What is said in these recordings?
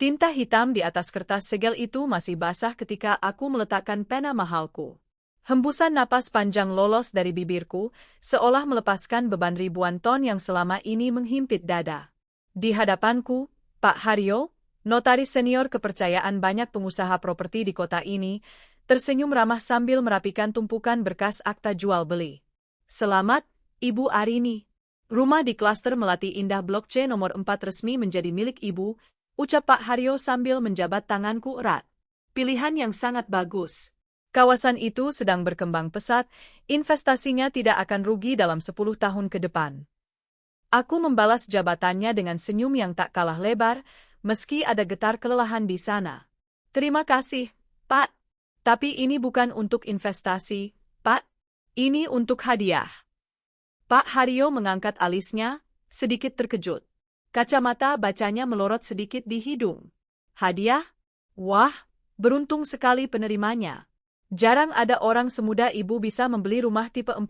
Tinta hitam di atas kertas segel itu masih basah ketika aku meletakkan pena mahalku. Hembusan napas panjang lolos dari bibirku, seolah melepaskan beban ribuan ton yang selama ini menghimpit dada. Di hadapanku, Pak Haryo, notaris senior kepercayaan banyak pengusaha properti di kota ini, tersenyum ramah sambil merapikan tumpukan berkas akta jual beli. Selamat, Ibu Arini. Rumah di klaster Melati Indah Blok C nomor 4 resmi menjadi milik Ibu, ucap Pak Haryo sambil menjabat tanganku erat. Pilihan yang sangat bagus. Kawasan itu sedang berkembang pesat, investasinya tidak akan rugi dalam 10 tahun ke depan. Aku membalas jabatannya dengan senyum yang tak kalah lebar, meski ada getar kelelahan di sana. Terima kasih, Pak. Tapi ini bukan untuk investasi, Pak. Ini untuk hadiah. Pak Haryo mengangkat alisnya, sedikit terkejut. Kacamata bacanya melorot sedikit di hidung. Hadiah? Wah, beruntung sekali penerimanya. Jarang ada orang semuda Ibu bisa membeli rumah tipe 45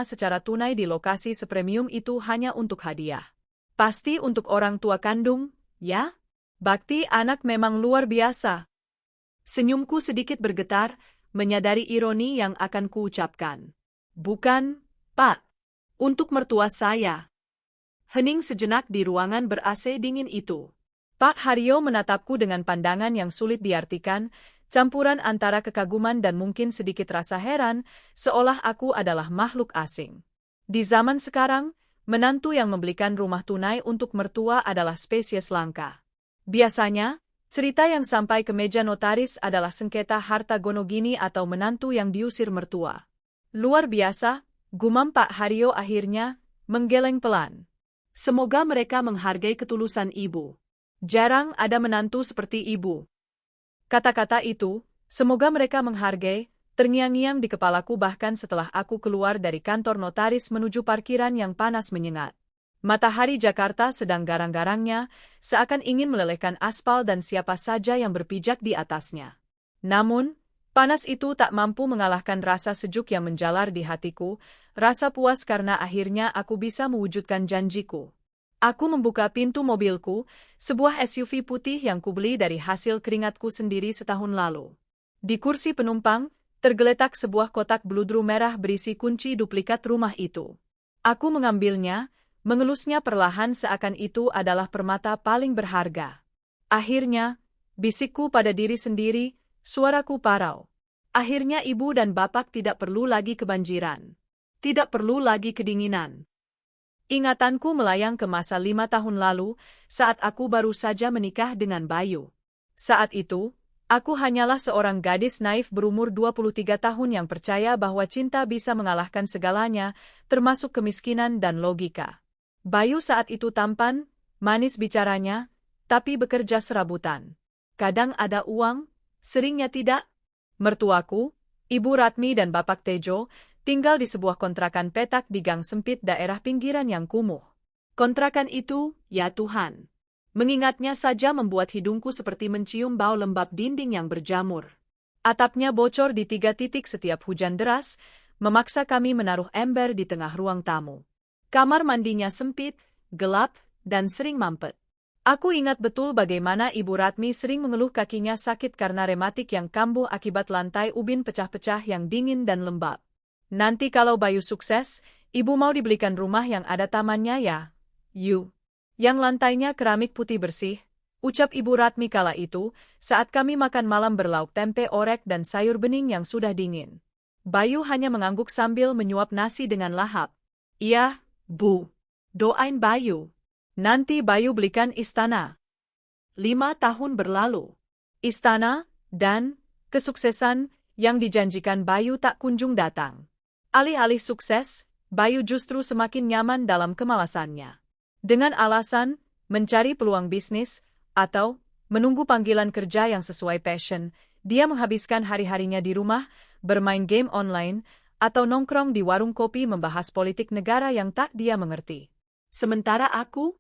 secara tunai di lokasi sepremium itu hanya untuk hadiah. Pasti untuk orang tua kandung, ya? Bakti anak memang luar biasa. Senyumku sedikit bergetar, menyadari ironi yang akan kuucapkan. Bukan, Pak. Untuk mertua saya. Hening sejenak di ruangan ber-AC dingin itu. Pak Haryo menatapku dengan pandangan yang sulit diartikan, campuran antara kekaguman dan mungkin sedikit rasa heran, seolah aku adalah makhluk asing. Di zaman sekarang, menantu yang membelikan rumah tunai untuk mertua adalah spesies langka. Biasanya, cerita yang sampai ke meja notaris adalah sengketa harta gonogini atau menantu yang diusir mertua. Luar biasa, gumam Pak Haryo akhirnya, menggeleng pelan. Semoga mereka menghargai ketulusan Ibu. Jarang ada menantu seperti Ibu. Kata-kata itu, semoga mereka menghargai, terngiang-ngiang di kepalaku bahkan setelah aku keluar dari kantor notaris menuju parkiran yang panas menyengat. Matahari Jakarta sedang garang-garangnya, seakan ingin melelehkan aspal dan siapa saja yang berpijak di atasnya. Namun, panas itu tak mampu mengalahkan rasa sejuk yang menjalar di hatiku, rasa puas karena akhirnya aku bisa mewujudkan janjiku. Aku membuka pintu mobilku, sebuah SUV putih yang kubeli dari hasil keringatku sendiri setahun lalu. Di kursi penumpang, tergeletak sebuah kotak bludru merah berisi kunci duplikat rumah itu. Aku mengambilnya, mengelusnya perlahan seakan itu adalah permata paling berharga. Akhirnya, bisikku pada diri sendiri, suaraku parau. Akhirnya ibu dan bapak tidak perlu lagi kebanjiran. Tidak perlu lagi kedinginan. Ingatanku melayang ke masa 5 tahun lalu, saat aku baru saja menikah dengan Bayu. Saat itu, aku hanyalah seorang gadis naif berumur 23 tahun yang percaya bahwa cinta bisa mengalahkan segalanya, termasuk kemiskinan dan logika. Bayu saat itu tampan, manis bicaranya, tapi bekerja serabutan. Kadang ada uang, seringnya tidak. Mertuaku, Ibu Ratmi dan Bapak Tejo, tinggal di sebuah kontrakan petak di gang sempit daerah pinggiran yang kumuh. Kontrakan itu, ya Tuhan. Mengingatnya saja membuat hidungku seperti mencium bau lembab dinding yang berjamur. Atapnya bocor di 3 titik setiap hujan deras, memaksa kami menaruh ember di tengah ruang tamu. Kamar mandinya sempit, gelap, dan sering mampet. Aku ingat betul bagaimana Ibu Ratmi sering mengeluh kakinya sakit karena rematik yang kambuh akibat lantai ubin pecah-pecah yang dingin dan lembab. Nanti kalau Bayu sukses, Ibu mau dibelikan rumah yang ada tamannya ya, yang lantainya keramik putih bersih, ucap Ibu Ratmi kala itu, saat kami makan malam berlauk tempe orek dan sayur bening yang sudah dingin. Bayu hanya mengangguk sambil menyuap nasi dengan lahap. Iya, Bu. Doain Bayu. Nanti Bayu belikan istana. 5 tahun berlalu. Istana, dan kesuksesan yang dijanjikan Bayu tak kunjung datang. Alih-alih sukses, Bayu justru semakin nyaman dalam kemalasannya. Dengan alasan, mencari peluang bisnis, atau menunggu panggilan kerja yang sesuai passion, dia menghabiskan hari-harinya di rumah, bermain game online, atau nongkrong di warung kopi membahas politik negara yang tak dia mengerti. Sementara aku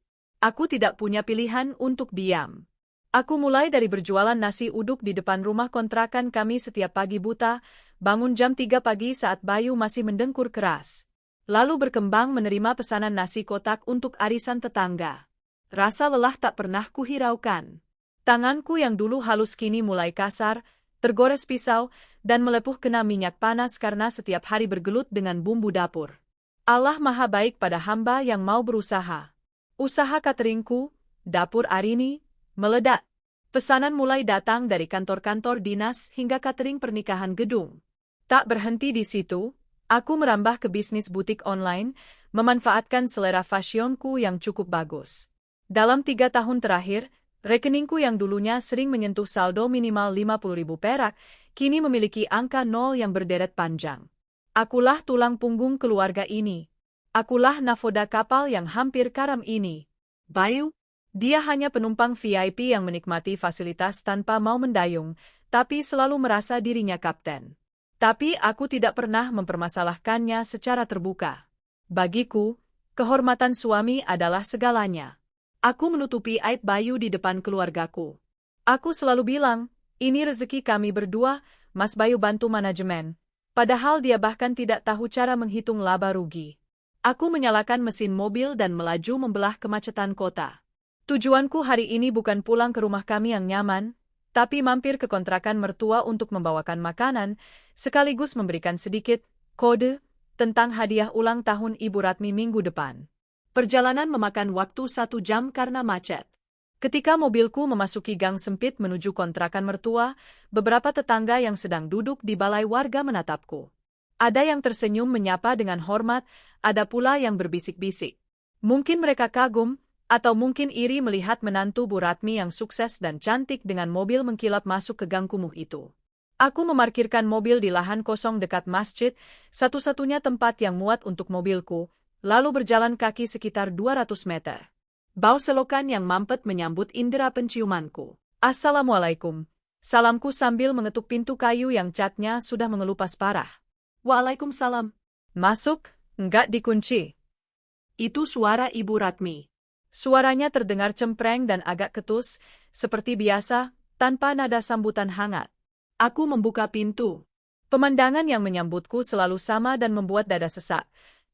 tidak punya pilihan untuk diam. Aku mulai dari berjualan nasi uduk di depan rumah kontrakan kami setiap pagi buta, bangun jam 3 pagi saat Bayu masih mendengkur keras. Lalu berkembang menerima pesanan nasi kotak untuk arisan tetangga. Rasa lelah tak pernah kuhiraukan. Tanganku yang dulu halus kini mulai kasar, tergores pisau, dan melepuh kena minyak panas karena setiap hari bergelut dengan bumbu dapur. Allah Maha Baik pada hamba yang mau berusaha. Usaha cateringku, dapur Arini, meledak. Pesanan mulai datang dari kantor-kantor dinas hingga catering pernikahan gedung. Tak berhenti di situ, aku merambah ke bisnis butik online, memanfaatkan selera fashionku yang cukup bagus. Dalam 3 tahun terakhir, rekeningku yang dulunya sering menyentuh saldo minimal 50.000 perak, kini memiliki angka 0 yang berderet panjang. Akulah tulang punggung keluarga ini. Akulah nakoda kapal yang hampir karam ini. Bayu? Dia hanya penumpang VIP yang menikmati fasilitas tanpa mau mendayung, tapi selalu merasa dirinya kapten. Tapi aku tidak pernah mempermasalahkannya secara terbuka. Bagiku, kehormatan suami adalah segalanya. Aku menutupi aib Bayu di depan keluargaku. Aku selalu bilang, ini rezeki kami berdua, Mas Bayu bantu manajemen. Padahal dia bahkan tidak tahu cara menghitung laba rugi. Aku menyalakan mesin mobil dan melaju membelah kemacetan kota. Tujuanku hari ini bukan pulang ke rumah kami yang nyaman, tapi mampir ke kontrakan mertua untuk membawakan makanan, sekaligus memberikan sedikit kode tentang hadiah ulang tahun Ibu Ratmi minggu depan. Perjalanan memakan waktu 1 jam karena macet. Ketika mobilku memasuki gang sempit menuju kontrakan mertua, beberapa tetangga yang sedang duduk di balai warga menatapku. Ada yang tersenyum menyapa dengan hormat, ada pula yang berbisik-bisik. Mungkin mereka kagum, atau mungkin iri melihat menantu Bu Ratmi yang sukses dan cantik dengan mobil mengkilap masuk ke gang kumuh itu. Aku memarkirkan mobil di lahan kosong dekat masjid, satu-satunya tempat yang muat untuk mobilku, lalu berjalan kaki sekitar 200 meter. Bau selokan yang mampet menyambut indera penciumanku. Assalamualaikum. Salamku sambil mengetuk pintu kayu yang catnya sudah mengelupas parah. Waalaikumsalam. Masuk, enggak dikunci. Itu suara Ibu Ratmi. Suaranya terdengar cempreng dan agak ketus, seperti biasa, tanpa nada sambutan hangat. Aku membuka pintu. Pemandangan yang menyambutku selalu sama dan membuat dada sesak.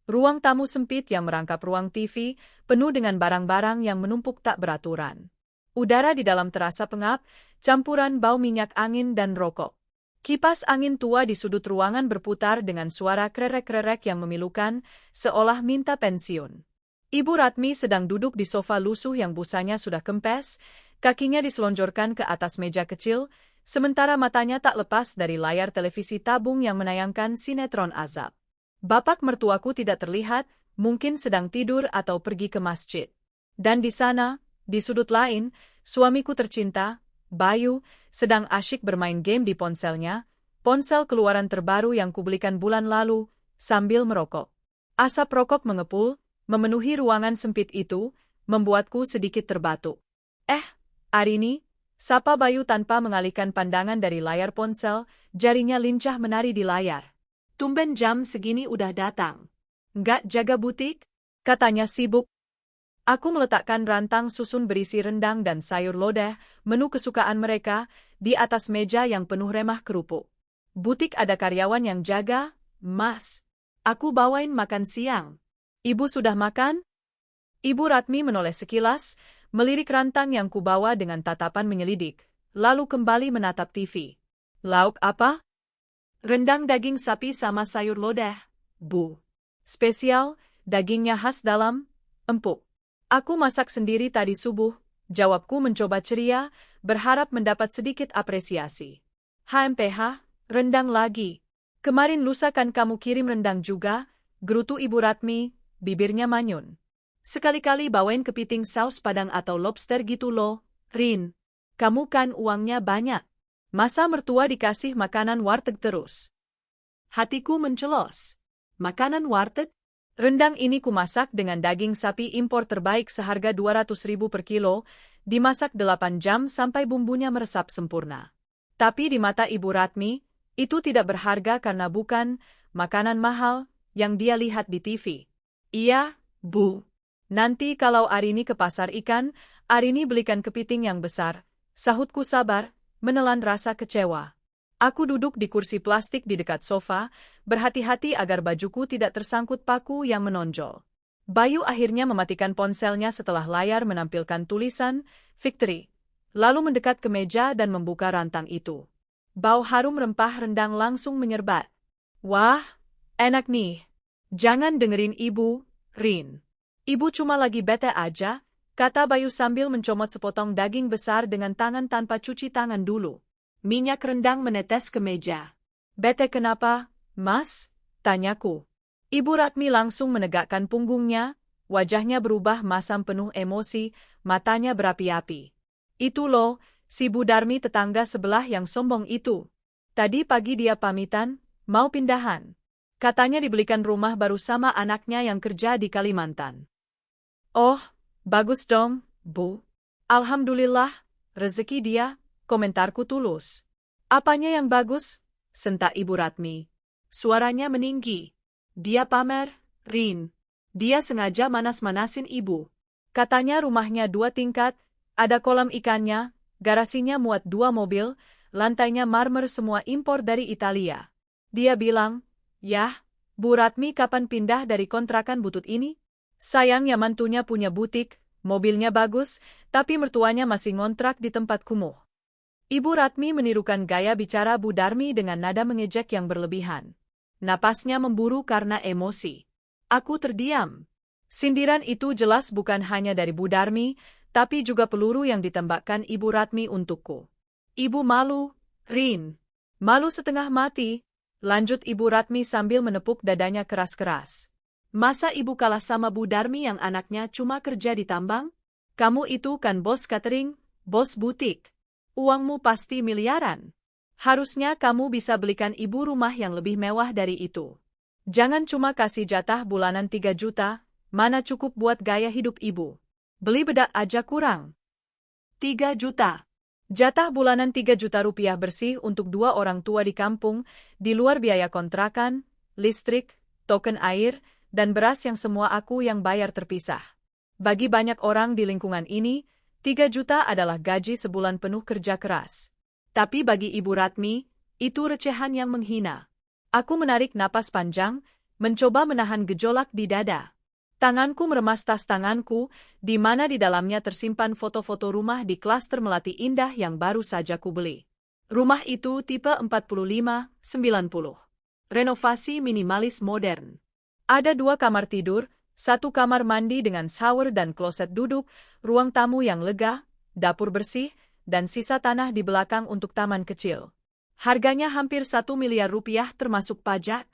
Ruang tamu sempit yang merangkap ruang TV, penuh dengan barang-barang yang menumpuk tak beraturan. Udara di dalam terasa pengap, campuran bau minyak angin dan rokok. Kipas angin tua di sudut ruangan berputar dengan suara krerek-krerek yang memilukan, seolah minta pensiun. Ibu Ratmi sedang duduk di sofa lusuh yang busanya sudah kempes, kakinya diselonjorkan ke atas meja kecil, sementara matanya tak lepas dari layar televisi tabung yang menayangkan sinetron azab. Bapak mertuaku tidak terlihat, mungkin sedang tidur atau pergi ke masjid. Dan di sana, di sudut lain, suamiku tercinta, Bayu, sedang asyik bermain game di ponselnya, ponsel keluaran terbaru yang kubelikan bulan lalu, sambil merokok. Asap rokok mengepul, memenuhi ruangan sempit itu, membuatku sedikit terbatuk. Arini, sapa Bayu tanpa mengalihkan pandangan dari layar ponsel, jarinya lincah menari di layar. Tumben jam segini udah datang. Nggak jaga butik? Katanya sibuk. Aku meletakkan rantang susun berisi rendang dan sayur lodeh, menu kesukaan mereka, di atas meja yang penuh remah kerupuk. Butik ada karyawan yang jaga, Mas. Aku bawain makan siang. Ibu sudah makan? Ibu Ratmi menoleh sekilas, melirik rantang yang kubawa dengan tatapan menyelidik, lalu kembali menatap TV. Lauk apa? Rendang daging sapi sama sayur lodeh, Bu. Spesial, dagingnya khas dalam, empuk. Aku masak sendiri tadi subuh, jawabku mencoba ceria, berharap mendapat sedikit apresiasi. HMPH, rendang lagi. Kemarin lusa kan kamu kirim rendang juga, gerutu Ibu Ratmi, bibirnya manyun. Sekali-kali bawain kepiting saus padang atau lobster gitu loh, Rin. Kamu kan uangnya banyak. Masa mertua dikasih makanan warteg terus? Hatiku mencelos. Makanan warteg? Rendang ini kumasak dengan daging sapi impor terbaik seharga 200.000 per kilo, dimasak 8 jam sampai bumbunya meresap sempurna. Tapi di mata Ibu Ratmi, itu tidak berharga karena bukan makanan mahal yang dia lihat di TV. Iya, Bu. Nanti kalau Arini ke pasar ikan, Arini belikan kepiting yang besar, sahutku sabar, menelan rasa kecewa. Aku duduk di kursi plastik di dekat sofa, berhati-hati agar bajuku tidak tersangkut paku yang menonjol. Bayu akhirnya mematikan ponselnya setelah layar menampilkan tulisan, Victory. lalu mendekat ke meja dan membuka rantang itu. Bau harum rempah rendang langsung menyerbat. Wah, enak nih. Jangan dengerin ibu, Rin. Ibu cuma lagi bete aja, kata Bayu sambil mencomot sepotong daging besar dengan tangan tanpa cuci tangan dulu. Minyak rendang menetes ke meja. Bete kenapa, Mas? Tanyaku. Ibu Ratmi langsung menegakkan punggungnya, wajahnya berubah masam penuh emosi, matanya berapi-api. Itu loh, si Bu Darmi tetangga sebelah yang sombong itu. Tadi pagi dia pamitan, mau pindahan. Katanya dibelikan rumah baru sama anaknya yang kerja di Kalimantan. Oh, bagus dong, Bu. Alhamdulillah, rezeki dia, komentarku tulus. Apanya yang bagus? Sentak Ibu Ratmi. Suaranya meninggi. Dia pamer, Rin. Dia sengaja manas-manasin ibu. Katanya rumahnya 2 tingkat, ada kolam ikannya, garasinya muat 2 mobil, lantainya marmer semua impor dari Italia. Dia bilang, "Yah, Bu Ratmi kapan pindah dari kontrakan butut ini? Sayangnya mantunya punya butik, mobilnya bagus, tapi mertuanya masih ngontrak di tempat kumuh." Ibu Ratmi menirukan gaya bicara Bu Darmi dengan nada mengejek yang berlebihan. Napasnya memburu karena emosi. Aku terdiam. Sindiran itu jelas bukan hanya dari Bu Darmi, tapi juga peluru yang ditembakkan Ibu Ratmi untukku. Ibu malu, Rin. Malu setengah mati, lanjut Ibu Ratmi sambil menepuk dadanya keras-keras. Masa ibu kalah sama Bu Darmi yang anaknya cuma kerja di tambang? Kamu itu kan bos catering, bos butik. Uangmu pasti miliaran. Harusnya kamu bisa belikan ibu rumah yang lebih mewah dari itu. Jangan cuma kasih jatah bulanan 3 juta, mana cukup buat gaya hidup ibu. Beli bedak aja kurang. 3 juta. Jatah bulanan 3 juta rupiah bersih untuk 2 orang tua di kampung, di luar biaya kontrakan, listrik, token air, dan beras yang semua aku yang bayar terpisah. Bagi banyak orang di lingkungan ini, 3 juta adalah gaji sebulan penuh kerja keras. Tapi bagi Ibu Ratmi, itu recehan yang menghina. Aku menarik napas panjang, mencoba menahan gejolak di dada. Tanganku meremas tas tanganku, di mana di dalamnya tersimpan foto-foto rumah di klaster Melati Indah yang baru saja kubeli. Rumah itu tipe 45-90. Renovasi minimalis modern. Ada 2 kamar tidur, 1 kamar mandi dengan shower dan kloset duduk, ruang tamu yang lega, dapur bersih, dan sisa tanah di belakang untuk taman kecil. Harganya hampir 1 miliar rupiah termasuk pajak.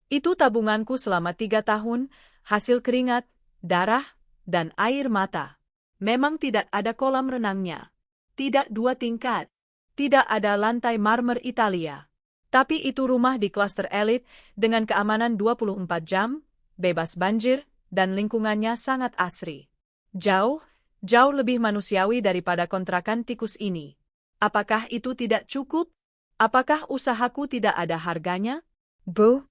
Itu tabunganku selama 3 tahun, hasil keringat, darah, dan air mata. Memang tidak ada kolam renangnya. Tidak 2 tingkat. Tidak ada lantai marmer Italia. Tapi itu rumah di klaster elit dengan keamanan 24 jam, bebas banjir, dan lingkungannya sangat asri. Jauh lebih manusiawi daripada kontrakan tikus ini. Apakah itu tidak cukup? Apakah usahaku tidak ada harganya? Bu?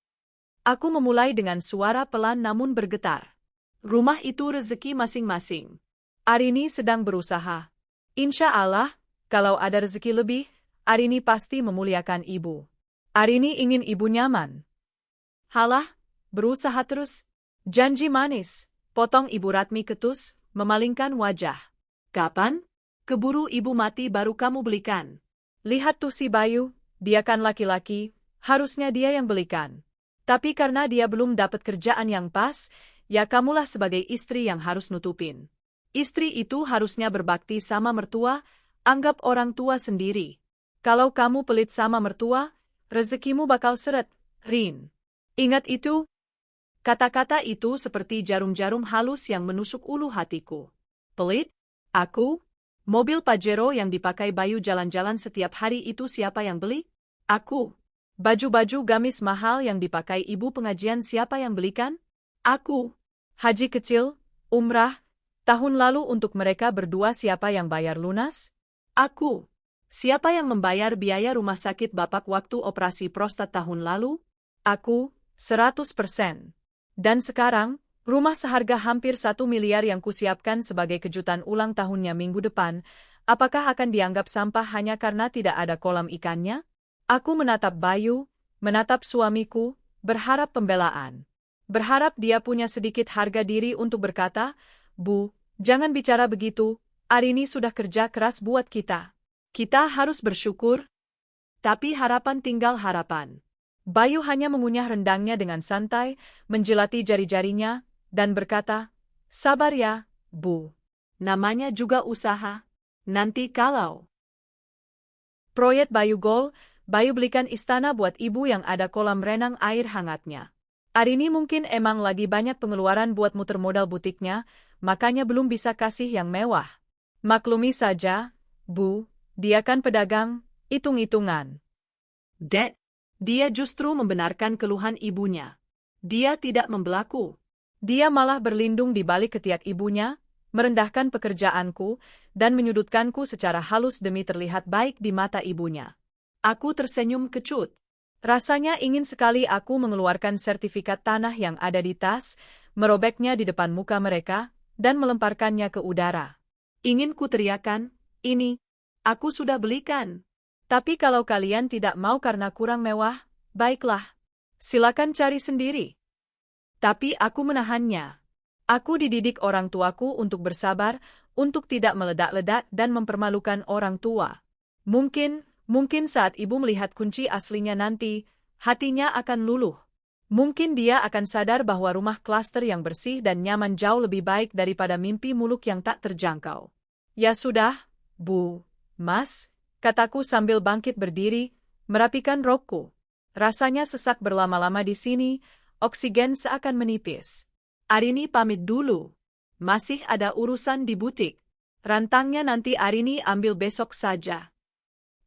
Aku memulai dengan suara pelan namun bergetar. Rumah itu rezeki masing-masing. Arini sedang berusaha. Insya Allah, kalau ada rezeki lebih, Arini pasti memuliakan ibu. Arini ingin ibu nyaman. Halah, berusaha terus. Janji manis, potong Ibu Ratmi ketus, memalingkan wajah. Kapan? Keburu ibu mati baru kamu belikan. Lihat tuh si Bayu, dia kan laki-laki, harusnya dia yang belikan. Tapi karena dia belum dapat kerjaan yang pas, ya kamulah sebagai istri yang harus nutupin. Istri itu harusnya berbakti sama mertua, anggap orang tua sendiri. Kalau kamu pelit sama mertua, rezekimu bakal seret, Rin. Ingat itu? Kata-kata itu seperti jarum-jarum halus yang menusuk ulu hatiku. Pelit? Aku? Mobil Pajero yang dipakai Bayu jalan-jalan setiap hari itu siapa yang beli? Aku. Baju-baju gamis mahal yang dipakai ibu pengajian siapa yang belikan? Aku. Haji kecil, umrah, tahun lalu untuk mereka berdua siapa yang bayar lunas? Aku. Siapa yang membayar biaya rumah sakit bapak waktu operasi prostat tahun lalu? Aku, 100%. Dan sekarang, rumah seharga hampir 1 miliar yang kusiapkan sebagai kejutan ulang tahunnya minggu depan, apakah akan dianggap sampah hanya karena tidak ada kolam ikannya? Aku menatap Bayu, menatap suamiku, berharap pembelaan. Berharap dia punya sedikit harga diri untuk berkata, Bu, jangan bicara begitu, Arini sudah kerja keras buat kita. Kita harus bersyukur. Tapi harapan tinggal harapan. Bayu hanya mengunyah rendangnya dengan santai, menjelati jari-jarinya, dan berkata, "Sabar ya, Bu. Namanya juga usaha. Nanti kalau proyek Bayu gol, Bayu belikan istana buat ibu yang ada kolam renang air hangatnya. Arini mungkin emang lagi banyak pengeluaran buat muter modal butiknya, makanya belum bisa kasih yang mewah. Maklumi saja, Bu, dia kan pedagang, hitung-hitungan." Dad, dia justru membenarkan keluhan ibunya. Dia tidak membelaku. Dia malah berlindung di balik ketiak ibunya, merendahkan pekerjaanku, dan menyudutkanku secara halus demi terlihat baik di mata ibunya. Aku tersenyum kecut. Rasanya ingin sekali aku mengeluarkan sertifikat tanah yang ada di tas, merobeknya di depan muka mereka, dan melemparkannya ke udara. Ingin ku teriakan, "Ini, aku sudah belikan." Tapi kalau kalian tidak mau karena kurang mewah, baiklah. Silakan cari sendiri. Tapi aku menahannya. Aku dididik orang tuaku untuk bersabar, untuk tidak meledak-ledak dan mempermalukan orang tua. Mungkin saat ibu melihat kunci aslinya nanti, hatinya akan luluh. Mungkin dia akan sadar bahwa rumah klaster yang bersih dan nyaman jauh lebih baik daripada mimpi muluk yang tak terjangkau. Ya sudah, Bu, Mas, kataku sambil bangkit berdiri, merapikan rokku. Rasanya sesak berlama-lama di sini, oksigen seakan menipis. Arini pamit dulu. Masih ada urusan di butik. Rantangnya nanti Arini ambil besok saja.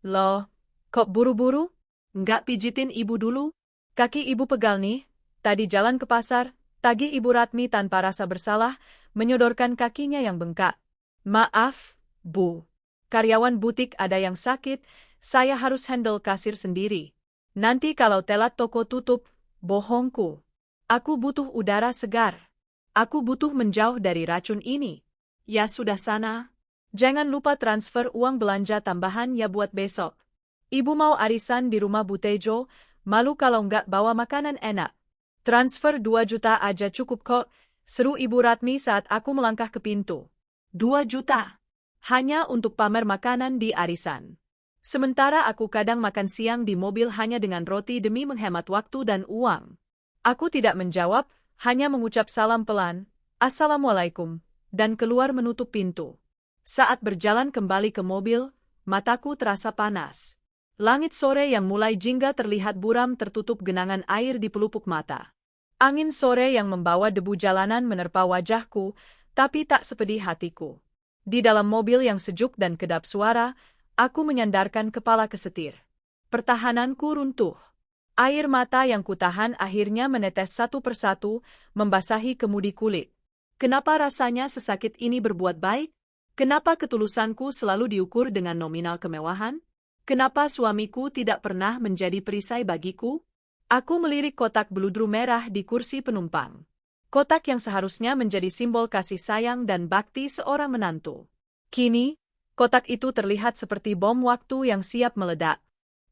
Loh, kok buru-buru? Nggak pijitin ibu dulu? Kaki ibu pegal nih, tadi jalan ke pasar, tagih Ibu Ratmi tanpa rasa bersalah, menyodorkan kakinya yang bengkak. Maaf, Bu. Karyawan butik ada yang sakit, saya harus handle kasir sendiri. Nanti kalau telat toko tutup, bohongku. Aku butuh udara segar. Aku butuh menjauh dari racun ini. Ya sudah sana. Jangan lupa transfer uang belanja tambahan ya buat besok. Ibu mau arisan di rumah Bu Tejo, malu kalau nggak bawa makanan enak. Transfer 2 juta aja cukup kok, seru Ibu Ratmi saat aku melangkah ke pintu. 2 juta? Hanya untuk pamer makanan di arisan. Sementara aku kadang makan siang di mobil hanya dengan roti demi menghemat waktu dan uang. Aku tidak menjawab, hanya mengucap salam pelan, "Assalamualaikum," dan keluar menutup pintu. Saat berjalan kembali ke mobil, mataku terasa panas. Langit sore yang mulai jingga terlihat buram tertutup genangan air di pelupuk mata. Angin sore yang membawa debu jalanan menerpa wajahku, tapi tak sepedih hatiku. Di dalam mobil yang sejuk dan kedap suara, aku menyandarkan kepala ke setir. Pertahananku runtuh. Air mata yang kutahan akhirnya menetes satu persatu, membasahi kemudi kulit. Kenapa rasanya sesakit ini berbuat baik? Kenapa ketulusanku selalu diukur dengan nominal kemewahan? Kenapa suamiku tidak pernah menjadi perisai bagiku? Aku melirik kotak beludru merah di kursi penumpang. Kotak yang seharusnya menjadi simbol kasih sayang dan bakti seorang menantu. Kini, kotak itu terlihat seperti bom waktu yang siap meledak.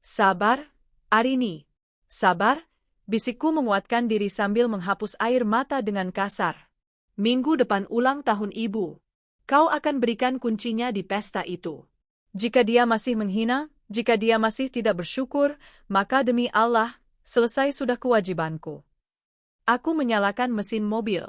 Sabar, Arini. Sabar, bisikku menguatkan diri sambil menghapus air mata dengan kasar. Minggu depan ulang tahun ibu. Kau akan berikan kuncinya di pesta itu. Jika dia masih menghina, jika dia masih tidak bersyukur, maka demi Allah, selesai sudah kewajibanku. Aku menyalakan mesin mobil.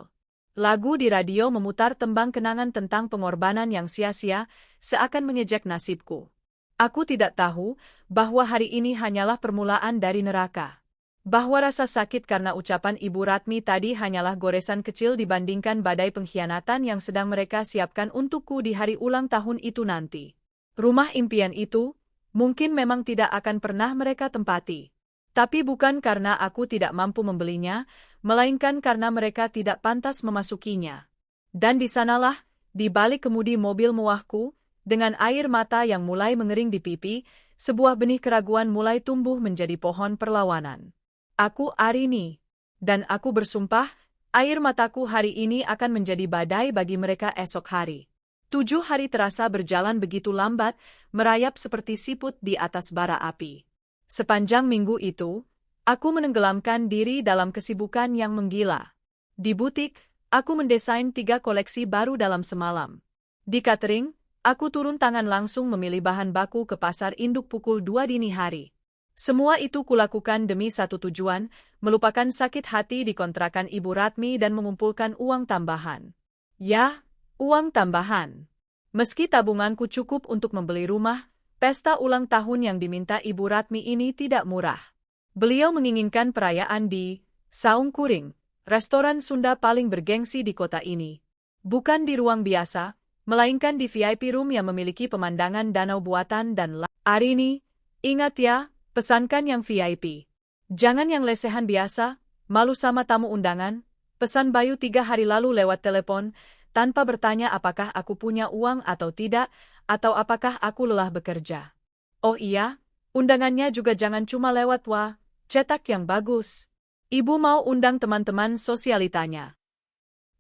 Lagu di radio memutar tembang kenangan tentang pengorbanan yang sia-sia, seakan mengejek nasibku. Aku tidak tahu bahwa hari ini hanyalah permulaan dari neraka. Bahwa rasa sakit karena ucapan Ibu Ratmi tadi hanyalah goresan kecil dibandingkan badai pengkhianatan yang sedang mereka siapkan untukku di hari ulang tahun itu nanti. Rumah impian itu, mungkin memang tidak akan pernah mereka tempati. Tapi bukan karena aku tidak mampu membelinya, melainkan karena mereka tidak pantas memasukinya. Dan di sanalah, di balik kemudi mobil mewahku, dengan air mata yang mulai mengering di pipi, sebuah benih keraguan mulai tumbuh menjadi pohon perlawanan. Aku Arini. Dan aku bersumpah, air mataku hari ini akan menjadi badai bagi mereka esok hari. 7 hari terasa berjalan begitu lambat, merayap seperti siput di atas bara api. Sepanjang minggu itu, aku menenggelamkan diri dalam kesibukan yang menggila. Di butik, aku mendesain 3 koleksi baru dalam semalam. Di catering, Aku turun tangan langsung memilih bahan baku ke pasar induk pukul 2 dini hari. Semua itu kulakukan demi satu tujuan, melupakan sakit hati di kontrakan Ibu Ratmi dan mengumpulkan uang tambahan. Ya, uang tambahan. Meski tabunganku cukup untuk membeli rumah, pesta ulang tahun yang diminta Ibu Ratmi ini tidak murah. Beliau menginginkan perayaan di Saung Kuring, restoran Sunda paling bergengsi di kota ini. Bukan di ruang biasa, melainkan di VIP room yang memiliki pemandangan danau buatan dan Arini, ingat ya, pesankan yang VIP. Jangan yang lesehan biasa, malu sama tamu undangan, pesan Bayu 3 hari lalu lewat telepon, tanpa bertanya apakah aku punya uang atau tidak, atau apakah aku lelah bekerja. Oh iya, undangannya juga jangan cuma lewat cetak yang bagus. Ibu mau undang teman-teman sosialitanya.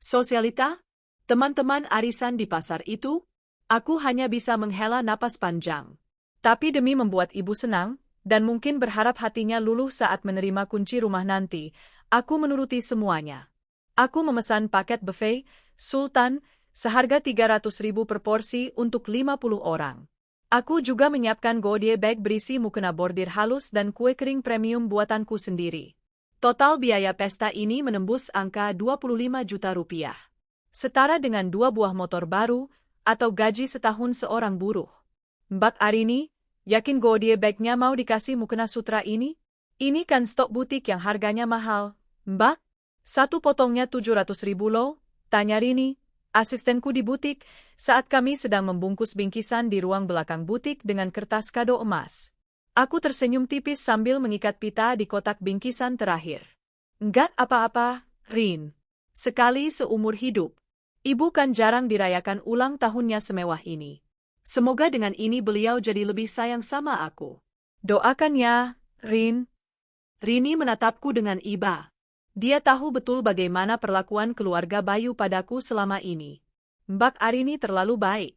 Sosialita? Teman-teman arisan di pasar itu? Aku hanya bisa menghela napas panjang. Tapi demi membuat ibu senang, dan mungkin berharap hatinya luluh saat menerima kunci rumah nanti, aku menuruti semuanya. Aku memesan paket buffet, Sultan, seharga 300.000 per porsi untuk 50 orang. Aku juga menyiapkan goodie bag berisi mukena bordir halus dan kue kering premium buatanku sendiri. Total biaya pesta ini menembus angka 25 juta rupiah. Setara dengan 2 buah motor baru, atau gaji setahun seorang buruh. Mbak Arini, yakin goodie bag-nya mau dikasih mukena sutra ini? Ini kan stok butik yang harganya mahal. Mbak, satu potongnya 700.000 loh, tanya Rini, asistenku di butik, saat kami sedang membungkus bingkisan di ruang belakang butik dengan kertas kado emas. Aku tersenyum tipis sambil mengikat pita di kotak bingkisan terakhir. Enggak apa-apa, Rin. Sekali seumur hidup. Ibu kan jarang dirayakan ulang tahunnya semewah ini. Semoga dengan ini beliau jadi lebih sayang sama aku. Doakan ya, Rin. Rini menatapku dengan iba. Dia tahu betul bagaimana perlakuan keluarga Bayu padaku selama ini. Mbak Arini terlalu baik.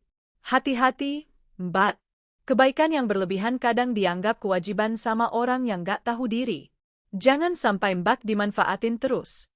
Hati-hati, Mbak. Kebaikan yang berlebihan kadang dianggap kewajiban sama orang yang gak tahu diri. Jangan sampai Mbak dimanfaatin terus.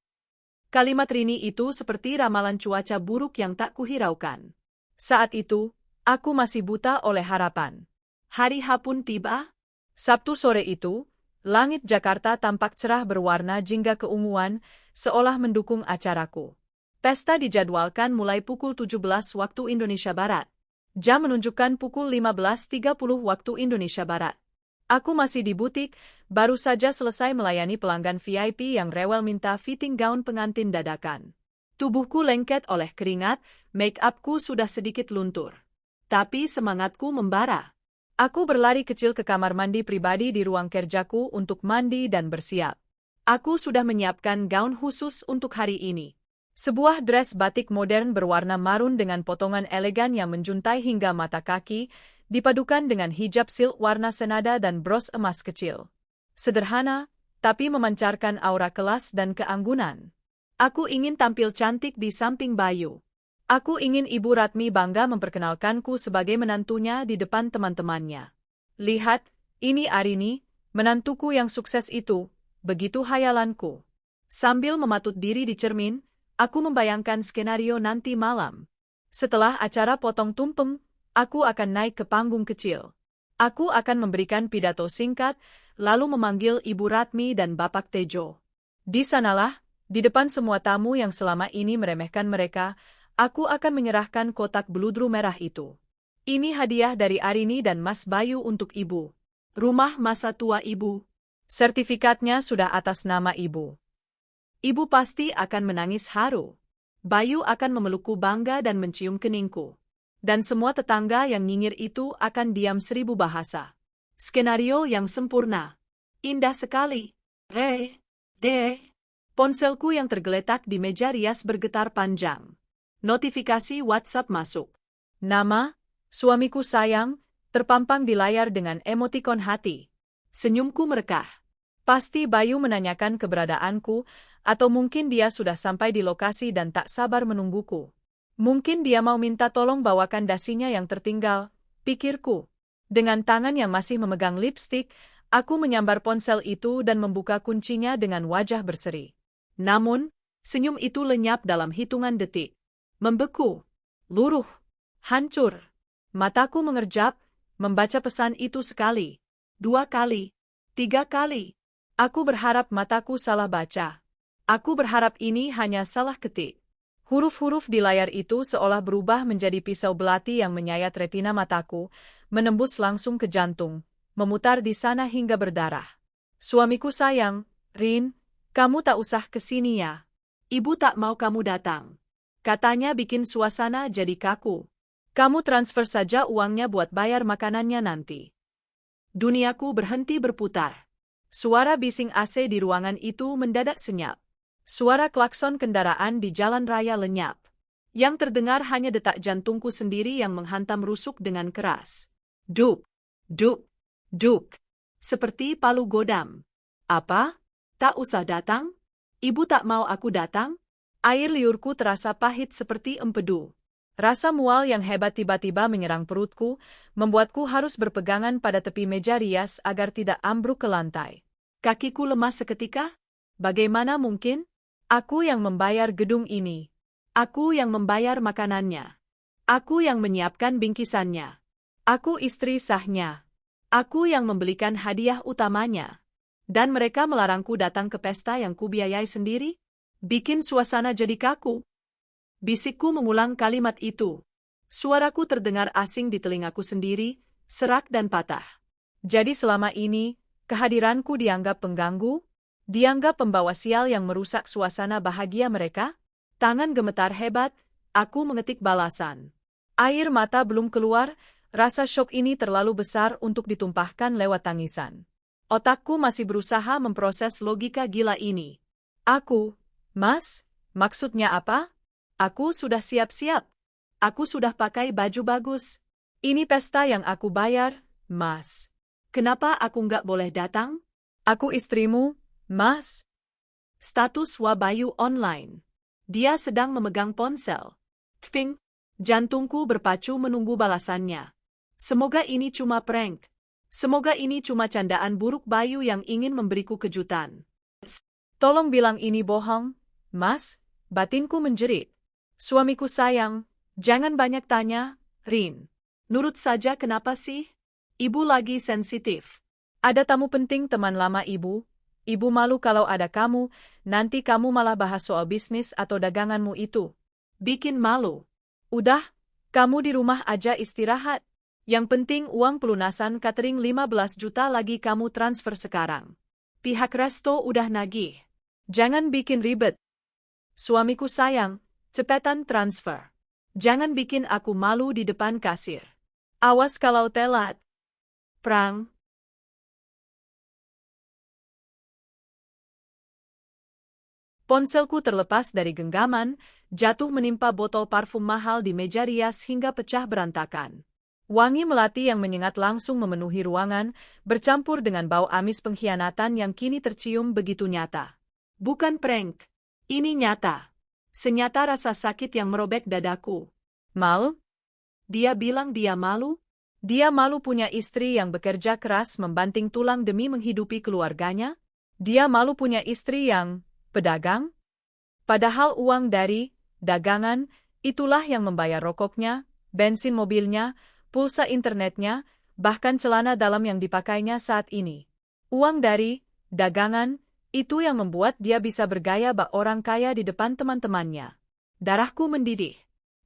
Kalimat Rini itu seperti ramalan cuaca buruk yang tak kuhiraukan. Saat itu, aku masih buta oleh harapan. Hari H pun tiba. Sabtu sore itu, langit Jakarta tampak cerah berwarna jingga keunguan, seolah mendukung acaraku. Pesta dijadwalkan mulai pukul 17 waktu Indonesia Barat. Jam menunjukkan pukul 15.30 waktu Indonesia Barat. Aku masih di butik, baru saja selesai melayani pelanggan VIP yang rewel minta fitting gaun pengantin dadakan. Tubuhku lengket oleh keringat, make-upku sudah sedikit luntur. Tapi semangatku membara. Aku berlari kecil ke kamar mandi pribadi di ruang kerjaku untuk mandi dan bersiap. Aku sudah menyiapkan gaun khusus untuk hari ini. Sebuah dress batik modern berwarna marun dengan potongan elegan yang menjuntai hingga mata kaki, dipadukan dengan hijab silk warna senada dan bros emas kecil. Sederhana, tapi memancarkan aura kelas dan keanggunan. Aku ingin tampil cantik di samping Bayu. Aku ingin Ibu Ratmi bangga memperkenalkanku sebagai menantunya di depan teman-temannya. Lihat, ini Arini, menantuku yang sukses itu, begitu hayalanku. Sambil mematut diri di cermin, aku membayangkan skenario nanti malam. Setelah acara potong tumpeng, aku akan naik ke panggung kecil. Aku akan memberikan pidato singkat, lalu memanggil Ibu Ratmi dan Bapak Tejo. Di sanalah, di depan semua tamu yang selama ini meremehkan mereka, aku akan menyerahkan kotak beludru merah itu. Ini hadiah dari Arini dan Mas Bayu untuk Ibu. Rumah masa tua Ibu. Sertifikatnya sudah atas nama Ibu. Ibu pasti akan menangis haru. Bayu akan memelukku bangga dan mencium keningku. Dan semua tetangga yang nyinyir itu akan diam 1000 bahasa. Skenario yang sempurna. Indah sekali. Ponselku yang tergeletak di meja rias bergetar panjang. Notifikasi WhatsApp masuk. Nama, suamiku sayang, terpampang di layar dengan emotikon hati. Senyumku merekah. Pasti Bayu menanyakan keberadaanku, atau mungkin dia sudah sampai di lokasi dan tak sabar menungguku. Mungkin dia mau minta tolong bawakan dasinya yang tertinggal, pikirku. Dengan tangan yang masih memegang lipstik, aku menyambar ponsel itu dan membuka kuncinya dengan wajah berseri. Namun, senyum itu lenyap dalam hitungan detik. Membeku, luruh, hancur. Mataku mengerjap, membaca pesan itu sekali, 2 kali, 3 kali. Aku berharap mataku salah baca. Aku berharap ini hanya salah ketik. Huruf-huruf di layar itu seolah berubah menjadi pisau belati yang menyayat retina mataku, menembus langsung ke jantung, memutar di sana hingga berdarah. Suamiku sayang, Rin, kamu tak usah kesini ya. Ibu tak mau kamu datang. Katanya bikin suasana jadi kaku. Kamu transfer saja uangnya buat bayar makanannya nanti. Duniaku berhenti berputar. Suara bising AC di ruangan itu mendadak senyap. Suara klakson kendaraan di jalan raya lenyap. Yang terdengar hanya detak jantungku sendiri yang menghantam rusuk dengan keras. Duk, duk, duk. Seperti palu godam. Apa? Tak usah datang? Ibu tak mau aku datang? Air liurku terasa pahit seperti empedu. Rasa mual yang hebat tiba-tiba menyerang perutku, membuatku harus berpegangan pada tepi meja rias agar tidak ambruk ke lantai. Kakiku lemas seketika. Bagaimana mungkin? Aku yang membayar gedung ini. Aku yang membayar makanannya. Aku yang menyiapkan bingkisannya. Aku istri sahnya. Aku yang membelikan hadiah utamanya. Dan mereka melarangku datang ke pesta yang kubiayai sendiri? Bikin suasana jadi kaku. Bisikku mengulang kalimat itu. Suaraku terdengar asing di telingaku sendiri, serak dan patah. Jadi selama ini, kehadiranku dianggap pengganggu? Dianggap pembawa sial yang merusak suasana bahagia mereka? Tangan gemetar hebat, aku mengetik balasan. Air mata belum keluar, rasa syok ini terlalu besar untuk ditumpahkan lewat tangisan. Otakku masih berusaha memproses logika gila ini. Mas, maksudnya apa? Aku sudah siap-siap. Aku sudah pakai baju bagus. Ini pesta yang aku bayar, Mas. Kenapa aku nggak boleh datang? Aku istrimu, Mas. Status Wabayu online. Dia sedang memegang ponsel. Kfing, jantungku berpacu menunggu balasannya. Semoga ini cuma prank. Semoga ini cuma candaan buruk Bayu yang ingin memberiku kejutan. Tolong bilang ini bohong, Mas, batinku menjerit. Suamiku sayang, jangan banyak tanya, Rin. Nurut saja kenapa sih? Ibu lagi sensitif. Ada tamu penting teman lama ibu. Ibu malu kalau ada kamu, nanti kamu malah bahas soal bisnis atau daganganmu itu. Bikin malu. Udah, kamu di rumah aja istirahat. Yang penting uang pelunasan catering 15 juta lagi kamu transfer sekarang. Pihak resto udah nagih. Jangan bikin ribet. Suamiku sayang, cepetan transfer. Jangan bikin aku malu di depan kasir. Awas kalau telat. Prang. Ponselku terlepas dari genggaman, jatuh menimpa botol parfum mahal di meja rias hingga pecah berantakan. Wangi melati yang menyengat langsung memenuhi ruangan, bercampur dengan bau amis pengkhianatan yang kini tercium begitu nyata. Bukan prank. Ini nyata. Senyata rasa sakit yang merobek dadaku. Mal? Dia bilang dia malu? Dia malu punya istri yang bekerja keras membanting tulang demi menghidupi keluarganya? Dia malu punya istri yang pedagang? Padahal uang dari dagangan itulah yang membayar rokoknya, bensin mobilnya, pulsa internetnya, bahkan celana dalam yang dipakainya saat ini. Uang dari dagangan itu yang membuat dia bisa bergaya bak orang kaya di depan teman-temannya. Darahku mendidih.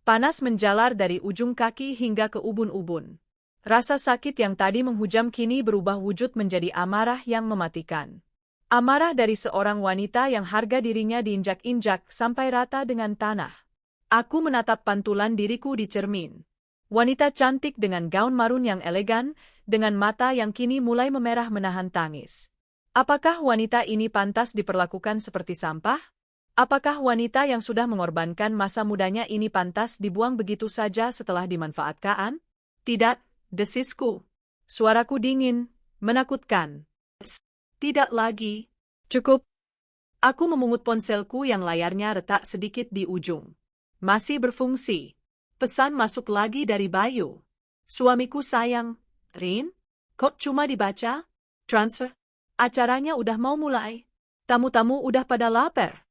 Panas menjalar dari ujung kaki hingga ke ubun-ubun. Rasa sakit yang tadi menghujam kini berubah wujud menjadi amarah yang mematikan. Amarah dari seorang wanita yang harga dirinya diinjak-injak sampai rata dengan tanah. Aku menatap pantulan diriku di cermin. Wanita cantik dengan gaun marun yang elegan, dengan mata yang kini mulai memerah menahan tangis. Apakah wanita ini pantas diperlakukan seperti sampah? Apakah wanita yang sudah mengorbankan masa mudanya ini pantas dibuang begitu saja setelah dimanfaatkan? Tidak, desisku. Suaraku dingin, menakutkan. Tidak lagi. Cukup. Aku memungut ponselku yang layarnya retak sedikit di ujung. Masih berfungsi. Pesan masuk lagi dari Bayu. Suamiku sayang. Rin? Kok cuma dibaca? Transfer? Acaranya udah mau mulai. Tamu-tamu udah pada lapar.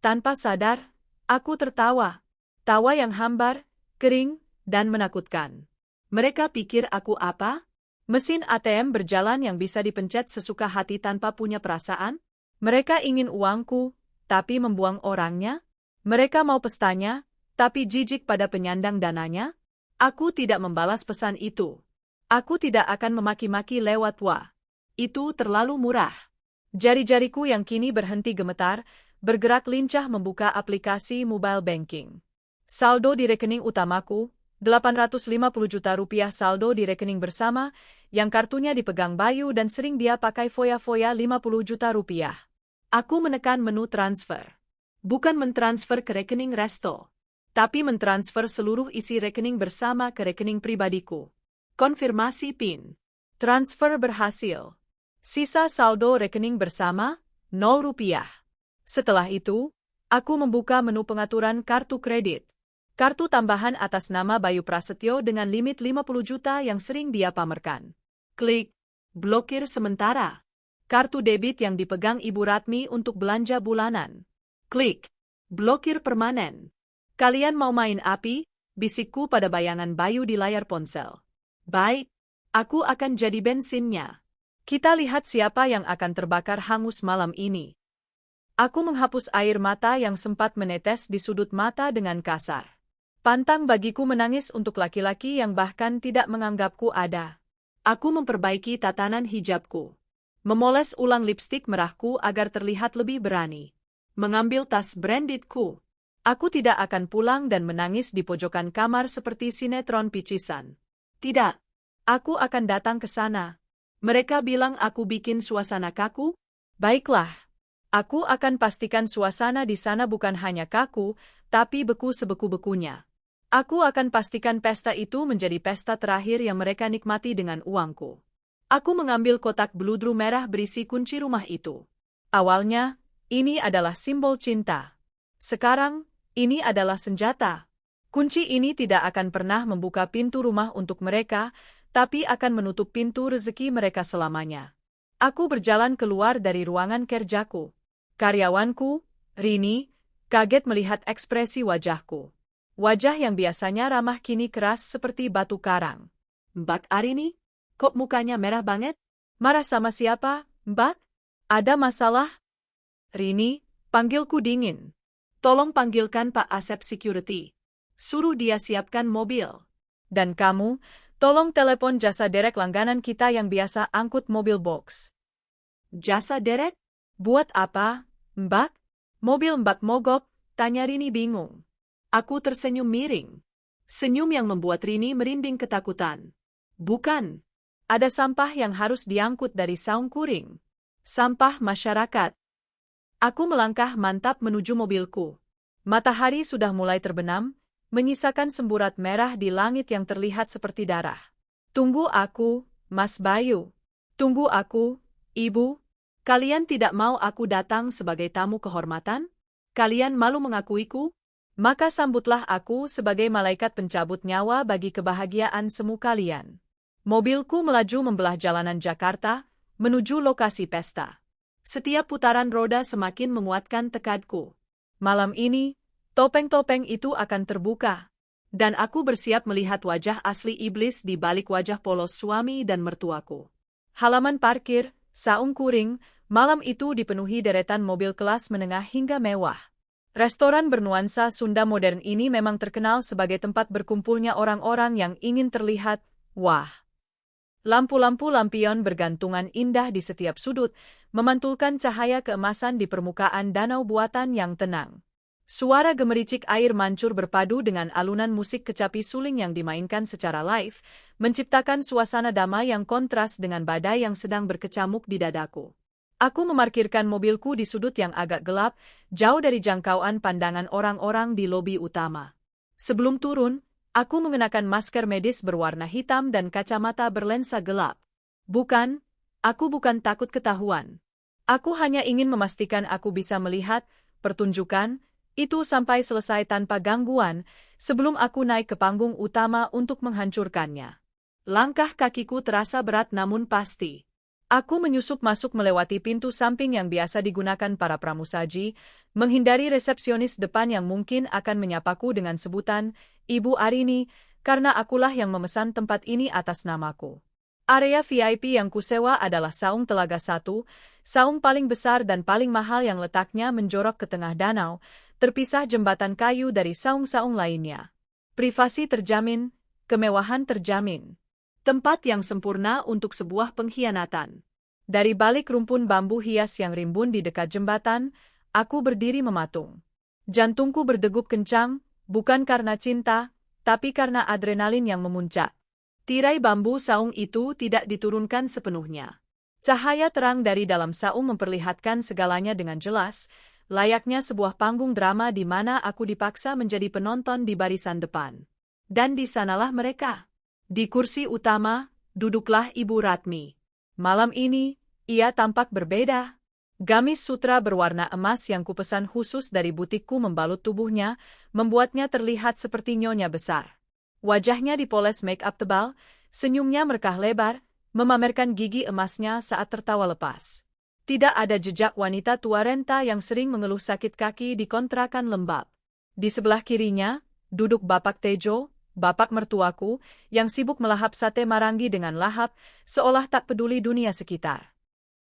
Tanpa sadar, aku tertawa. Tawa yang hambar, kering, dan menakutkan. Mereka pikir aku apa? Mesin ATM berjalan yang bisa dipencet sesuka hati tanpa punya perasaan? Mereka ingin uangku, tapi membuang orangnya? Mereka mau pestanya, tapi jijik pada penyandang dananya? Aku tidak membalas pesan itu. Aku tidak akan memaki-maki lewat wah. Itu terlalu murah. Jari-jariku yang kini berhenti gemetar, bergerak lincah membuka aplikasi mobile banking. Saldo di rekening utamaku, 850 juta rupiah saldo di rekening bersama, yang kartunya dipegang Bayu dan sering dia pakai foya-foya 50 juta rupiah. Aku menekan menu transfer. Bukan mentransfer ke rekening resto, tapi mentransfer seluruh isi rekening bersama ke rekening pribadiku. Konfirmasi PIN. Transfer berhasil. Sisa saldo rekening bersama, 0 rupiah. Setelah itu, aku membuka menu pengaturan kartu kredit. Kartu tambahan atas nama Bayu Prasetyo dengan limit 50 juta yang sering dia pamerkan. Klik. Blokir sementara. Kartu debit yang dipegang Ibu Ratmi untuk belanja bulanan. Klik. Blokir permanen. Kalian mau main api? Bisikku pada bayangan Bayu di layar ponsel. Baik. Aku akan jadi bensinnya. Kita lihat siapa yang akan terbakar hangus malam ini. Aku menghapus air mata yang sempat menetes di sudut mata dengan kasar. Pantang bagiku menangis untuk laki-laki yang bahkan tidak menganggapku ada. Aku memperbaiki tatanan hijabku. Memoles ulang lipstik merahku agar terlihat lebih berani. Mengambil tas brandedku. Aku tidak akan pulang dan menangis di pojokan kamar seperti sinetron picisan. Tidak. Aku akan datang ke sana. Mereka bilang aku bikin suasana kaku? Baiklah. Aku akan pastikan suasana di sana bukan hanya kaku, tapi beku sebeku-bekunya. Aku akan pastikan pesta itu menjadi pesta terakhir yang mereka nikmati dengan uangku. Aku mengambil kotak beludru merah berisi kunci rumah itu. Awalnya, ini adalah simbol cinta. Sekarang, ini adalah senjata. Kunci ini tidak akan pernah membuka pintu rumah untuk mereka, tapi akan menutup pintu rezeki mereka selamanya. Aku berjalan keluar dari ruangan kerjaku. Karyawanku, Rini, kaget melihat ekspresi wajahku. Wajah yang biasanya ramah kini keras seperti batu karang. Mbak Arini? Kok mukanya merah banget? Marah sama siapa, Mbak? Ada masalah? Rini, panggilku dingin. Tolong panggilkan Pak Asep Security. Suruh dia siapkan mobil. Dan kamu, tolong telepon jasa derek langganan kita yang biasa angkut mobil box. Jasa derek? Buat apa, Mbak? Mobil Mbak mogok, tanya Rini bingung. Aku tersenyum miring. Senyum yang membuat Rini merinding ketakutan. Bukan. Ada sampah yang harus diangkut dari Saung Kuring. Sampah masyarakat. Aku melangkah mantap menuju mobilku. Matahari sudah mulai terbenam, menyisakan semburat merah di langit yang terlihat seperti darah. Tunggu aku, Mas Bayu. Tunggu aku, Ibu. Kalian tidak mau aku datang sebagai tamu kehormatan? Kalian malu mengakuiku? Maka sambutlah aku sebagai malaikat pencabut nyawa bagi kebahagiaan semu kalian. Mobilku melaju membelah jalanan Jakarta, menuju lokasi pesta. Setiap putaran roda semakin menguatkan tekadku. Malam ini, topeng-topeng itu akan terbuka. Dan aku bersiap melihat wajah asli iblis di balik wajah polos suami dan mertuaku. Halaman parkir, Saung Kuring, malam itu dipenuhi deretan mobil kelas menengah hingga mewah. Restoran bernuansa Sunda modern ini memang terkenal sebagai tempat berkumpulnya orang-orang yang ingin terlihat, wah. Lampu-lampu lampion bergantungan indah di setiap sudut, memantulkan cahaya keemasan di permukaan danau buatan yang tenang. Suara gemericik air mancur berpadu dengan alunan musik kecapi suling yang dimainkan secara live, menciptakan suasana damai yang kontras dengan badai yang sedang berkecamuk di dadaku. Aku memarkirkan mobilku di sudut yang agak gelap, jauh dari jangkauan pandangan orang-orang di lobi utama. Sebelum turun, aku mengenakan masker medis berwarna hitam dan kacamata berlensa gelap. Bukan, aku bukan takut ketahuan. Aku hanya ingin memastikan aku bisa melihat pertunjukan itu sampai selesai tanpa gangguan sebelum aku naik ke panggung utama untuk menghancurkannya. Langkah kakiku terasa berat namun pasti. Aku menyusup masuk melewati pintu samping yang biasa digunakan para pramusaji, menghindari resepsionis depan yang mungkin akan menyapaku dengan sebutan, Ibu Arini, karena akulah yang memesan tempat ini atas namaku. Area VIP yang kusewa adalah saung Telaga 1, saung paling besar dan paling mahal yang letaknya menjorok ke tengah danau, terpisah jembatan kayu dari saung-saung lainnya. Privasi terjamin, kemewahan terjamin. Tempat yang sempurna untuk sebuah pengkhianatan. Dari balik rumpun bambu hias yang rimbun di dekat jembatan, aku berdiri mematung. Jantungku berdegup kencang, bukan karena cinta, tapi karena adrenalin yang memuncak. Tirai bambu saung itu tidak diturunkan sepenuhnya. Cahaya terang dari dalam saung memperlihatkan segalanya dengan jelas, layaknya sebuah panggung drama di mana aku dipaksa menjadi penonton di barisan depan. Dan di sanalah mereka. Di kursi utama, duduklah Ibu Ratmi. Malam ini, ia tampak berbeda. Gamis sutra berwarna emas yang kupesan khusus dari butikku membalut tubuhnya, membuatnya terlihat seperti nyonya besar. Wajahnya dipoles make-up tebal, senyumnya merekah lebar, memamerkan gigi emasnya saat tertawa lepas. Tidak ada jejak wanita tua renta yang sering mengeluh sakit kaki di kontrakan lembab. Di sebelah kirinya, duduk Bapak Tejo, bapak mertuaku, yang sibuk melahap sate marangi dengan lahap, seolah tak peduli dunia sekitar.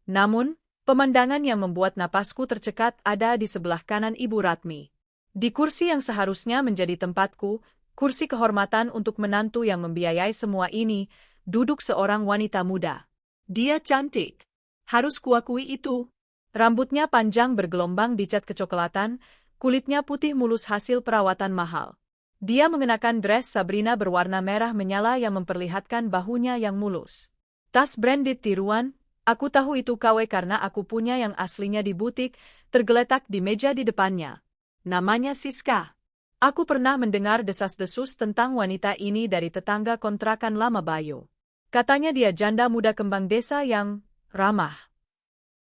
Namun, pemandangan yang membuat napasku tercekat ada di sebelah kanan Ibu Ratmi. Di kursi yang seharusnya menjadi tempatku, kursi kehormatan untuk menantu yang membiayai semua ini, duduk seorang wanita muda. Dia cantik. Harus kuakui itu. Rambutnya panjang bergelombang dicat kecoklatan, kulitnya putih mulus hasil perawatan mahal. Dia mengenakan dress Sabrina berwarna merah menyala yang memperlihatkan bahunya yang mulus. Tas branded tiruan, aku tahu itu KW karena aku punya yang aslinya di butik, tergeletak di meja di depannya. Namanya Siska. Aku pernah mendengar desas-desus tentang wanita ini dari tetangga kontrakan lama Bayo. Katanya dia janda muda kembang desa yang ramah.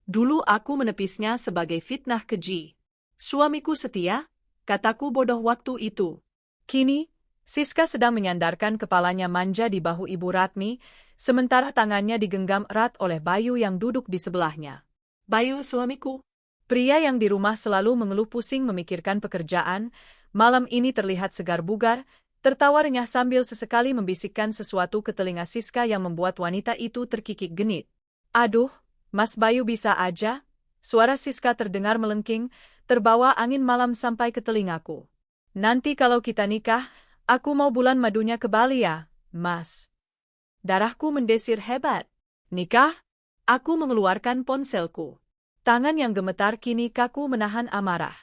Dulu aku menepisnya sebagai fitnah keji. Suamiku setia, kataku bodoh waktu itu. Kini, Siska sedang menyandarkan kepalanya manja di bahu Ibu Ratmi, sementara tangannya digenggam erat oleh Bayu yang duduk di sebelahnya. Bayu suamiku. Pria yang di rumah selalu mengeluh pusing memikirkan pekerjaan, malam ini terlihat segar bugar, tertawa renyah sambil sesekali membisikkan sesuatu ke telinga Siska yang membuat wanita itu terkikik genit. Aduh, Mas Bayu bisa aja, suara Siska terdengar melengking, terbawa angin malam sampai ke telingaku. Nanti kalau kita nikah, aku mau bulan madunya ke Bali ya, Mas. Darahku mendesir hebat. Nikah? Aku mengeluarkan ponselku. Tangan yang gemetar kini kaku menahan amarah.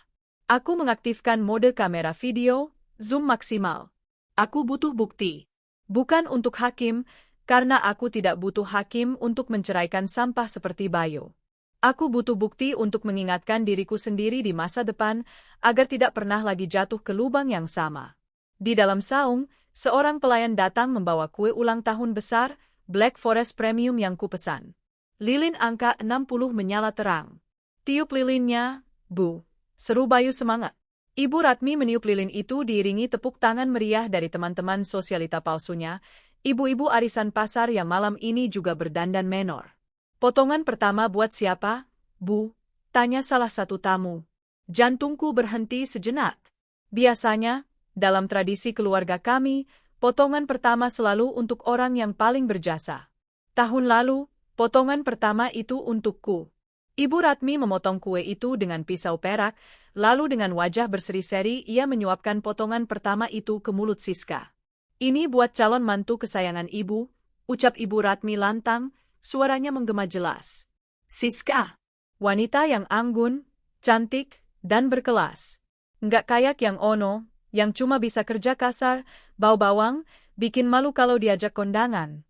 Aku mengaktifkan mode kamera video, zoom maksimal. Aku butuh bukti. Bukan untuk hakim, karena aku tidak butuh hakim untuk menceraikan sampah seperti Bayo. Aku butuh bukti untuk mengingatkan diriku sendiri di masa depan, agar tidak pernah lagi jatuh ke lubang yang sama. Di dalam saung, seorang pelayan datang membawa kue ulang tahun besar, Black Forest Premium yang kupesan. Lilin angka 60 menyala terang. Tiup lilinnya, Bu. Seru Bayu semangat. Ibu Ratmi meniup lilin itu diiringi tepuk tangan meriah dari teman-teman sosialita palsunya, ibu-ibu arisan pasar yang malam ini juga berdandan menor. Potongan pertama buat siapa, Bu? Tanya salah satu tamu. Jantungku berhenti sejenak. Biasanya, dalam tradisi keluarga kami, potongan pertama selalu untuk orang yang paling berjasa. Tahun lalu, potongan pertama itu untukku. Ibu Ratmi memotong kue itu dengan pisau perak, lalu dengan wajah berseri-seri ia menyuapkan potongan pertama itu ke mulut Siska. Ini buat calon mantu kesayangan ibu, ucap Ibu Ratmi lantang, suaranya menggema jelas. Siska, wanita yang anggun, cantik, dan berkelas. Nggak kayak yang Ono, yang cuma bisa kerja kasar, bau bawang, bikin malu kalau diajak kondangan.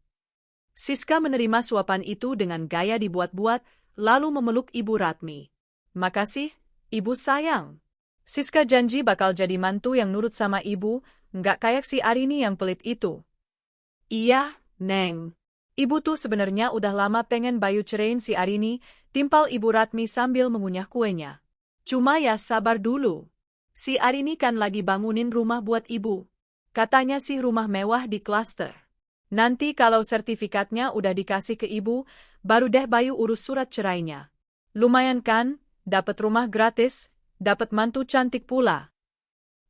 Siska menerima suapan itu dengan gaya dibuat-buat, lalu memeluk Ibu Ratmi. Makasih, Ibu sayang. Siska janji bakal jadi mantu yang nurut sama ibu, nggak kayak si Arini yang pelit itu. Iya, Neng. Ibu tuh sebenarnya udah lama pengen Bayu ceraiin si Arini, timpal Ibu Ratmi sambil mengunyah kuenya. Cuma ya sabar dulu. Si Arini kan lagi bangunin rumah buat ibu. Katanya sih rumah mewah di klaster. Nanti kalau sertifikatnya udah dikasih ke ibu, baru deh Bayu urus surat cerainya. Lumayan kan, dapat rumah gratis, dapat mantu cantik pula.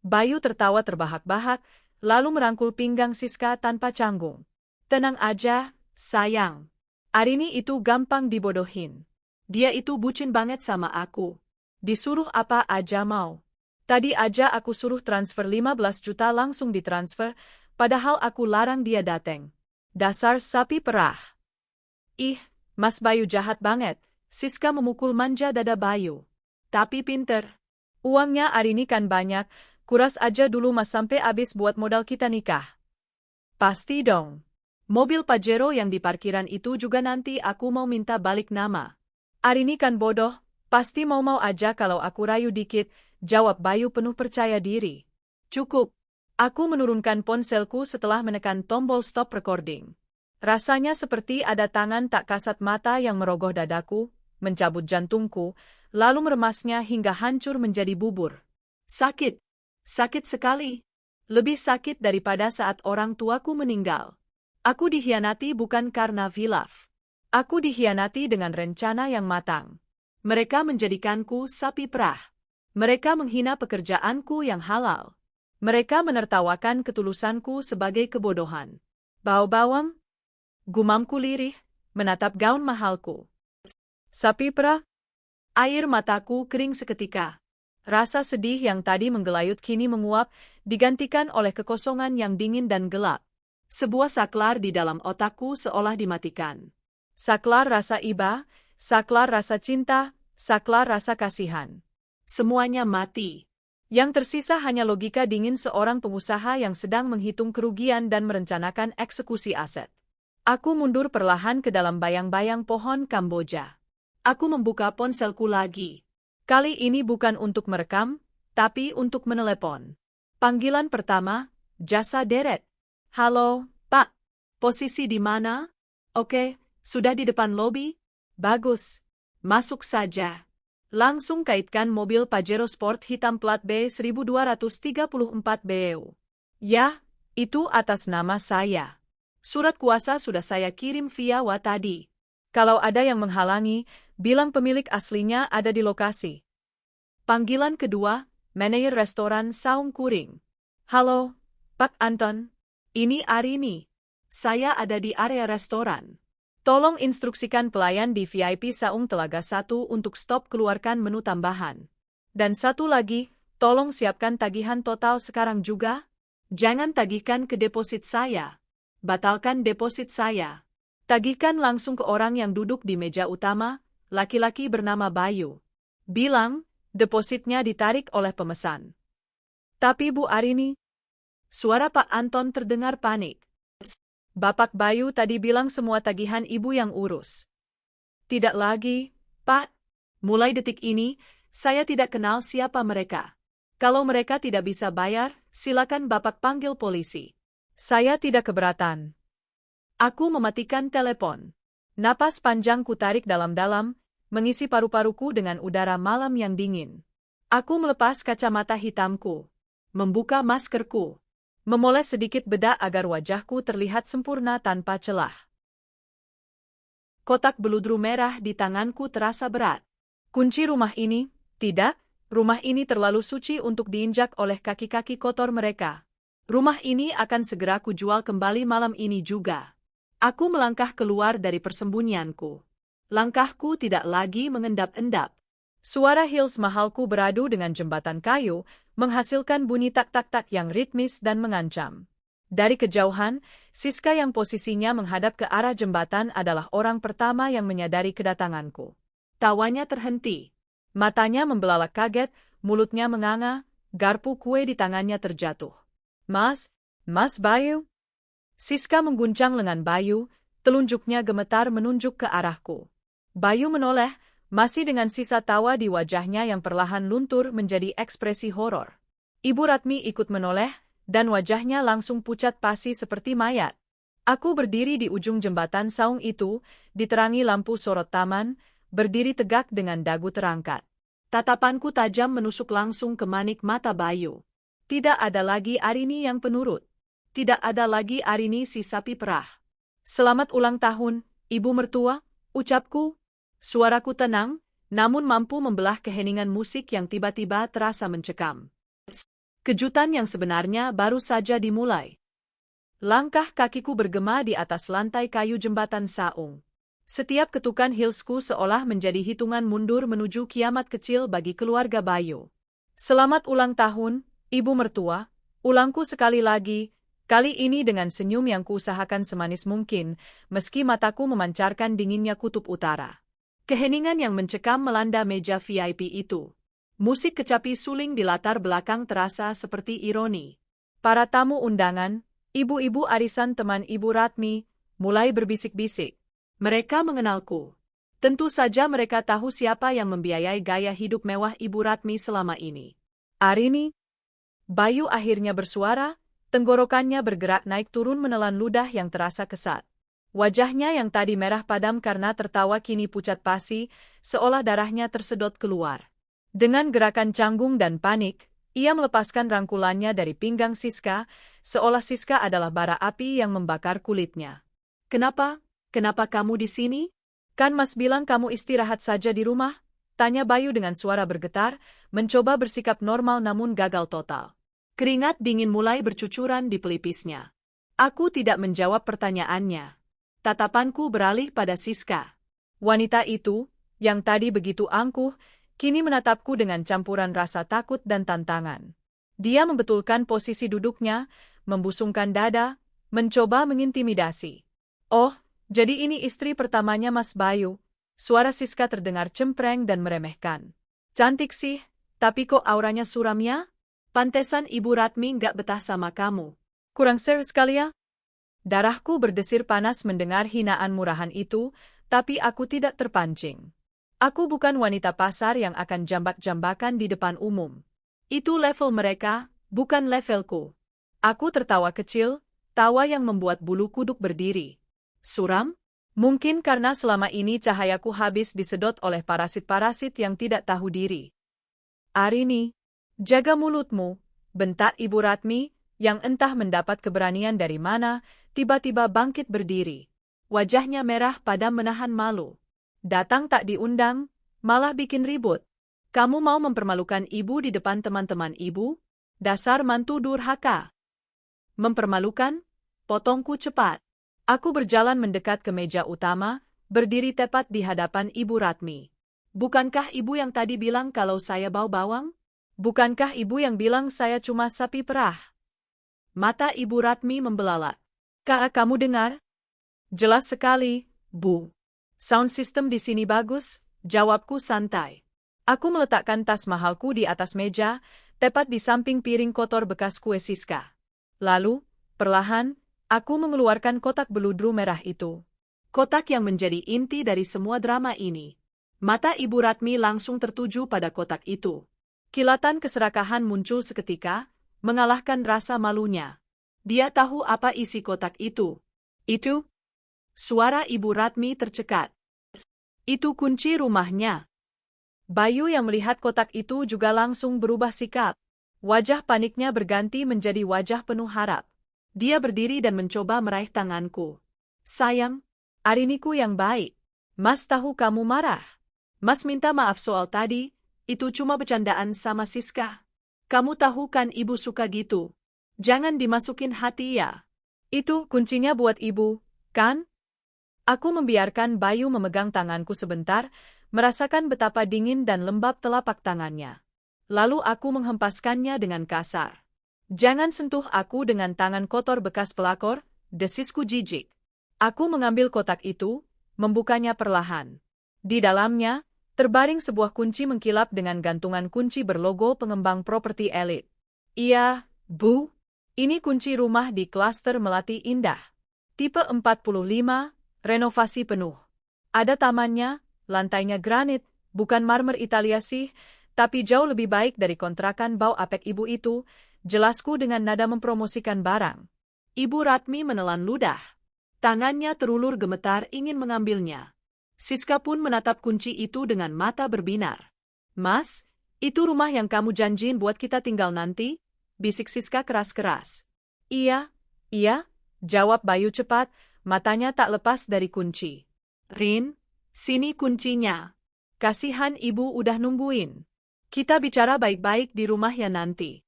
Bayu tertawa terbahak-bahak, lalu merangkul pinggang Siska tanpa canggung. Tenang aja, sayang. Arini itu gampang dibodohin. Dia itu bucin banget sama aku. Disuruh apa aja mau. Tadi aja aku suruh transfer 15 juta langsung ditransfer, padahal aku larang dia dateng. Dasar sapi perah. Ih, Mas Bayu jahat banget. Siska memukul manja dada Bayu. Tapi pinter. Uangnya Arini kan banyak, kuras aja dulu Mas sampai habis buat modal kita nikah. Pasti dong. Mobil Pajero yang di parkiran itu juga nanti aku mau minta balik nama. Arini kan bodoh, pasti mau-mau aja kalau aku rayu dikit, jawab Bayu penuh percaya diri. Cukup. Aku menurunkan ponselku setelah menekan tombol stop recording. Rasanya seperti ada tangan tak kasat mata yang merogoh dadaku, mencabut jantungku, lalu meremasnya hingga hancur menjadi bubur. Sakit. Sakit sekali. Lebih sakit daripada saat orang tuaku meninggal. Aku dikhianati bukan karena hilaf. Aku dikhianati dengan rencana yang matang. Mereka menjadikanku sapi perah. Mereka menghina pekerjaanku yang halal. Mereka menertawakan ketulusanku sebagai kebodohan. Bau-bawang? Gumamku lirih, menatap gaun mahalku. Sapi perah? Air mataku kering seketika. Rasa sedih yang tadi menggelayut kini menguap, digantikan oleh kekosongan yang dingin dan gelap. Sebuah saklar di dalam otakku seolah dimatikan. Saklar rasa iba, saklar rasa cinta, saklar rasa kasihan. Semuanya mati. Yang tersisa hanya logika dingin seorang pengusaha yang sedang menghitung kerugian dan merencanakan eksekusi aset. Aku mundur perlahan ke dalam bayang-bayang pohon Kamboja. Aku membuka ponselku lagi. Kali ini bukan untuk merekam, tapi untuk menelepon. Panggilan pertama, jasa deret. Halo, Pak. Posisi di mana? Oke, sudah di depan lobi? Bagus. Masuk saja. Langsung kaitkan mobil Pajero Sport hitam plat B 1234 BU. Ya, itu atas nama saya. Surat kuasa sudah saya kirim via WA tadi. Kalau ada yang menghalangi, bilang pemilik aslinya ada di lokasi. Panggilan kedua, manajer restoran Saung Kuring. Halo, Pak Anton. Ini Arini. Saya ada di area restoran. Tolong instruksikan pelayan di VIP Saung Telaga 1 untuk stop keluarkan menu tambahan. Dan satu lagi, tolong siapkan tagihan total sekarang juga. Jangan tagihkan ke deposit saya. Batalkan deposit saya. Tagihkan langsung ke orang yang duduk di meja utama, laki-laki bernama Bayu. Bilang, depositnya ditarik oleh pemesan. Tapi Bu Arini, suara Pak Anton terdengar panik. Bapak Bayu tadi bilang semua tagihan ibu yang urus. Tidak lagi, Pak. Mulai detik ini, saya tidak kenal siapa mereka. Kalau mereka tidak bisa bayar, silakan Bapak panggil polisi. Saya tidak keberatan. Aku mematikan telepon. Napas panjang ku tarik dalam-dalam, mengisi paru-paruku dengan udara malam yang dingin. Aku melepas kacamata hitamku. Membuka maskerku. Memoles sedikit bedak agar wajahku terlihat sempurna tanpa celah. Kotak beludru merah di tanganku terasa berat. Kunci rumah ini? Tidak, rumah ini terlalu suci untuk diinjak oleh kaki-kaki kotor mereka. Rumah ini akan segera kujual kembali malam ini juga. Aku melangkah keluar dari persembunyianku. Langkahku tidak lagi mengendap-endap. Suara heels mahalku beradu dengan jembatan kayu, menghasilkan bunyi tak-tak-tak yang ritmis dan mengancam. Dari kejauhan, Siska yang posisinya menghadap ke arah jembatan adalah orang pertama yang menyadari kedatanganku. Tawanya terhenti. Matanya membelalak kaget, mulutnya menganga, garpu kue di tangannya terjatuh. Mas Bayu? Siska mengguncang lengan Bayu, telunjuknya gemetar menunjuk ke arahku. Bayu menoleh, masih dengan sisa tawa di wajahnya yang perlahan luntur menjadi ekspresi horor. Ibu Ratmi ikut menoleh, dan wajahnya langsung pucat pasi seperti mayat. Aku berdiri di ujung jembatan saung itu, diterangi lampu sorot taman, berdiri tegak dengan dagu terangkat. Tatapanku tajam menusuk langsung ke manik mata Bayu. Tidak ada lagi Arini yang penurut. Tidak ada lagi Arini si sapi perah. Selamat ulang tahun, Ibu Mertua, ucapku. Suaraku tenang, namun mampu membelah keheningan musik yang tiba-tiba terasa mencekam. Kejutan yang sebenarnya baru saja dimulai. Langkah kakiku bergema di atas lantai kayu jembatan saung. Setiap ketukan heelsku seolah menjadi hitungan mundur menuju kiamat kecil bagi keluarga Bayu. Selamat ulang tahun, Ibu Mertua, ulangku sekali lagi, kali ini dengan senyum yang kuusahakan semanis mungkin, meski mataku memancarkan dinginnya kutub utara. Keheningan yang mencekam melanda meja VIP itu. Musik kecapi suling di latar belakang terasa seperti ironi. Para tamu undangan, ibu-ibu arisan teman Ibu Ratmi, mulai berbisik-bisik. Mereka mengenalku. Tentu saja mereka tahu siapa yang membiayai gaya hidup mewah Ibu Ratmi selama ini. Arini. Bayu akhirnya bersuara, tenggorokannya bergerak naik turun menelan ludah yang terasa kesat. Wajahnya yang tadi merah padam karena tertawa kini pucat pasi, seolah darahnya tersedot keluar. Dengan gerakan canggung dan panik, ia melepaskan rangkulannya dari pinggang Siska, seolah Siska adalah bara api yang membakar kulitnya. Kenapa? Kenapa kamu di sini? Kan Mas bilang kamu istirahat saja di rumah? Tanya Bayu dengan suara bergetar, mencoba bersikap normal namun gagal total. Keringat dingin mulai bercucuran di pelipisnya. Aku tidak menjawab pertanyaannya. Tatapanku beralih pada Siska. Wanita itu, yang tadi begitu angkuh, kini menatapku dengan campuran rasa takut dan tantangan. Dia membetulkan posisi duduknya, membusungkan dada, mencoba mengintimidasi. Oh, jadi ini istri pertamanya Mas Bayu. Suara Siska terdengar cempreng dan meremehkan. Cantik sih, tapi kok auranya suram ya? Pantesan Ibu Ratmi nggak betah sama kamu. Kurang serius kali ya? Darahku berdesir panas mendengar hinaan murahan itu, tapi aku tidak terpancing. Aku bukan wanita pasar yang akan jambak-jambakan di depan umum. Itu level mereka, bukan levelku. Aku tertawa kecil, tawa yang membuat bulu kuduk berdiri. Suram? Mungkin karena selama ini cahayaku habis disedot oleh parasit-parasit yang tidak tahu diri. Arini, jaga mulutmu, bentak Ibu Ratmi, yang entah mendapat keberanian dari mana, tiba-tiba bangkit berdiri. Wajahnya merah padam menahan malu. Datang tak diundang, malah bikin ribut. Kamu mau mempermalukan ibu di depan teman-teman ibu? Dasar mantu durhaka. Mempermalukan? Potongku cepat. Aku berjalan mendekat ke meja utama, berdiri tepat di hadapan Ibu Ratmi. Bukankah ibu yang tadi bilang kalau saya bau bawang? Bukankah ibu yang bilang saya cuma sapi perah? Mata Ibu Ratmi membelalak. Kak, kamu dengar? Jelas sekali, Bu. Sound system di sini bagus, jawabku santai. Aku meletakkan tas mahalku di atas meja, tepat di samping piring kotor bekas kue Siska. Lalu, perlahan, aku mengeluarkan kotak beludru merah itu. Kotak yang menjadi inti dari semua drama ini. Mata Ibu Ratmi langsung tertuju pada kotak itu. Kilatan keserakahan muncul seketika, mengalahkan rasa malunya. Dia tahu apa isi kotak itu. Itu? Suara Ibu Ratmi tercekat. Itu kunci rumahnya. Bayu yang melihat kotak itu juga langsung berubah sikap. Wajah paniknya berganti menjadi wajah penuh harap. Dia berdiri dan mencoba meraih tanganku. Sayang, Ariniku yang baik. Mas tahu kamu marah. Mas minta maaf soal tadi, itu cuma bercandaan sama Siska. Kamu tahu kan ibu suka gitu. Jangan dimasukin hati ya. Itu kuncinya buat ibu, kan? Aku membiarkan Bayu memegang tanganku sebentar, merasakan betapa dingin dan lembab telapak tangannya. Lalu aku menghempaskannya dengan kasar. Jangan sentuh aku dengan tangan kotor bekas pelakor, desisku jijik. Aku mengambil kotak itu, membukanya perlahan. Di dalamnya, terbaring sebuah kunci mengkilap dengan gantungan kunci berlogo pengembang properti elit. Iya, Bu. Ini kunci rumah di klaster Melati Indah. Tipe 45, renovasi penuh. Ada tamannya, lantainya granit, bukan marmer Italia sih, tapi jauh lebih baik dari kontrakan bau apek ibu itu, jelasku dengan nada mempromosikan barang. Ibu Ratmi menelan ludah. Tangannya terulur gemetar ingin mengambilnya. Siska pun menatap kunci itu dengan mata berbinar. Mas, itu rumah yang kamu janjiin buat kita tinggal nanti? Bisik Siska keras-keras. Iya, jawab Bayu cepat, matanya tak lepas dari kunci. Rin, sini kuncinya. Kasihan ibu udah nungguin. Kita bicara baik-baik di rumah ya nanti.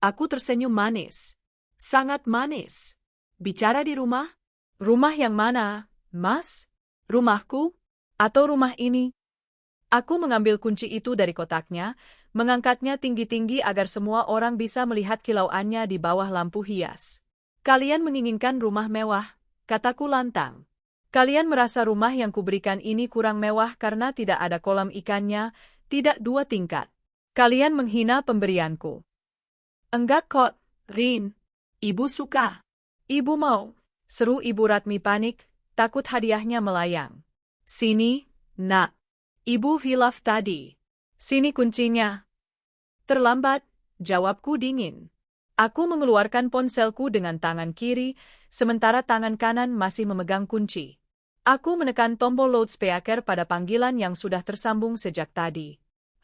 Aku tersenyum manis. Sangat manis. Bicara di rumah? Rumah yang mana, Mas? Rumahku? Atau rumah ini? Aku mengambil kunci itu dari kotaknya, mengangkatnya tinggi-tinggi agar semua orang bisa melihat kilauannya di bawah lampu hias. Kalian menginginkan rumah mewah, kataku lantang. Kalian merasa rumah yang kuberikan ini kurang mewah karena tidak ada kolam ikannya, tidak 2 tingkat. Kalian menghina pemberianku. Enggak kok, Rin. Ibu suka. Ibu mau, seru Ibu Ratmi panik, takut hadiahnya melayang. Sini, nak. Ibu hilaf tadi. Sini kuncinya. Terlambat, jawabku dingin. Aku mengeluarkan ponselku dengan tangan kiri, sementara tangan kanan masih memegang kunci. Aku menekan tombol loudspeaker pada panggilan yang sudah tersambung sejak tadi.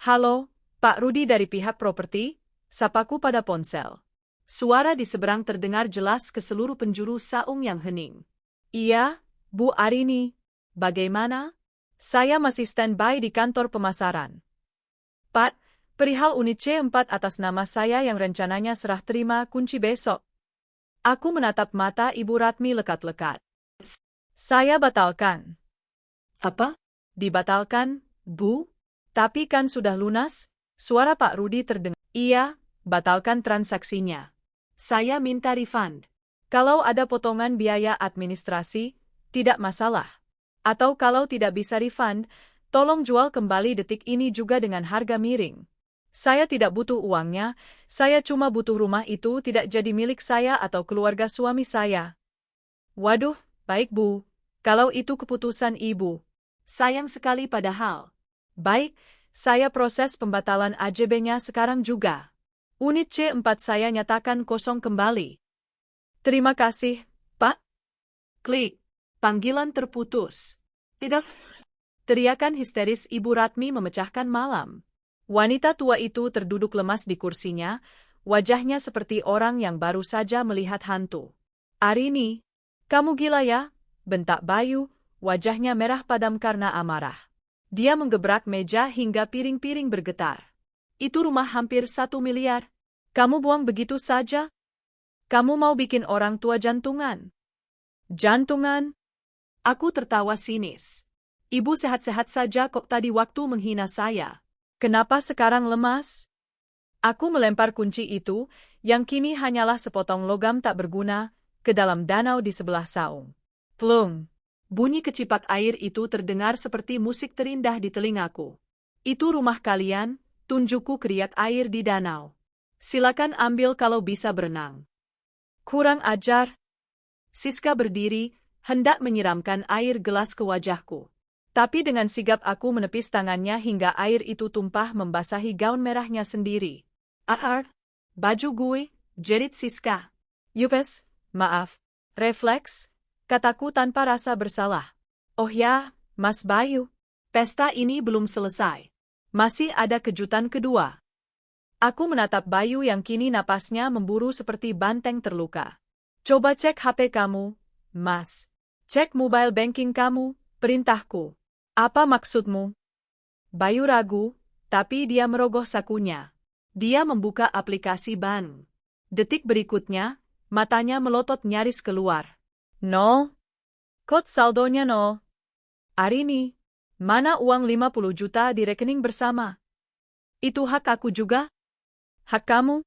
Halo, Pak Rudi dari pihak properti, sapaku pada ponsel. Suara di seberang terdengar jelas ke seluruh penjuru saung yang hening. Iya, Bu Arini. Bagaimana? Saya masih standby di kantor pemasaran. Pak, perihal unit C4 atas nama saya yang rencananya serah terima kunci besok. Aku menatap mata Ibu Ratmi lekat-lekat. Saya batalkan. Apa? Dibatalkan, Bu? Tapi kan sudah lunas? Suara Pak Rudi terdengar. Iya, batalkan transaksinya. Saya minta refund. Kalau ada potongan biaya administrasi, tidak masalah. Atau kalau tidak bisa refund, tolong jual kembali detik ini juga dengan harga miring. Saya tidak butuh uangnya, saya cuma butuh rumah itu tidak jadi milik saya atau keluarga suami saya. Waduh, baik Bu. Kalau itu keputusan Ibu. Sayang sekali padahal. Baik, saya proses pembatalan AJB-nya sekarang juga. Unit C4 saya nyatakan kosong kembali. Terima kasih, Pak. Klik. Panggilan terputus. Tidak. Teriakan histeris Ibu Ratmi memecahkan malam. Wanita tua itu terduduk lemas di kursinya, wajahnya seperti orang yang baru saja melihat hantu. Arini, kamu gila ya? Bentak Bayu, wajahnya merah padam karena amarah. Dia menggebrak meja hingga piring-piring bergetar. Itu rumah hampir 1 miliar. Kamu buang begitu saja? Kamu mau bikin orang tua jantungan? Jantungan? Aku tertawa sinis. Ibu sehat-sehat saja kok tadi waktu menghina saya. Kenapa sekarang lemas? Aku melempar kunci itu, yang kini hanyalah sepotong logam tak berguna, ke dalam danau di sebelah saung. Plung! Bunyi kecipak air itu terdengar seperti musik terindah di telingaku. Itu rumah kalian, tunjukku keriak air di danau. Silakan ambil kalau bisa berenang. Kurang ajar. Siska berdiri, hendak menyiramkan air gelas ke wajahku. Tapi dengan sigap aku menepis tangannya hingga air itu tumpah membasahi gaun merahnya sendiri. Baju gue, jerit Siska. Yupes, maaf. Refleks, kataku tanpa rasa bersalah. Oh ya, Mas Bayu. Pesta ini belum selesai. Masih ada kejutan kedua. Aku menatap Bayu yang kini napasnya memburu seperti banteng terluka. Coba cek HP kamu, Mas. Cek mobile banking kamu, perintahku. Apa maksudmu? Bayu ragu, tapi dia merogoh sakunya. Dia membuka aplikasi bank. Detik berikutnya, matanya melotot nyaris keluar. Nol. Kod saldonya nol. Arini, mana uang 50 juta di rekening bersama? Itu hak aku juga? Hak kamu?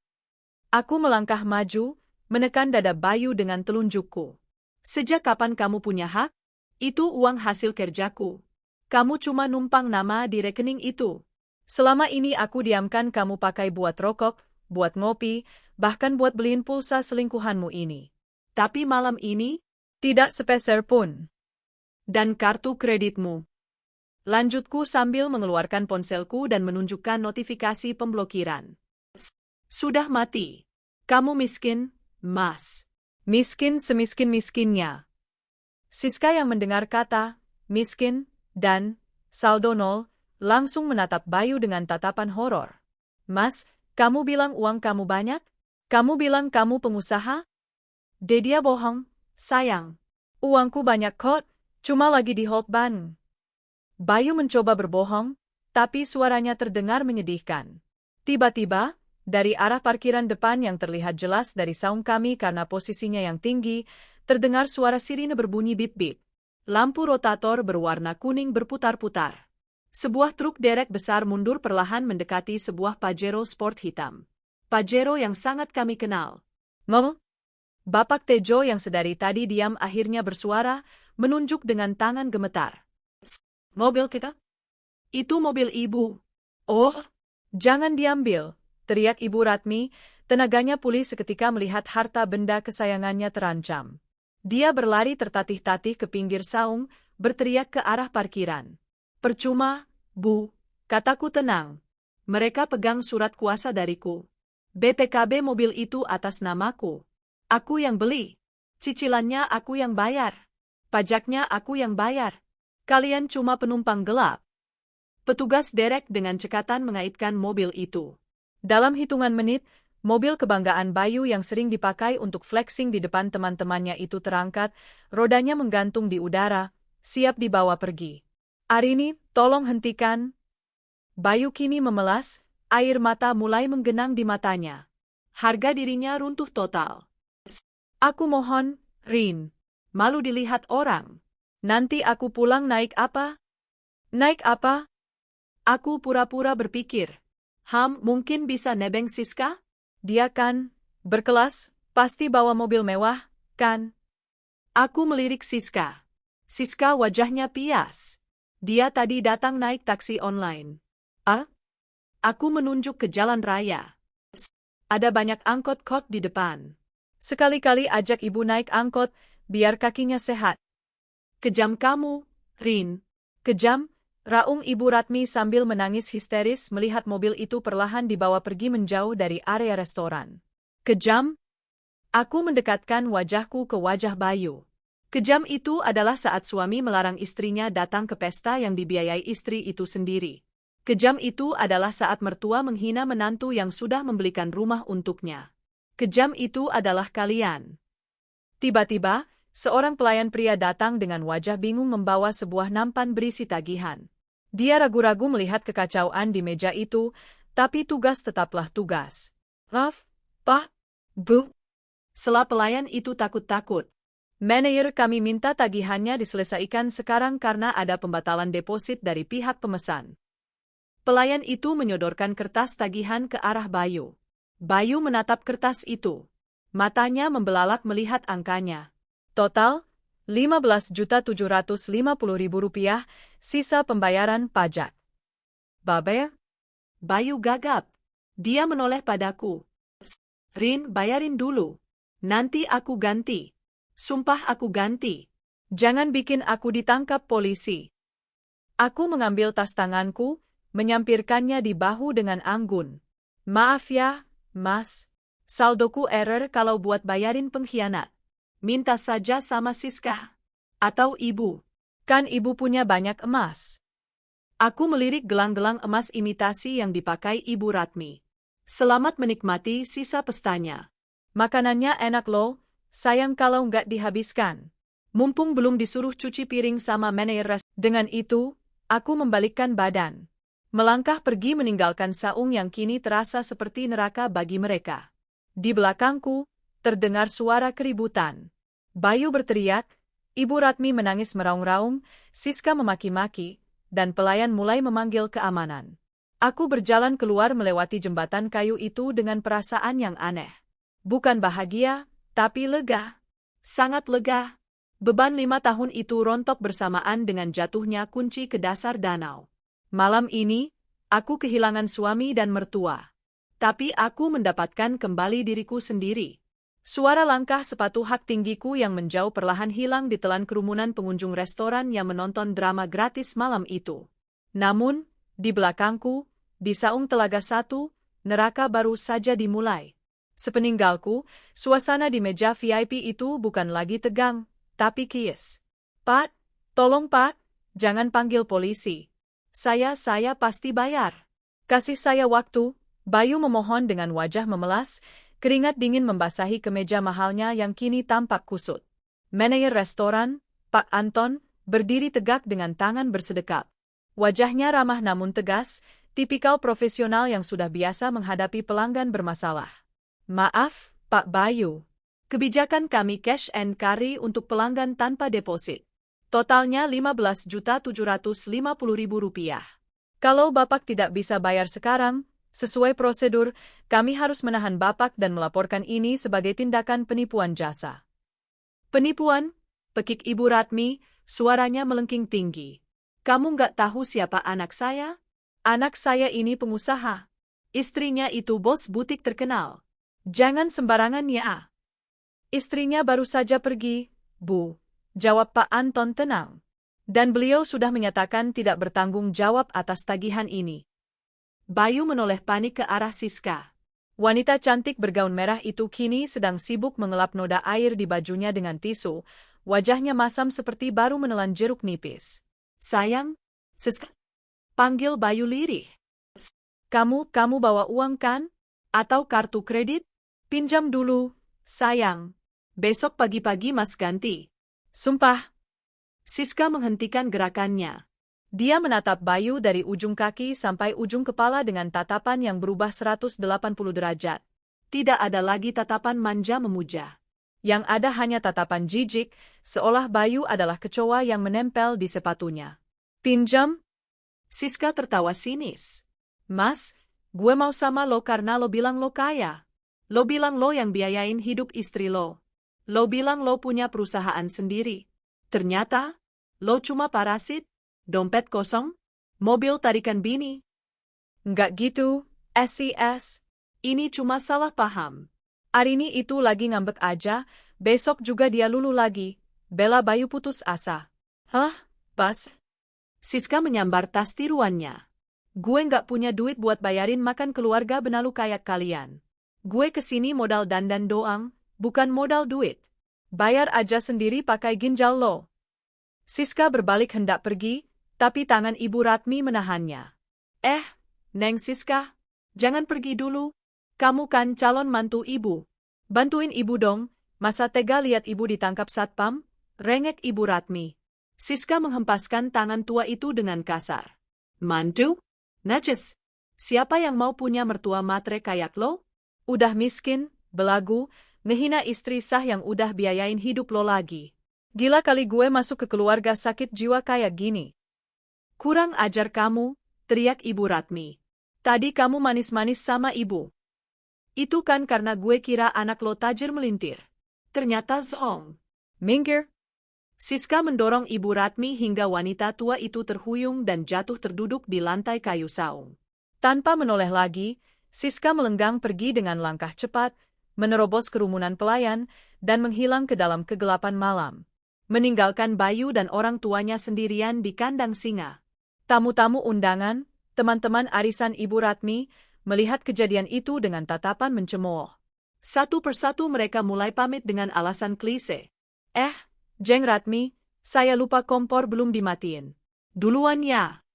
Aku melangkah maju, menekan dada Bayu dengan telunjukku. Sejak kapan kamu punya hak? Itu uang hasil kerjaku. Kamu cuma numpang nama di rekening itu. Selama ini aku diamkan kamu pakai buat rokok, buat ngopi, bahkan buat beliin pulsa selingkuhanmu ini. Tapi malam ini, tidak sepeser pun. Dan kartu kreditmu. Lanjutku sambil mengeluarkan ponselku dan menunjukkan notifikasi pemblokiran. Sudah mati. Kamu miskin, Mas. Miskin semiskin-miskinnya. Siska yang mendengar kata, miskin, dan saldo nol, langsung menatap Bayu dengan tatapan horor. Mas, kamu bilang uang kamu banyak? Kamu bilang kamu pengusaha? Dia bohong, sayang. Uangku banyak kok, cuma lagi di hold ban. Bayu mencoba berbohong, tapi suaranya terdengar menyedihkan. Tiba-tiba, Dari arah parkiran depan yang terlihat jelas dari saung kami karena posisinya yang tinggi, terdengar suara sirine berbunyi bip-bip. Lampu rotator berwarna kuning berputar-putar. Sebuah truk derek besar mundur perlahan mendekati sebuah Pajero Sport hitam. Pajero yang sangat kami kenal. Bapak Tejo yang sedari tadi diam akhirnya bersuara, menunjuk dengan tangan gemetar. Mobil kita? Itu mobil ibu. Oh, jangan diambil, teriak Ibu Ratmi, tenaganya pulih seketika melihat harta benda kesayangannya terancam. Dia berlari tertatih-tatih ke pinggir saung, berteriak ke arah parkiran. Percuma, Bu, kataku tenang. Mereka pegang surat kuasa dariku. BPKB mobil itu atas namaku. Aku yang beli. Cicilannya aku yang bayar. Pajaknya aku yang bayar. Kalian cuma penumpang gelap. Petugas derek dengan cekatan mengaitkan mobil itu. Dalam hitungan menit, mobil kebanggaan Bayu yang sering dipakai untuk flexing di depan teman-temannya itu terangkat, rodanya menggantung di udara, siap dibawa pergi. Arini, tolong hentikan. Bayu kini memelas, air mata mulai menggenang di matanya. Harga dirinya runtuh total. Aku mohon, Rin. Malu dilihat orang. Nanti aku pulang naik apa? Naik apa? Aku pura-pura berpikir. Mungkin bisa nebeng Siska? Dia kan berkelas, pasti bawa mobil mewah, kan? Aku melirik Siska. Siska wajahnya pias. Dia tadi datang naik taksi online. Aku menunjuk ke jalan raya. Ada banyak angkot kok di depan. Sekali-kali ajak ibu naik angkot, biar kakinya sehat. Kejam kamu, Rin. Kejam, raung Ibu Ratmi sambil menangis histeris melihat mobil itu perlahan dibawa pergi menjauh dari area restoran. Kejam? Aku mendekatkan wajahku ke wajah Bayu. Kejam itu adalah saat suami melarang istrinya datang ke pesta yang dibiayai istri itu sendiri. Kejam itu adalah saat mertua menghina menantu yang sudah membelikan rumah untuknya. Kejam itu adalah kalian. Tiba-tiba, seorang pelayan pria datang dengan wajah bingung membawa sebuah nampan berisi tagihan. Dia ragu-ragu melihat kekacauan di meja itu, tapi tugas tetaplah tugas. Maaf, Pak, Bu. Sela pelayan itu takut-takut. Manajer kami minta tagihannya diselesaikan sekarang karena ada pembatalan deposit dari pihak pemesan. Pelayan itu menyodorkan kertas tagihan ke arah Bayu. Bayu menatap kertas itu. Matanya membelalak melihat angkanya. Total, Rp15.750.000, sisa pembayaran pajak. Babe? Bayu gagap. Dia menoleh padaku. Rin, bayarin dulu. Nanti aku ganti. Sumpah aku ganti. Jangan bikin aku ditangkap polisi. Aku mengambil tas tanganku, menyampirkannya di bahu dengan anggun. Maaf ya, Mas. Saldoku error kalau buat bayarin pengkhianat. Minta saja sama Siska. Atau ibu. Kan ibu punya banyak emas. Aku melirik gelang-gelang emas imitasi yang dipakai Ibu Ratmi. Selamat menikmati sisa pestanya. Makanannya enak loh, sayang kalau nggak dihabiskan. Mumpung belum disuruh cuci piring sama manajer. Dengan itu, aku membalikkan badan. Melangkah pergi meninggalkan saung yang kini terasa seperti neraka bagi mereka. Di belakangku, terdengar suara keributan. Bayu berteriak, Ibu Ratmi menangis meraung-raung, Siska memaki-maki, dan pelayan mulai memanggil keamanan. Aku berjalan keluar melewati jembatan kayu itu dengan perasaan yang aneh. Bukan bahagia, tapi lega. Sangat lega. Beban 5 tahun itu rontok bersamaan dengan jatuhnya kunci ke dasar danau. Malam ini, aku kehilangan suami dan mertua. Tapi aku mendapatkan kembali diriku sendiri. Suara langkah sepatu hak tinggiku yang menjauh perlahan hilang ditelan kerumunan pengunjung restoran yang menonton drama gratis malam itu. Namun, di belakangku, di saung Telaga 1, neraka baru saja dimulai. Sepeninggalku, suasana di meja VIP itu bukan lagi tegang, tapi kies. Pak, tolong Pak, jangan panggil polisi. Saya pasti bayar. Kasih saya waktu, Bayu memohon dengan wajah memelas, keringat dingin membasahi kemeja mahalnya yang kini tampak kusut. Manajer restoran, Pak Anton, berdiri tegak dengan tangan bersedekap. Wajahnya ramah namun tegas, Tipikal profesional yang sudah biasa menghadapi pelanggan bermasalah. Maaf, Pak Bayu. Kebijakan kami cash and carry untuk pelanggan tanpa deposit. Totalnya Rp15.750.000. Kalau Bapak tidak bisa bayar sekarang, sesuai prosedur, kami harus menahan Bapak dan melaporkan ini sebagai tindakan penipuan jasa. Penipuan? Pekik Ibu Ratmi, suaranya melengking tinggi. Kamu nggak tahu siapa anak saya? Anak saya ini pengusaha. Istrinya itu bos butik terkenal. Jangan sembarangan ya. Istrinya baru saja pergi, Bu. Jawab Pak Anton tenang. Dan beliau sudah menyatakan tidak bertanggung jawab atas tagihan ini. Bayu menoleh panik ke arah Siska. Wanita cantik bergaun merah itu kini sedang sibuk mengelap noda air di bajunya dengan tisu. Wajahnya masam seperti baru menelan jeruk nipis. Sayang, Siska. Panggil Bayu lirih. Kamu bawa uang kan? Atau kartu kredit? Pinjam dulu, sayang. Besok pagi-pagi Mas ganti. Sumpah. Siska menghentikan gerakannya. Dia menatap Bayu dari ujung kaki sampai ujung kepala dengan tatapan yang berubah 180 derajat. Tidak ada lagi tatapan manja memuja. Yang ada hanya tatapan jijik, seolah Bayu adalah kecoa yang menempel di sepatunya. Pinjam? Siska tertawa sinis. Mas, gue mau sama lo karena lo bilang lo kaya. Lo bilang lo yang biayain hidup istri lo. Lo bilang lo punya perusahaan sendiri. Ternyata, lo cuma parasit, dompet kosong, mobil tarikan bini. Nggak gitu, SCS. Ini cuma salah paham. Arini itu lagi ngambek aja, besok juga dia luluh lagi. Bela Bayu putus asa. Hah, Bas? Siska menyambar tas tiruannya. Gue nggak punya duit buat bayarin makan keluarga benalu kayak kalian. Gue kesini modal dandan doang, bukan modal duit. Bayar aja sendiri pakai ginjal lo. Siska berbalik hendak pergi, tapi tangan Ibu Ratmi menahannya. Neng Siska, jangan pergi dulu. Kamu kan calon mantu ibu. Bantuin ibu dong, masa tega lihat ibu ditangkap satpam? Rengek Ibu Ratmi. Siska menghempaskan tangan tua itu dengan kasar. Mantu? Najis. Siapa yang mau punya mertua matre kayak lo? Udah miskin, belagu, ngehina istri sah yang udah biayain hidup lo lagi. Gila kali gue masuk ke keluarga sakit jiwa kayak gini. Kurang ajar kamu, teriak Ibu Ratmi. Tadi kamu manis-manis sama ibu. Itu kan karena gue kira anak lo tajir melintir. Ternyata zong. Minggir. Siska mendorong Ibu Ratmi hingga wanita tua itu terhuyung dan jatuh terduduk di lantai kayu saung. Tanpa menoleh lagi, Siska melenggang pergi dengan langkah cepat, menerobos kerumunan pelayan, dan menghilang ke dalam kegelapan malam. Meninggalkan Bayu dan orang tuanya sendirian di kandang singa. Tamu-tamu undangan, teman-teman arisan Ibu Ratmi, melihat kejadian itu dengan tatapan mencemooh. Satu persatu mereka mulai pamit dengan alasan klise. Jeng Ratmi, saya lupa kompor belum dimatiin. Duluan ya.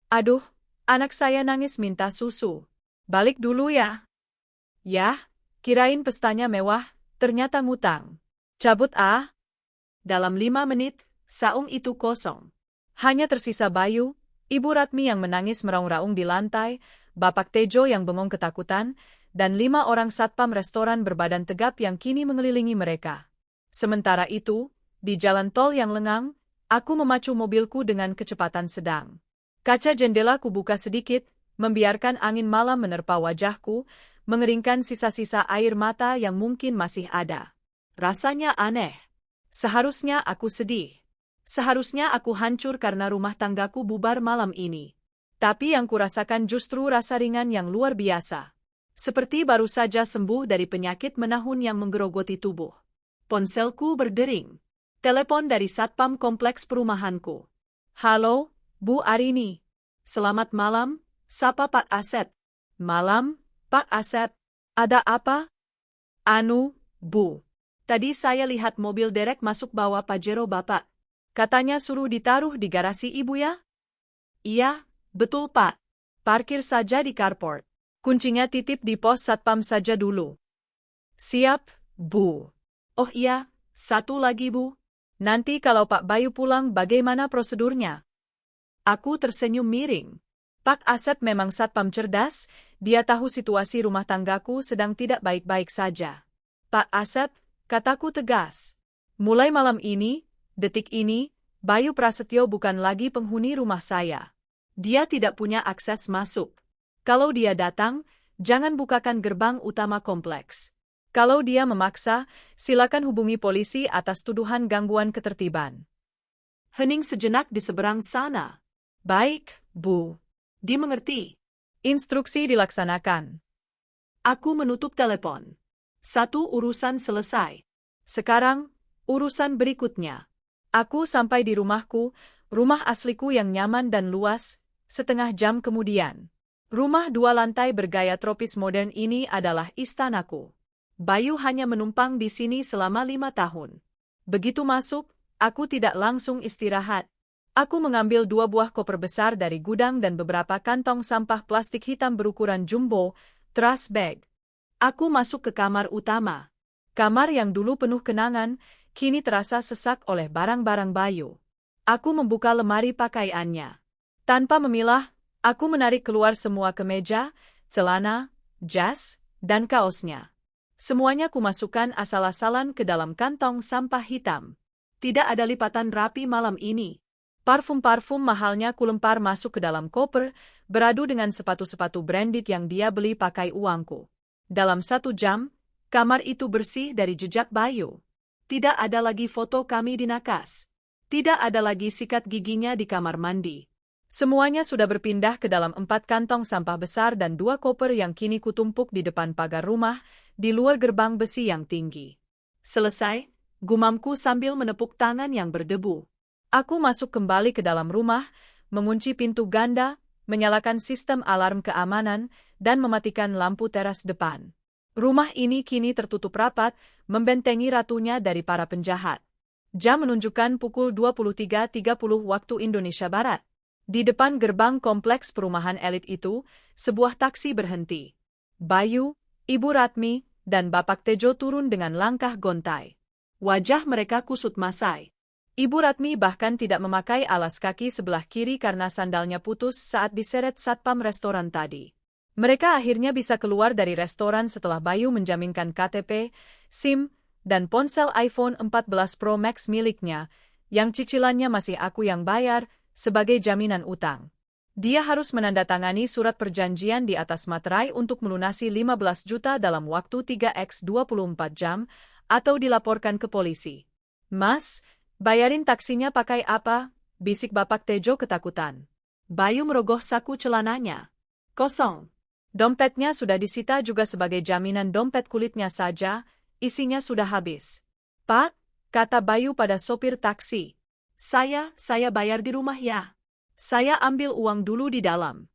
Aduh, anak saya nangis minta susu. Balik dulu ya. Yah, kirain pestanya mewah, ternyata ngutang. Cabut ah. Dalam 5 menit, saung itu kosong. Hanya tersisa Bayu, Ibu Ratmi yang menangis meraung-raung di lantai, Bapak Tejo yang bengong ketakutan, dan 5 orang satpam restoran berbadan tegap yang kini mengelilingi mereka. Sementara itu, di jalan tol yang lengang, aku memacu mobilku dengan kecepatan sedang. Kaca jendela ku buka sedikit, membiarkan angin malam menerpa wajahku, mengeringkan sisa-sisa air mata yang mungkin masih ada. Rasanya aneh. Seharusnya aku sedih. Seharusnya aku hancur karena rumah tanggaku bubar malam ini. Tapi yang kurasakan justru rasa ringan yang luar biasa. Seperti baru saja sembuh dari penyakit menahun yang menggerogoti tubuh. Ponselku berdering. Telepon dari satpam kompleks perumahanku. Halo, Bu Arini. Selamat malam, sapa Pak Asep. Malam, Pak Asep. Ada apa? Anu, Bu. Tadi saya lihat mobil derek masuk bawa Pajero Bapak. Katanya suruh ditaruh di garasi Ibu ya? Iya, betul Pak. Parkir saja di carport. Kuncinya titip di pos satpam saja dulu. Siap, Bu. Oh iya, satu lagi Bu. Nanti kalau Pak Bayu pulang bagaimana prosedurnya? Aku tersenyum miring. Pak Asep memang satpam cerdas, dia tahu situasi rumah tanggaku sedang tidak baik-baik saja. Pak Asep, kataku tegas. Mulai malam ini, detik ini, Bayu Prasetyo bukan lagi penghuni rumah saya. Dia tidak punya akses masuk. Kalau dia datang, jangan bukakan gerbang utama kompleks. Kalau dia memaksa, silakan hubungi polisi atas tuduhan gangguan ketertiban. Hening sejenak di seberang sana. Baik, Bu. Dimengerti. Instruksi dilaksanakan. Aku menutup telepon. Satu urusan selesai. Sekarang, urusan berikutnya. Aku sampai di rumahku, rumah asliku yang nyaman dan luas, setengah jam kemudian. Rumah 2 lantai bergaya tropis modern ini adalah istanaku. Bayu hanya menumpang di sini selama 5 tahun. Begitu masuk, aku tidak langsung istirahat. Aku mengambil 2 buah koper besar dari gudang dan beberapa kantong sampah plastik hitam berukuran jumbo, trash bag. Aku masuk ke kamar utama. Kamar yang dulu penuh kenangan, kini terasa sesak oleh barang-barang Bayu. Aku membuka lemari pakaiannya. Tanpa memilah, aku menarik keluar semua kemeja, celana, jas, dan kaosnya. Semuanya kumasukkan asal-asalan ke dalam kantong sampah hitam. Tidak ada lipatan rapi malam ini. Parfum-parfum mahalnya kulempar masuk ke dalam koper, beradu dengan sepatu-sepatu branded yang dia beli pakai uangku. Dalam 1 jam, kamar itu bersih dari jejak Bayu. Tidak ada lagi foto kami di nakas. Tidak ada lagi sikat giginya di kamar mandi. Semuanya sudah berpindah ke dalam 4 kantong sampah besar dan 2 koper yang kini kutumpuk di depan pagar rumah, di luar gerbang besi yang tinggi. Selesai, gumamku sambil menepuk tangan yang berdebu. Aku masuk kembali ke dalam rumah, mengunci pintu ganda, menyalakan sistem alarm keamanan, dan mematikan lampu teras depan. Rumah ini kini tertutup rapat, membentengi ratunya dari para penjahat. Jam menunjukkan pukul 23.30 waktu Indonesia Barat. Di depan gerbang kompleks perumahan elit itu, sebuah taksi berhenti. Bayu, Ibu Ratmi, dan Bapak Tejo turun dengan langkah gontai. Wajah mereka kusut masai. Ibu Ratmi bahkan tidak memakai alas kaki sebelah kiri karena sandalnya putus saat diseret satpam restoran tadi. Mereka akhirnya bisa keluar dari restoran setelah Bayu menjaminkan KTP, SIM, dan ponsel iPhone 14 Pro Max miliknya, yang cicilannya masih aku yang bayar, sebagai jaminan utang. Dia harus menandatangani surat perjanjian di atas materai untuk melunasi 15 juta dalam waktu 3x 24 jam, atau dilaporkan ke polisi. Mas, bayarin taksinya pakai apa? Bisik Bapak Tejo ketakutan. Bayu merogoh saku celananya. Kosong. Dompetnya sudah disita juga sebagai jaminan dompet kulitnya saja, isinya sudah habis. Pak, kata Bayu pada sopir taksi. Saya bayar di rumah ya. Saya ambil uang dulu di dalam.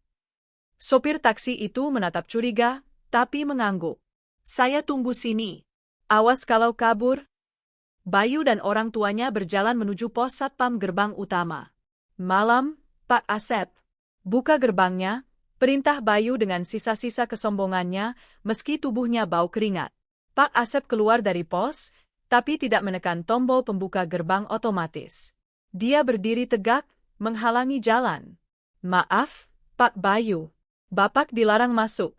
Sopir taksi itu menatap curiga, tapi mengangguk. Saya tunggu sini. Awas kalau kabur. Bayu dan orang tuanya berjalan menuju pos satpam gerbang utama. Malam, Pak Asep. Buka gerbangnya, perintah Bayu dengan sisa-sisa kesombongannya, meski tubuhnya bau keringat. Pak Asep keluar dari pos, tapi tidak menekan tombol pembuka gerbang otomatis. Dia berdiri tegak, menghalangi jalan. Maaf, Pak Bayu. Bapak dilarang masuk.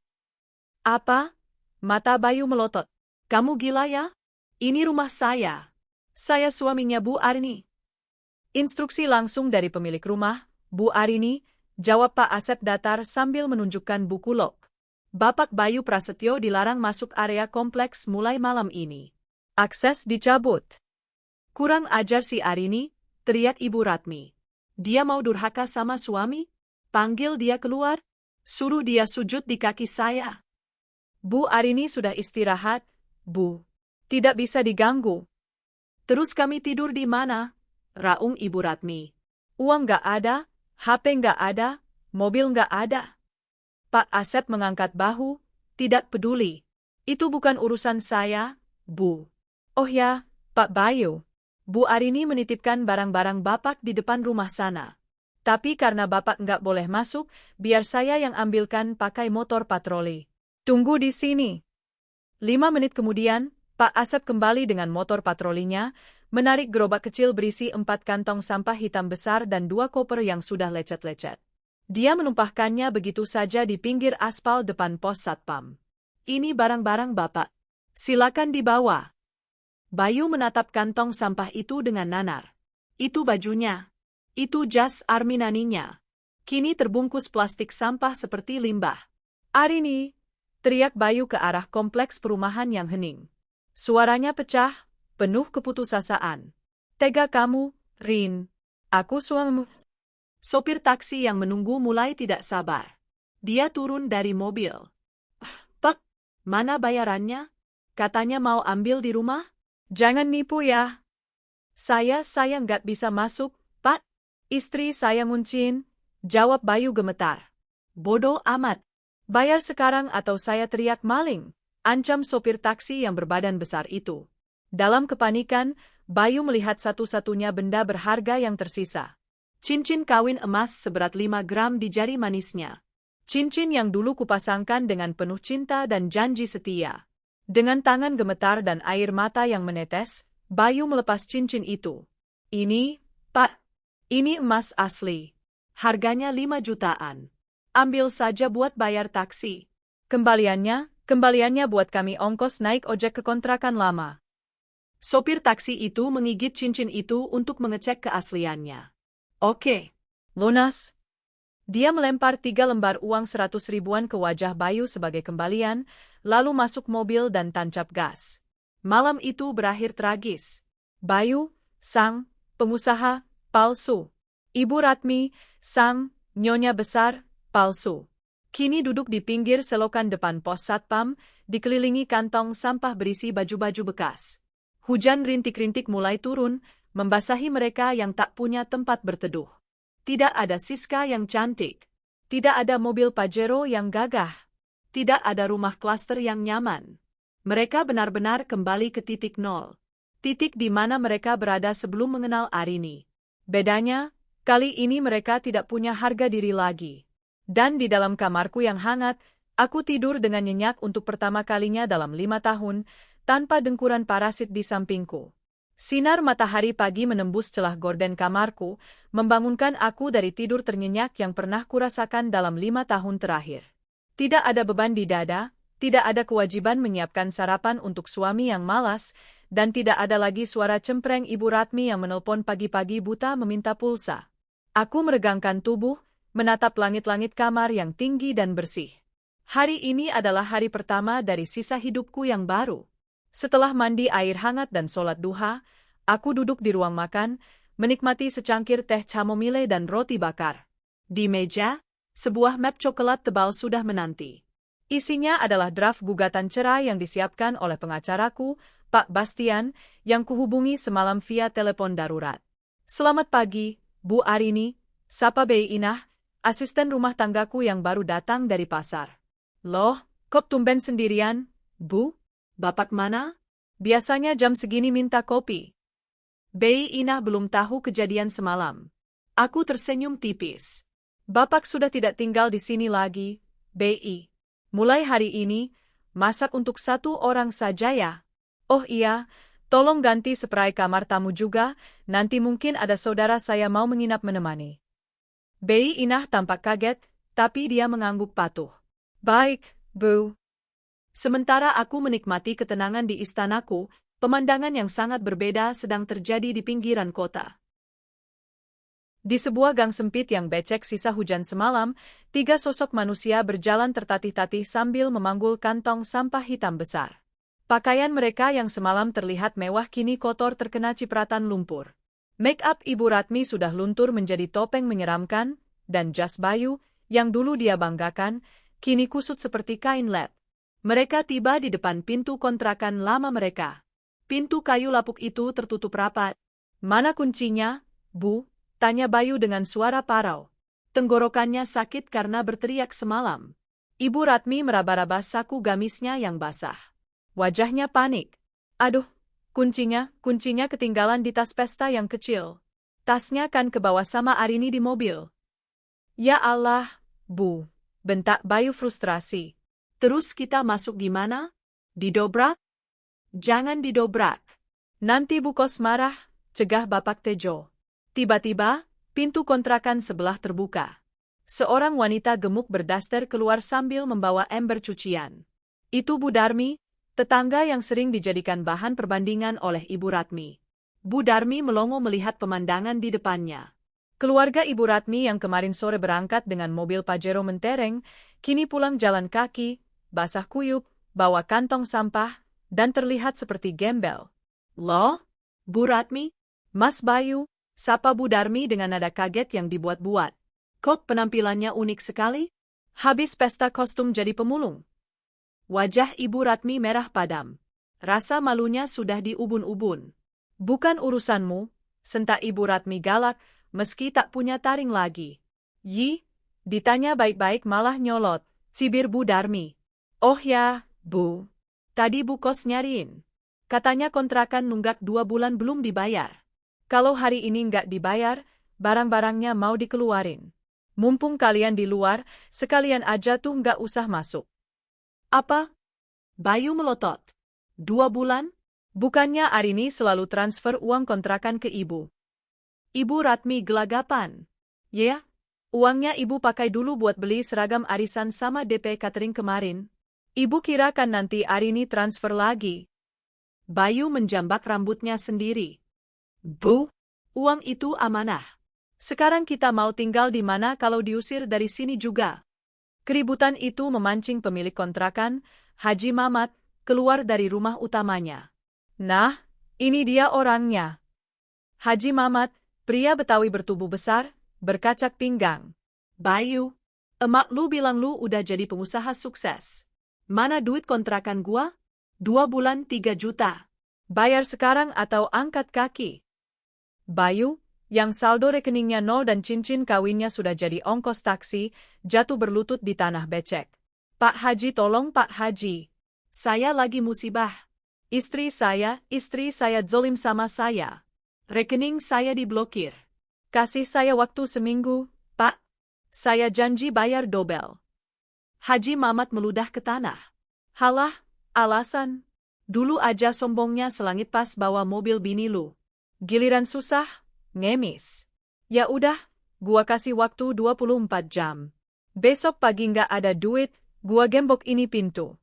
Apa? Mata Bayu melotot. Kamu gila ya? Ini rumah saya. Saya suaminya Bu Arini. Instruksi langsung dari pemilik rumah, Bu Arini, jawab Pak Asep datar sambil menunjukkan buku log. Bapak Bayu Prasetyo dilarang masuk area kompleks mulai malam ini. Akses dicabut. Kurang ajar si Arini, teriak Ibu Ratmi. Dia mau durhaka sama suami? Panggil dia keluar. Suruh dia sujud di kaki saya. Bu Arini sudah istirahat, Bu. Tidak bisa diganggu. Terus kami tidur di mana? Raung Ibu Ratmi. Uang nggak ada, HP nggak ada, mobil nggak ada. Pak Asep mengangkat bahu, tidak peduli. Itu bukan urusan saya, Bu. Oh ya, Pak Bayu. Bu Arini menitipkan barang-barang Bapak di depan rumah sana. Tapi karena Bapak nggak boleh masuk, biar saya yang ambilkan pakai motor patroli. Tunggu di sini. 5 menit kemudian, Pak Asep kembali dengan motor patrolinya, menarik gerobak kecil berisi 4 kantong sampah hitam besar dan 2 koper yang sudah lecet-lecet. Dia menumpahkannya begitu saja di pinggir aspal depan pos satpam. Ini barang-barang Bapak. Silakan dibawa. Bayu menatap kantong sampah itu dengan nanar. Itu bajunya. Itu jas army naninya. Kini terbungkus plastik sampah seperti limbah. Arini, teriak Bayu ke arah kompleks perumahan yang hening. Suaranya pecah, penuh keputusasaan. Tega kamu, Rin. Aku suamimu. Sopir taksi yang menunggu mulai tidak sabar. Dia turun dari mobil. Pak, mana bayarannya? Katanya mau ambil di rumah? Jangan nipu ya. Saya nggak bisa masuk, Pak. Istri saya nguncin, jawab Bayu gemetar. Bodoh amat. Bayar sekarang atau saya teriak maling, ancam sopir taksi yang berbadan besar itu. Dalam kepanikan, Bayu melihat satu-satunya benda berharga yang tersisa. Cincin kawin emas seberat 5 gram di jari manisnya. Cincin yang dulu kupasangkan dengan penuh cinta dan janji setia. Dengan tangan gemetar dan air mata yang menetes, Bayu melepas cincin itu. Ini, Pak, ini emas asli. Harganya 5 jutaan. Ambil saja buat bayar taksi. Kembaliannya buat kami ongkos naik ojek ke kontrakan lama. Sopir taksi itu menggigit cincin itu untuk mengecek keasliannya. Oke, lunas. Dia melempar 3 lembar uang 100 ribuan ke wajah Bayu sebagai kembalian, lalu masuk mobil dan tancap gas. Malam itu berakhir tragis. Bayu, sang pengusaha, palsu. Ibu Ratmi, sang nyonya besar, palsu. Kini duduk di pinggir selokan depan pos satpam, dikelilingi kantong sampah berisi baju-baju bekas. Hujan rintik-rintik mulai turun, membasahi mereka yang tak punya tempat berteduh. Tidak ada Siska yang cantik. Tidak ada mobil Pajero yang gagah. Tidak ada rumah klaster yang nyaman. Mereka benar-benar kembali ke titik nol. Titik di mana mereka berada sebelum mengenal Arini. Bedanya, kali ini mereka tidak punya harga diri lagi. Dan di dalam kamarku yang hangat, aku tidur dengan nyenyak untuk pertama kalinya dalam 5 tahun, tanpa dengkuran parasit di sampingku. Sinar matahari pagi menembus celah gorden kamarku, membangunkan aku dari tidur ternyenyak yang pernah kurasakan dalam 5 tahun terakhir. Tidak ada beban di dada, tidak ada kewajiban menyiapkan sarapan untuk suami yang malas, dan tidak ada lagi suara cempreng Ibu Ratmi yang menelpon pagi-pagi buta meminta pulsa. Aku meregangkan tubuh, menatap langit-langit kamar yang tinggi dan bersih. Hari ini adalah hari pertama dari sisa hidupku yang baru. Setelah mandi air hangat dan sholat duha, aku duduk di ruang makan, menikmati secangkir teh chamomile dan roti bakar. Di meja, sebuah map coklat tebal sudah menanti. Isinya adalah draft gugatan cerai yang disiapkan oleh pengacaraku, Pak Bastian, yang kuhubungi semalam via telepon darurat. Selamat pagi, Bu Arini, sapa Bei Inah, asisten rumah tanggaku yang baru datang dari pasar. Loh, kok tumben sendirian, Bu? Bapak mana? Biasanya jam segini minta kopi. Bei Inah belum tahu kejadian semalam. Aku tersenyum tipis. Bapak sudah tidak tinggal di sini lagi, Bei. Mulai hari ini, masak untuk 1 orang saja ya. Oh iya, tolong ganti spray kamar tamu juga, nanti mungkin ada saudara saya mau menginap menemani. Bei Inah tampak kaget, tapi dia mengangguk patuh. Baik, Bu. Sementara aku menikmati ketenangan di istanaku, pemandangan yang sangat berbeda sedang terjadi di pinggiran kota. Di sebuah gang sempit yang becek sisa hujan semalam, 3 sosok manusia berjalan tertatih-tatih sambil memanggul kantong sampah hitam besar. Pakaian mereka yang semalam terlihat mewah kini kotor terkena cipratan lumpur. Make up Ibu Ratmi sudah luntur menjadi topeng menyeramkan, dan jas Bayu, yang dulu dia banggakan, kini kusut seperti kain lap. Mereka tiba di depan pintu kontrakan lama mereka. Pintu kayu lapuk itu tertutup rapat. Mana kuncinya, Bu? Tanya Bayu dengan suara parau. Tenggorokannya sakit karena berteriak semalam. Ibu Ratmi meraba-raba saku gamisnya yang basah. Wajahnya panik. Aduh, kuncinya ketinggalan di tas pesta yang kecil. Tasnya kan ke bawah sama Arini di mobil. Ya Allah, Bu, bentak Bayu frustrasi. Terus kita masuk di mana? Didobrak? Jangan didobrak. Nanti Bu Kos marah, cegah Bapak Tejo. Tiba-tiba, pintu kontrakan sebelah terbuka. Seorang wanita gemuk berdaster keluar sambil membawa ember cucian. Itu Bu Darmi, tetangga yang sering dijadikan bahan perbandingan oleh Ibu Ratmi. Bu Darmi melongo melihat pemandangan di depannya. Keluarga Ibu Ratmi yang kemarin sore berangkat dengan mobil Pajero mentereng, kini pulang jalan kaki, basah kuyup, bawa kantong sampah, dan terlihat seperti gembel. Loh, Bu Ratmi? Mas Bayu, sapa Bu Darmi dengan nada kaget yang dibuat-buat. Kok penampilannya unik sekali? Habis pesta kostum jadi pemulung. Wajah Ibu Ratmi merah padam. Rasa malunya sudah diubun-ubun. Bukan urusanmu, sentak Ibu Ratmi galak, meski tak punya taring lagi. Yi, ditanya baik-baik malah nyolot, cibir Bu Darmi. Oh ya, Bu. Tadi Bu Kos nyariin. Katanya kontrakan nunggak 2 bulan belum dibayar. Kalau hari ini nggak dibayar, barang-barangnya mau dikeluarin. Mumpung kalian di luar, sekalian aja tuh nggak usah masuk. Apa? Bayu melotot. 2 bulan? Bukannya Arini selalu transfer uang kontrakan ke ibu? Ibu Ratmi gelagapan. Ya, uangnya ibu pakai dulu buat beli seragam arisan sama DP catering kemarin. Ibu kira kan nanti Arini transfer lagi. Bayu menjambak rambutnya sendiri. Bu, uang itu amanah. Sekarang kita mau tinggal di mana kalau diusir dari sini juga? Keributan itu memancing pemilik kontrakan, Haji Mamat, keluar dari rumah utamanya. Nah, ini dia orangnya. Haji Mamat, pria Betawi bertubuh besar, berkacak pinggang. Bayu, emak lu bilang lu udah jadi pengusaha sukses. Mana duit kontrakan gua? 2 bulan 3 juta. Bayar sekarang atau angkat kaki. Bayu, yang saldo rekeningnya nol dan cincin kawinnya sudah jadi ongkos taksi, jatuh berlutut di tanah becek. Pak Haji, tolong Pak Haji. Saya lagi musibah. Istri saya zolim sama saya. Rekening saya diblokir. Kasih saya waktu seminggu, Pak. Saya janji bayar dobel. Haji Mamat meludah ke tanah. Halah, alasan. Dulu aja sombongnya selangit pas bawa mobil bini lu. Giliran susah, ngemis. Ya udah, gua kasih waktu 24 jam. Besok pagi nggak ada duit, gua gembok ini pintu.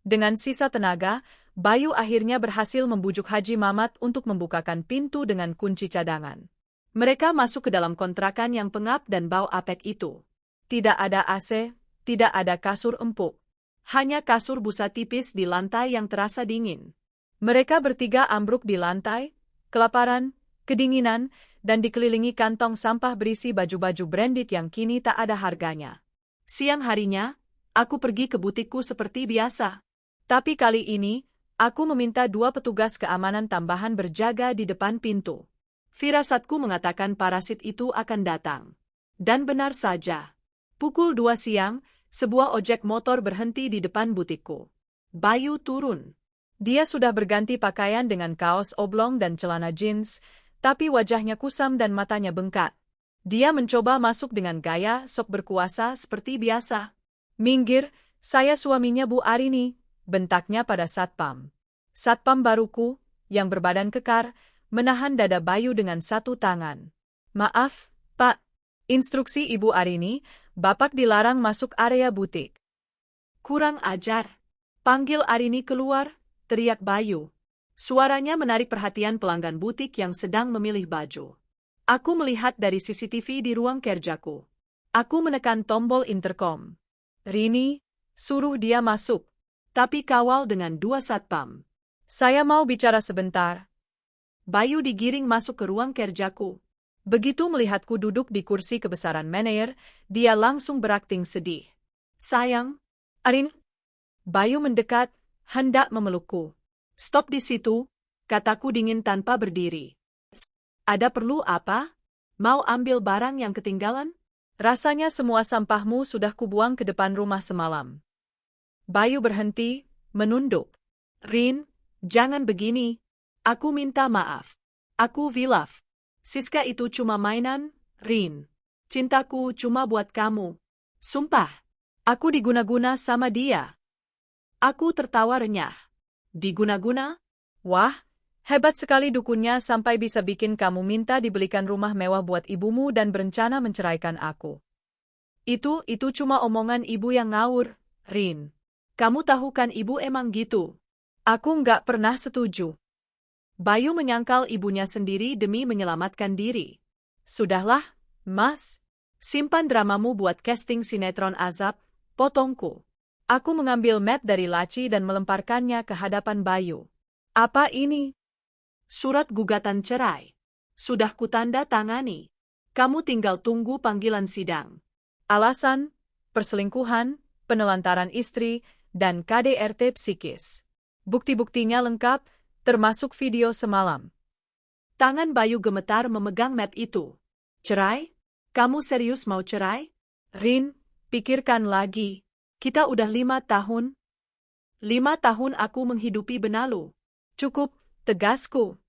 Dengan sisa tenaga, Bayu akhirnya berhasil membujuk Haji Mamat untuk membukakan pintu dengan kunci cadangan. Mereka masuk ke dalam kontrakan yang pengap dan bau apek itu. Tidak ada AC, tidak ada kasur empuk. Hanya kasur busa tipis di lantai yang terasa dingin. Mereka bertiga ambruk di lantai, kelaparan, kedinginan, dan dikelilingi kantong sampah berisi baju-baju branded yang kini tak ada harganya. Siang harinya, aku pergi ke butikku seperti biasa. Tapi kali ini, aku meminta 2 petugas keamanan tambahan berjaga di depan pintu. Firasatku mengatakan parasit itu akan datang. Dan benar saja. Pukul 2 siang, sebuah ojek motor berhenti di depan butikku. Bayu turun. Dia sudah berganti pakaian dengan kaos oblong dan celana jeans, tapi wajahnya kusam dan matanya bengkak. Dia mencoba masuk dengan gaya sok berkuasa seperti biasa. Minggir, saya suaminya Bu Arini, bentaknya pada satpam. Satpam baruku, yang berbadan kekar, menahan dada Bayu dengan satu tangan. Maaf, Pak. Instruksi Ibu Arini, Bapak dilarang masuk area butik. Kurang ajar. Panggil Arini keluar, teriak Bayu. Suaranya menarik perhatian pelanggan butik yang sedang memilih baju. Aku melihat dari CCTV di ruang kerjaku. Aku menekan tombol intercom. Rini, suruh dia masuk. Tapi kawal dengan 2 satpam. Saya mau bicara sebentar. Bayu digiring masuk ke ruang kerjaku. Begitu melihatku duduk di kursi kebesaran manajer, dia langsung berakting sedih. Sayang, Arin. Bayu mendekat, hendak memelukku. Stop di situ, kataku dingin tanpa berdiri. Ada perlu apa? Mau ambil barang yang ketinggalan? Rasanya semua sampahmu sudah kubuang ke depan rumah semalam. Bayu berhenti, menunduk. Rin, jangan begini. Aku minta maaf. Aku hilaf. Siska itu cuma mainan, Rin. Cintaku cuma buat kamu. Sumpah. Aku diguna-guna sama dia. Aku tertawa renyah. Diguna-guna? Wah, hebat sekali dukunnya sampai bisa bikin kamu minta dibelikan rumah mewah buat ibumu dan berencana menceraikan aku. Itu cuma omongan ibu yang ngawur, Rin. Kamu tahu kan ibu emang gitu. Aku nggak pernah setuju. Bayu menyangkal ibunya sendiri demi menyelamatkan diri. Sudahlah, Mas. Simpan dramamu buat casting sinetron azab, potongku. Aku mengambil map dari laci dan melemparkannya ke hadapan Bayu. Apa ini? Surat gugatan cerai. Sudah kutanda tangani. Kamu tinggal tunggu panggilan sidang. Alasan, perselingkuhan, penelantaran istri, dan KDRT psikis. Bukti-buktinya lengkap, termasuk video semalam. Tangan Bayu gemetar memegang map itu. Cerai? Kamu serius mau cerai? Rin, pikirkan lagi. Kita udah 5 tahun. 5 tahun aku menghidupi benalu. Cukup, tegasku.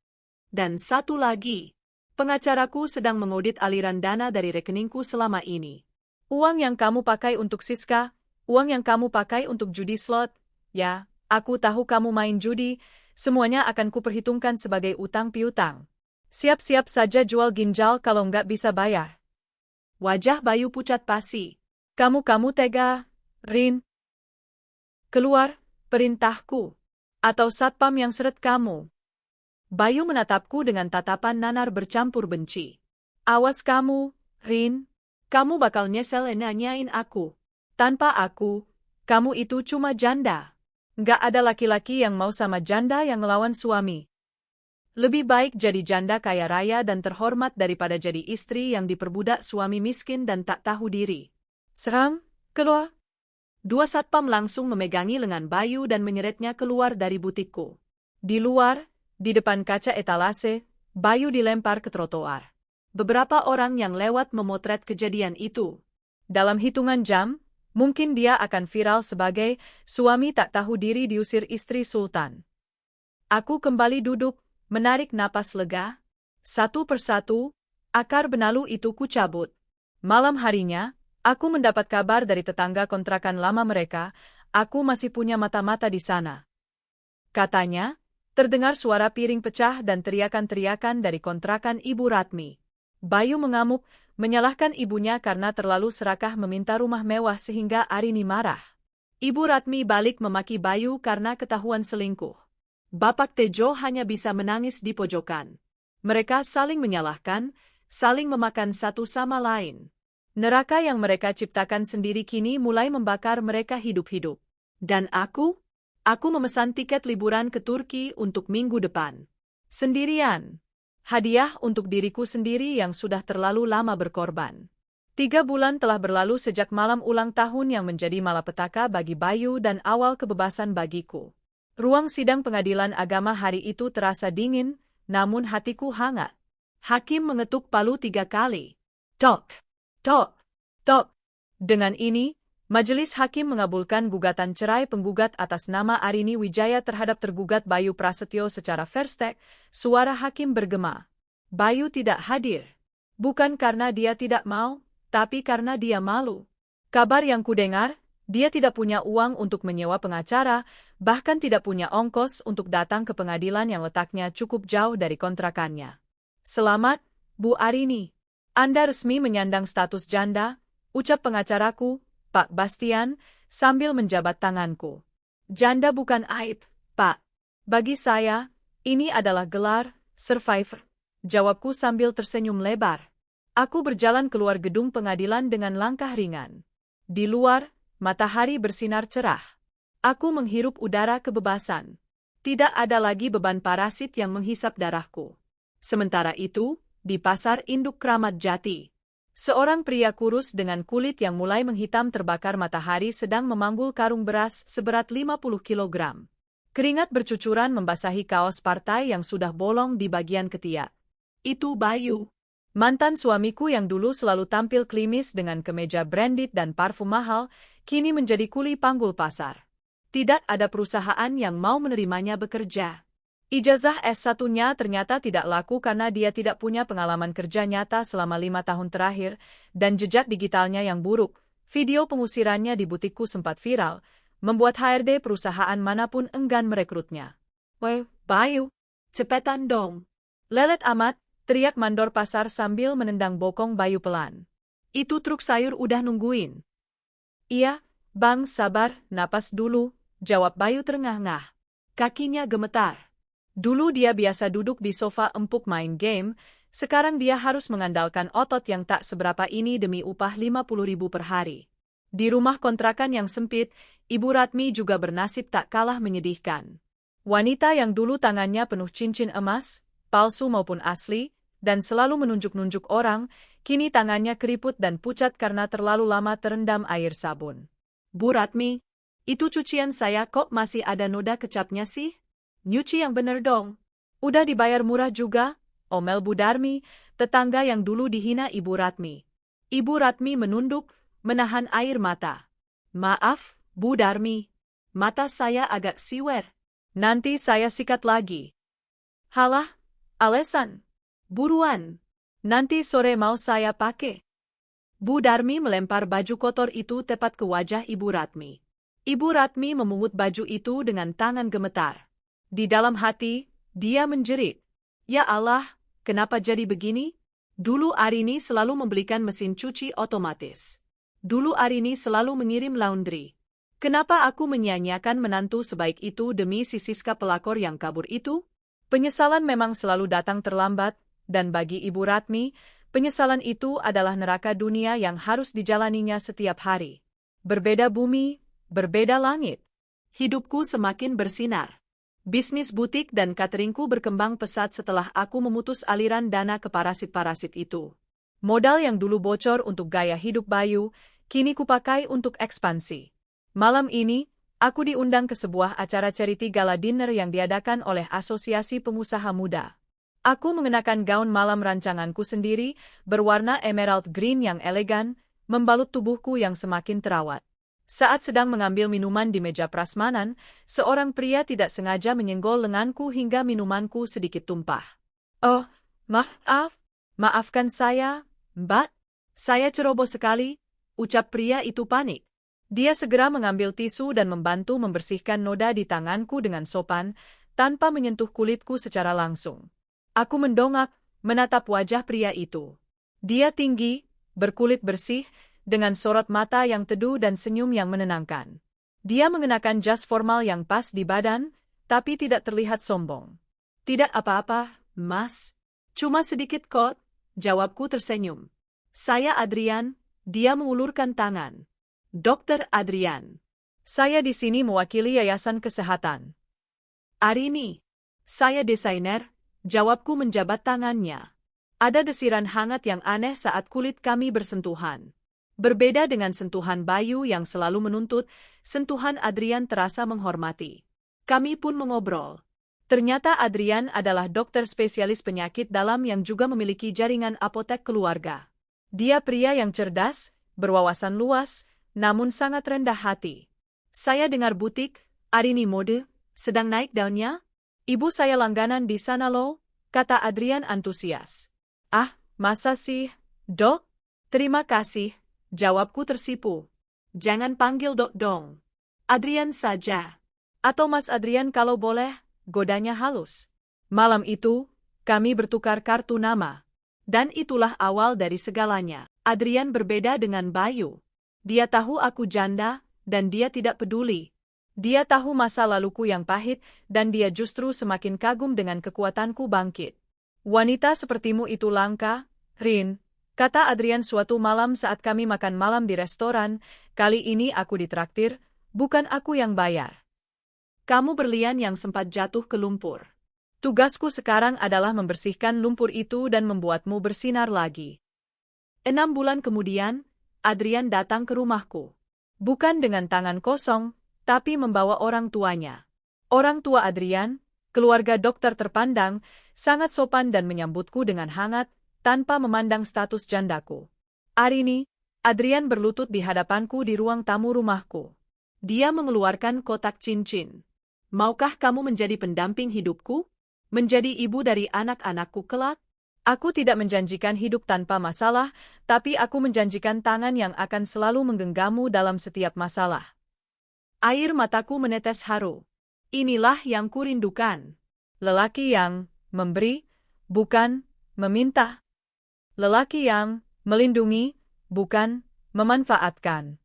Dan satu lagi. Pengacaraku sedang mengaudit aliran dana dari rekeningku selama ini. Uang yang kamu pakai untuk Siska, uang yang kamu pakai untuk judi slot. Ya, aku tahu kamu main judi, semuanya akan kuperhitungkan sebagai utang piutang. Siap-siap saja jual ginjal kalau nggak bisa bayar. Wajah Bayu pucat pasi. Kamu tega, Rin. Keluar, perintahku. Atau satpam yang seret kamu. Bayu menatapku dengan tatapan nanar bercampur benci. Awas kamu, Rin. Kamu bakal nyesel nanyain aku. Tanpa aku, kamu itu cuma janda. Nggak ada laki-laki yang mau sama janda yang ngelawan suami. Lebih baik jadi janda kaya raya dan terhormat daripada jadi istri yang diperbudak suami miskin dan tak tahu diri. Serang, keluar. 2 satpam langsung memegangi lengan Bayu dan menyeretnya keluar dari butikku. Di luar, di depan kaca etalase, Bayu dilempar ke trotoar. Beberapa orang yang lewat memotret kejadian itu. Dalam hitungan jam, mungkin dia akan viral sebagai suami tak tahu diri diusir istri sultan. Aku kembali duduk, menarik napas lega. Satu persatu, akar benalu itu kucabut. Malam harinya, aku mendapat kabar dari tetangga kontrakan lama mereka, aku masih punya mata-mata di sana. Katanya, terdengar suara piring pecah dan teriakan-teriakan dari kontrakan Ibu Ratmi. Bayu mengamuk, menyalahkan ibunya karena terlalu serakah meminta rumah mewah sehingga Arini marah. Ibu Ratmi balik memaki Bayu karena ketahuan selingkuh. Bapak Tejo hanya bisa menangis di pojokan. Mereka saling menyalahkan, saling memakan satu sama lain. Neraka yang mereka ciptakan sendiri kini mulai membakar mereka hidup-hidup. Dan aku memesan tiket liburan ke Turki untuk minggu depan. Sendirian. Hadiah untuk diriku sendiri yang sudah terlalu lama berkorban. 3 bulan telah berlalu sejak malam ulang tahun yang menjadi malapetaka bagi Bayu dan awal kebebasan bagiku. Ruang sidang pengadilan agama hari itu terasa dingin, namun hatiku hangat. Hakim mengetuk palu 3 kali. Tok, tok, tok. Dengan ini, Majelis Hakim mengabulkan gugatan cerai penggugat atas nama Arini Wijaya terhadap tergugat Bayu Prasetyo secara verstek. Suara hakim bergema. Bayu tidak hadir. Bukan karena dia tidak mau, tapi karena dia malu. Kabar yang kudengar, dia tidak punya uang untuk menyewa pengacara, bahkan tidak punya ongkos untuk datang ke pengadilan yang letaknya cukup jauh dari kontrakannya. Selamat, Bu Arini. Anda resmi menyandang status janda, ucap pengacaraku, Pak Bastian, sambil menjabat tanganku. Janda bukan aib, Pak. Bagi saya, ini adalah gelar, survivor. Jawabku sambil tersenyum lebar. Aku berjalan keluar gedung pengadilan dengan langkah ringan. Di luar, matahari bersinar cerah. Aku menghirup udara kebebasan. Tidak ada lagi beban parasit yang menghisap darahku. Sementara itu, di pasar induk Kramat Jati, seorang pria kurus dengan kulit yang mulai menghitam terbakar matahari sedang memanggul karung beras seberat 50 kg. Keringat bercucuran membasahi kaos partai yang sudah bolong di bagian ketiak. Itu Bayu. Mantan suamiku yang dulu selalu tampil klimis dengan kemeja branded dan parfum mahal, kini menjadi kuli panggul pasar. Tidak ada perusahaan yang mau menerimanya bekerja. Ijazah S1-nya ternyata tidak laku karena dia tidak punya pengalaman kerja nyata selama 5 tahun terakhir, dan jejak digitalnya yang buruk. Video pengusirannya di butikku sempat viral, membuat HRD perusahaan manapun enggan merekrutnya. Weh, Bayu, cepetan dong. Lelet amat, teriak mandor pasar sambil menendang bokong Bayu pelan. Itu truk sayur udah nungguin. Iya, Bang, sabar, napas dulu, jawab Bayu terengah-engah. Kakinya gemetar. Dulu dia biasa duduk di sofa empuk main game, sekarang dia harus mengandalkan otot yang tak seberapa ini demi upah 50.000 per hari. Di rumah kontrakan yang sempit, Ibu Ratmi juga bernasib tak kalah menyedihkan. Wanita yang dulu tangannya penuh cincin emas, palsu maupun asli, dan selalu menunjuk-nunjuk orang, kini tangannya keriput dan pucat karena terlalu lama terendam air sabun. Bu Ratmi, itu cucian saya kok masih ada noda kecapnya sih? Nyuci yang bener dong. Udah dibayar murah juga, omel Bu Darmi, tetangga yang dulu dihina Ibu Ratmi. Ibu Ratmi menunduk, menahan air mata. Maaf, Bu Darmi. Mata saya agak siwer. Nanti saya sikat lagi. Halah, Alesan. Buruan. Nanti sore mau saya pakai. Bu Darmi melempar baju kotor itu tepat ke wajah Ibu Ratmi. Ibu Ratmi memungut baju itu dengan tangan gemetar. Di dalam hati, dia menjerit. Ya Allah, kenapa jadi begini? Dulu Arini selalu membelikan mesin cuci otomatis. Dulu Arini selalu mengirim laundry. Kenapa aku menyia-nyiakan menantu sebaik itu demi si Siska pelakor yang kabur itu? Penyesalan memang selalu datang terlambat, dan bagi Ibu Ratmi, penyesalan itu adalah neraka dunia yang harus dijalaninya setiap hari. Berbeda bumi, berbeda langit. Hidupku semakin bersinar. Bisnis butik dan cateringku berkembang pesat setelah aku memutus aliran dana ke parasit-parasit itu. Modal yang dulu bocor untuk gaya hidup Bayu, kini kupakai untuk ekspansi. Malam ini, aku diundang ke sebuah acara charity gala dinner yang diadakan oleh Asosiasi Pengusaha Muda. Aku mengenakan gaun malam rancanganku sendiri, berwarna emerald green yang elegan, membalut tubuhku yang semakin terawat. Saat sedang mengambil minuman di meja prasmanan, seorang pria tidak sengaja menyenggol lenganku hingga minumanku sedikit tumpah. Oh, maafkan saya, Mbak. Saya ceroboh sekali, ucap pria itu panik. Dia segera mengambil tisu dan membantu membersihkan noda di tanganku dengan sopan, tanpa menyentuh kulitku secara langsung. Aku mendongak, menatap wajah pria itu. Dia tinggi, berkulit bersih, dengan sorot mata yang teduh dan senyum yang menenangkan. Dia mengenakan jas formal yang pas di badan, tapi tidak terlihat sombong. Tidak apa-apa, Mas. Cuma sedikit kok, jawabku tersenyum. Saya Adrian, dia mengulurkan tangan. Dokter Adrian. Saya di sini mewakili Yayasan Kesehatan. Arini. Saya desainer, jawabku menjabat tangannya. Ada desiran hangat yang aneh saat kulit kami bersentuhan. Berbeda dengan sentuhan Bayu yang selalu menuntut, sentuhan Adrian terasa menghormati. Kami pun mengobrol. Ternyata Adrian adalah dokter spesialis penyakit dalam yang juga memiliki jaringan apotek keluarga. Dia pria yang cerdas, berwawasan luas, namun sangat rendah hati. Saya dengar butik, Arini Mode, sedang naik daunnya? Ibu saya langganan di sana loh, kata Adrian antusias. Ah, masa sih, Dok? Terima kasih, jawabku tersipu. Jangan panggil Dok dong. Adrian saja. Atau Mas Adrian kalau boleh, godanya halus. Malam itu, kami bertukar kartu nama. Dan itulah awal dari segalanya. Adrian berbeda dengan Bayu. Dia tahu aku janda, dan dia tidak peduli. Dia tahu masa laluku yang pahit, dan dia justru semakin kagum dengan kekuatanku bangkit. Wanita sepertimu itu langka, Rin, kata Adrian suatu malam saat kami makan malam di restoran. Kali ini aku ditraktir, bukan aku yang bayar. Kamu berlian yang sempat jatuh ke lumpur. Tugasku sekarang adalah membersihkan lumpur itu dan membuatmu bersinar lagi. 6 bulan kemudian, Adrian datang ke rumahku. Bukan dengan tangan kosong, tapi membawa orang tuanya. Orang tua Adrian, keluarga dokter terpandang, sangat sopan dan menyambutku dengan hangat, tanpa memandang status jandaku. Arini, Adrian berlutut di hadapanku di ruang tamu rumahku. Dia mengeluarkan kotak cincin. Maukah kamu menjadi pendamping hidupku? Menjadi ibu dari anak-anakku kelak? Aku tidak menjanjikan hidup tanpa masalah, tapi aku menjanjikan tangan yang akan selalu menggenggammu dalam setiap masalah. Air mataku menetes haru. Inilah yang kurindukan. Lelaki yang memberi, bukan meminta. Lelaki yang melindungi, Bukan, memanfaatkan.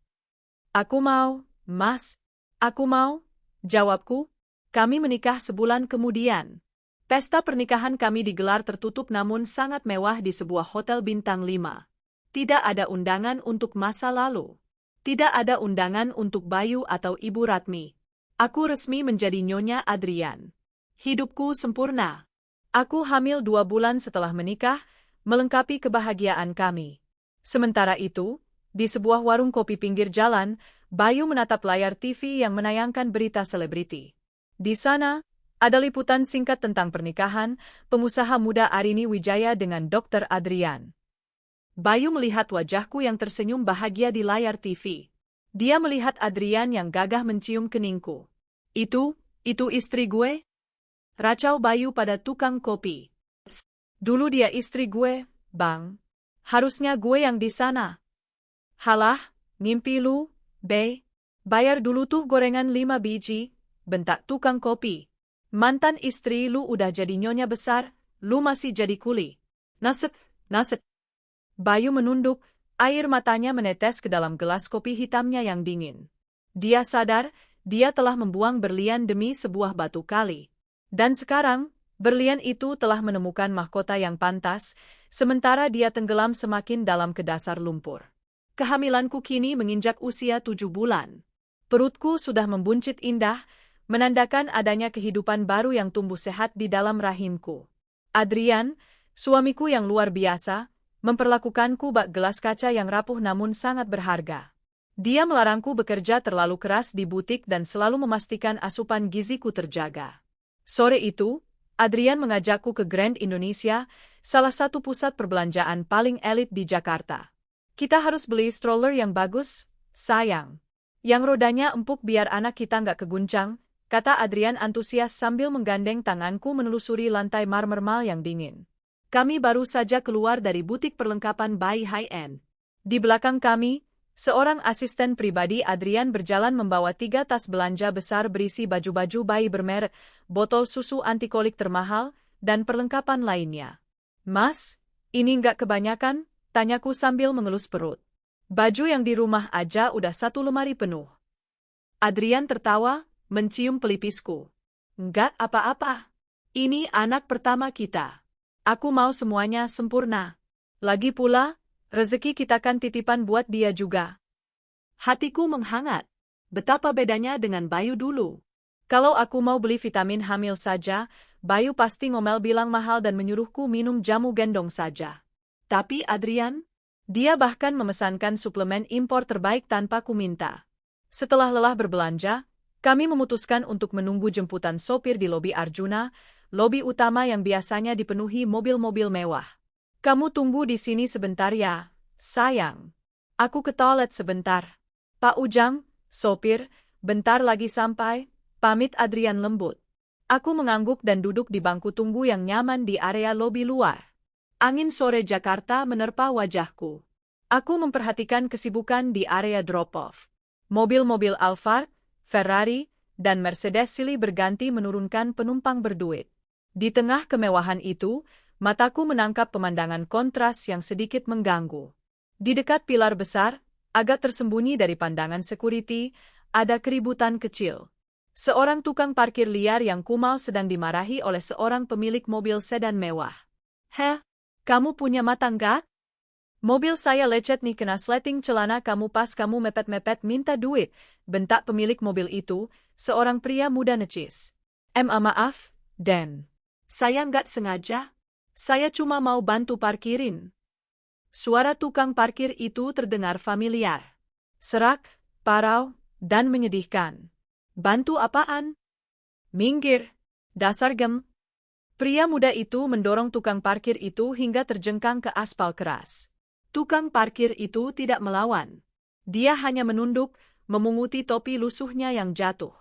Aku mau, Mas. Aku mau, jawabku. Kami menikah sebulan kemudian. Pesta pernikahan kami digelar tertutup namun sangat mewah di sebuah hotel bintang 5. Tidak ada undangan untuk masa lalu. Tidak ada undangan untuk Bayu atau Ibu Ratmi. Aku resmi menjadi Nyonya Adrian. Hidupku sempurna. Aku hamil 2 bulan setelah menikah, melengkapi kebahagiaan kami. Sementara itu, di sebuah warung kopi pinggir jalan, Bayu menatap layar TV yang menayangkan berita selebriti. Di sana, ada liputan singkat tentang pernikahan pengusaha muda Arini Wijaya dengan Dr. Adrian. Bayu melihat wajahku yang tersenyum bahagia di layar TV. Dia melihat Adrian yang gagah mencium keningku. Itu istri gue? Racau Bayu pada tukang kopi. Dulu dia istri gue, Bang. Harusnya gue yang di sana. Halah, ngimpi lu, Be. Bayar dulu tuh gorengan 5 biji, bentak tukang kopi. Mantan istri lu udah jadi nyonya besar, lu masih jadi kuli. Nasib. Bayu menunduk, air matanya menetes ke dalam gelas kopi hitamnya yang dingin. Dia sadar, dia telah membuang berlian demi sebuah batu kali. Dan sekarang, berlian itu telah menemukan mahkota yang pantas, sementara dia tenggelam semakin dalam ke dasar lumpur. Kehamilanku kini menginjak usia 7 bulan. Perutku sudah membuncit indah, menandakan adanya kehidupan baru yang tumbuh sehat di dalam rahimku. Adrian, suamiku yang luar biasa, memperlakukanku bak gelas kaca yang rapuh namun sangat berharga. Dia melarangku bekerja terlalu keras di butik dan selalu memastikan asupan giziku terjaga. Sore itu, Adrian mengajakku ke Grand Indonesia, salah satu pusat perbelanjaan paling elit di Jakarta. Kita harus beli stroller yang bagus, sayang. Yang rodanya empuk biar anak kita nggak keguncang, kata Adrian antusias sambil menggandeng tanganku menelusuri lantai marmer yang dingin. Kami baru saja keluar dari butik perlengkapan bayi high-end. Di belakang kami, seorang asisten pribadi Adrian berjalan membawa 3 tas belanja besar berisi baju-baju bayi bermerek, botol susu antikolik termahal, dan perlengkapan lainnya. Mas, ini nggak kebanyakan? Tanyaku sambil mengelus perut. Baju yang di rumah aja udah 1 lemari penuh. Adrian tertawa, mencium pelipisku. Enggak apa-apa. Ini anak pertama kita. Aku mau semuanya sempurna. Lagi pula, rezeki kita kan titipan buat dia juga. Hatiku menghangat. Betapa bedanya dengan Bayu dulu. Kalau aku mau beli vitamin hamil saja, Bayu pasti ngomel bilang mahal dan menyuruhku minum jamu gendong saja. Tapi Adrian, dia bahkan memesankan suplemen impor terbaik tanpa ku minta. Setelah lelah berbelanja, kami memutuskan untuk menunggu jemputan sopir di lobi Arjuna, lobi utama yang biasanya dipenuhi mobil-mobil mewah. Kamu tunggu di sini sebentar ya, sayang. Aku ke toilet sebentar. Pak Ujang, sopir, bentar lagi sampai, pamit Adrian lembut. Aku mengangguk dan duduk di bangku tunggu yang nyaman di area lobi luar. Angin sore Jakarta menerpa wajahku. Aku memperhatikan kesibukan di area drop-off. Mobil-mobil Alphard, Ferrari, dan Mercedes silih berganti menurunkan penumpang berduit. Di tengah kemewahan itu, mataku menangkap pemandangan kontras yang sedikit mengganggu. Di dekat pilar besar, agak tersembunyi dari pandangan security, ada keributan kecil. Seorang tukang parkir liar yang kumal sedang dimarahi oleh seorang pemilik mobil sedan mewah. Heh, kamu punya mata nggak? Mobil saya lecet nih kena sleting celana kamu pas kamu mepet-mepet minta duit, bentak pemilik mobil itu, seorang pria muda necis. Maaf, Dan. Saya nggak sengaja. Saya cuma mau bantu parkirin. Suara tukang parkir itu terdengar familiar. Serak, parau, dan menyedihkan. Bantu apaan? Minggir, dasar gem. Pria muda itu mendorong tukang parkir itu hingga terjengkang ke aspal keras. Tukang parkir itu tidak melawan. Dia hanya menunduk, memunguti topi lusuhnya yang jatuh.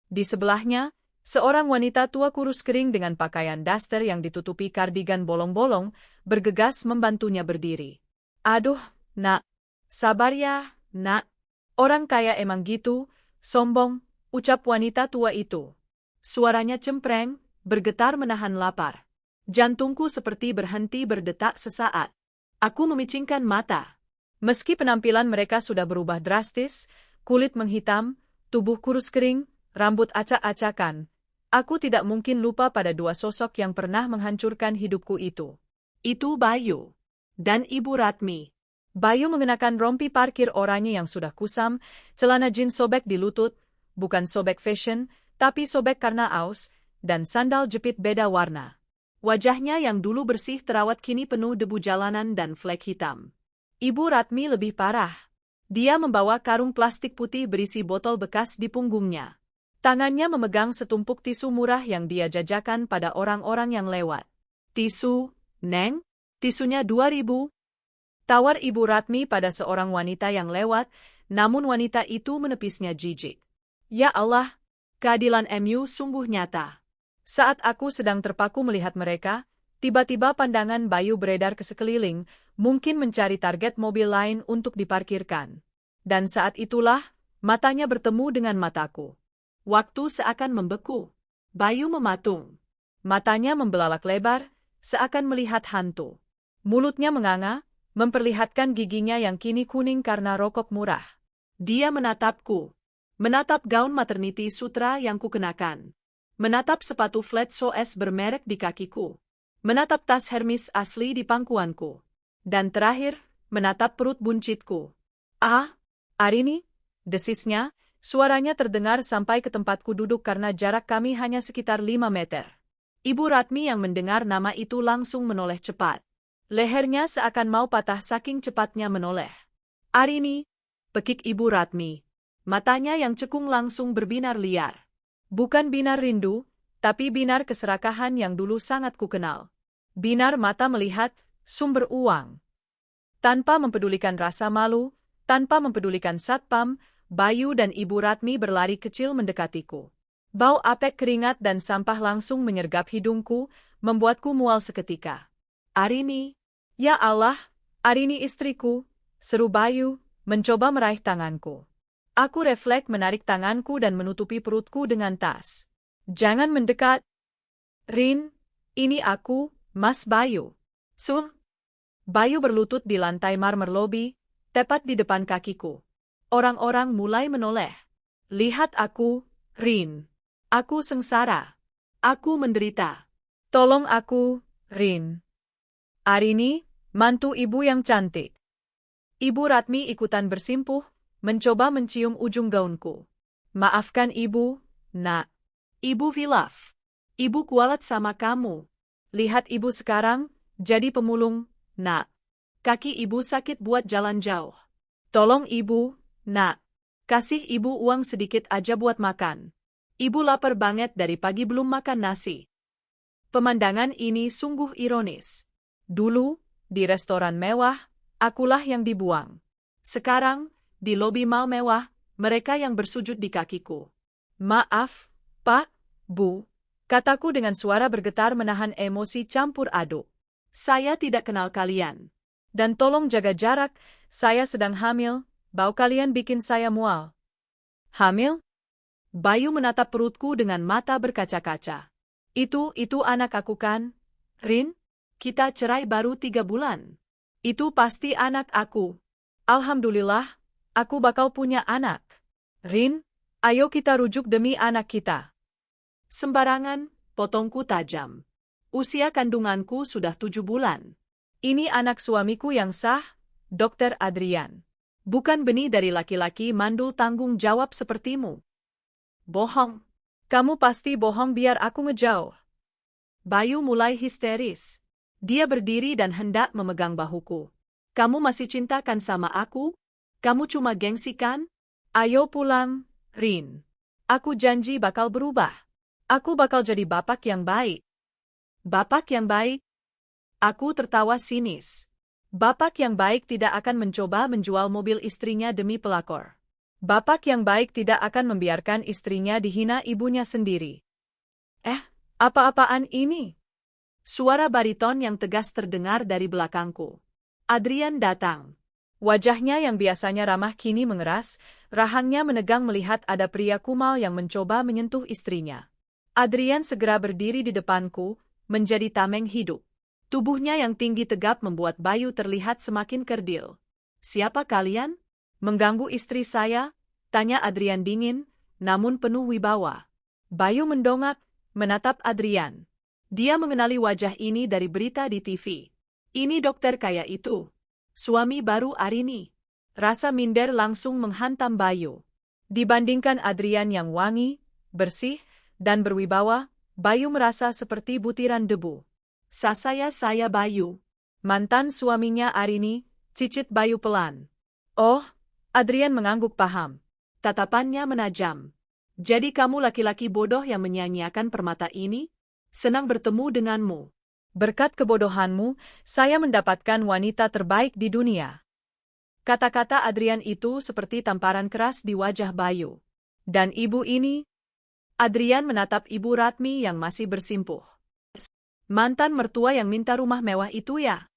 Di sebelahnya, seorang wanita tua kurus kering dengan pakaian daster yang ditutupi kardigan bolong-bolong, bergegas membantunya berdiri. Aduh, nak. Sabar ya, nak. Orang kaya emang gitu, sombong, ucap wanita tua itu. Suaranya cempreng, bergetar menahan lapar. Jantungku seperti berhenti berdetak sesaat. Aku memicingkan mata. Meski penampilan mereka sudah berubah drastis, kulit menghitam, tubuh kurus kering, rambut acak-acakan, aku tidak mungkin lupa pada dua sosok yang pernah menghancurkan hidupku itu. Itu Bayu dan Ibu Ratmi. Bayu mengenakan rompi parkir oranye yang sudah kusam, celana jeans sobek di lutut, bukan sobek fashion, tapi sobek karena aus, dan sandal jepit beda warna. Wajahnya yang dulu bersih terawat kini penuh debu jalanan dan flek hitam. Ibu Ratmi lebih parah. Dia membawa karung plastik putih berisi botol bekas di punggungnya. Tangannya memegang setumpuk tisu murah yang dia jajakan pada orang-orang yang lewat. Tisu, Neng? Tisunya 2.000. Tawar Ibu Ratmi pada seorang wanita yang lewat, namun wanita itu menepisnya jijik. Ya Allah, keadilan MU sungguh nyata. Saat aku sedang terpaku melihat mereka, tiba-tiba pandangan Bayu beredar ke sekeliling, mungkin mencari target mobil lain untuk diparkirkan. Dan saat itulah, matanya bertemu dengan mataku. Waktu seakan membeku. Bayu mematung. Matanya membelalak lebar, seakan melihat hantu. Mulutnya menganga, memperlihatkan giginya yang kini kuning karena rokok murah. Dia menatapku. Menatap gaun maternity sutra yang kukenakan. Menatap sepatu flat soles bermerek di kakiku. Menatap tas Hermes asli di pangkuanku. Dan terakhir, menatap perut buncitku. Ah, Arini, desisnya, suaranya terdengar sampai ke tempatku duduk karena jarak kami hanya sekitar 5 meter. Ibu Ratmi yang mendengar nama itu langsung menoleh cepat. Lehernya seakan mau patah saking cepatnya menoleh. Arini, pekik Ibu Ratmi. Matanya yang cekung langsung berbinar liar. Bukan binar rindu, tapi binar keserakahan yang dulu sangat kukenal. Binar mata melihat sumber uang. Tanpa mempedulikan rasa malu, tanpa mempedulikan satpam, Bayu dan Ibu Ratmi berlari kecil mendekatiku. Bau apek keringat dan sampah langsung menyergap hidungku, membuatku mual seketika. Arini, ya Allah, Arini istriku, seru Bayu, mencoba meraih tanganku. Aku refleks menarik tanganku dan menutupi perutku dengan tas. Jangan mendekat. Rin, ini aku, Mas Bayu. Bayu berlutut di lantai marmer lobi, tepat di depan kakiku. Orang-orang mulai menoleh. Lihat aku, Rin. Aku sengsara. Aku menderita. Tolong aku, Rin. Arini, mantu ibu yang cantik. Ibu Ratmi ikutan bersimpuh, mencoba mencium ujung gaunku. Maafkan ibu, nak. Ibu hilaf. Ibu kualat sama kamu. Lihat ibu sekarang, jadi pemulung, nak. Kaki ibu sakit buat jalan jauh. Tolong ibu, nak. Kasih ibu uang sedikit aja buat makan. Ibu lapar banget dari pagi belum makan nasi. Pemandangan ini sungguh ironis. Dulu, di restoran mewah, akulah yang dibuang. Sekarang, di lobi mal mewah, mereka yang bersujud di kakiku. Maaf, Pak, Bu, kataku dengan suara bergetar menahan emosi campur aduk. Saya tidak kenal kalian. Dan tolong jaga jarak, saya sedang hamil, bau kalian bikin saya mual. Hamil? Bayu menatap perutku dengan mata berkaca-kaca. Itu anak aku kan? Rin, kita cerai baru 3 bulan. Itu pasti anak aku. Alhamdulillah, aku bakal punya anak. Rin, ayo kita rujuk demi anak kita. Sembarangan, potongku tajam. Usia kandunganku sudah 7 bulan. Ini anak suamiku yang sah, Dr. Adrian. Bukan benih dari laki-laki mandul tanggung jawab sepertimu. Bohong. Kamu pasti bohong biar aku ngejauh. Bayu mulai histeris. Dia berdiri dan hendak memegang bahuku. Kamu masih cintakan sama aku? Kamu cuma gengsi kan? Ayo pulang, Rin. Aku janji bakal berubah. Aku bakal jadi bapak yang baik. Bapak yang baik? Aku tertawa sinis. Bapak yang baik tidak akan mencoba menjual mobil istrinya demi pelakor. Bapak yang baik tidak akan membiarkan istrinya dihina ibunya sendiri. Apa-apaan ini? Suara bariton yang tegas terdengar dari belakangku. Adrian datang. Wajahnya yang biasanya ramah kini mengeras, rahangnya menegang melihat ada pria kumal yang mencoba menyentuh istrinya. Adrian segera berdiri di depanku, menjadi tameng hidup. Tubuhnya yang tinggi tegap membuat Bayu terlihat semakin kerdil. Siapa kalian? Mengganggu istri saya? Tanya Adrian dingin, namun penuh wibawa. Bayu mendongak, menatap Adrian. Dia mengenali wajah ini dari berita di TV. Ini dokter kaya itu. Suami baru Arini. Rasa minder langsung menghantam Bayu. Dibandingkan Adrian yang wangi, bersih, dan berwibawa, Bayu merasa seperti butiran debu. Saya Bayu. Mantan suaminya Arini, cicit Bayu pelan. Oh, Adrian mengangguk paham. Tatapannya menajam. Jadi kamu laki-laki bodoh yang menyia-nyiakan permata ini? Senang bertemu denganmu. Berkat kebodohanmu, saya mendapatkan wanita terbaik di dunia. Kata-kata Adrian itu seperti tamparan keras di wajah Bayu. Dan ibu ini? Adrian menatap Ibu Ratmi yang masih bersimpuh. Mantan mertua yang minta rumah mewah itu ya?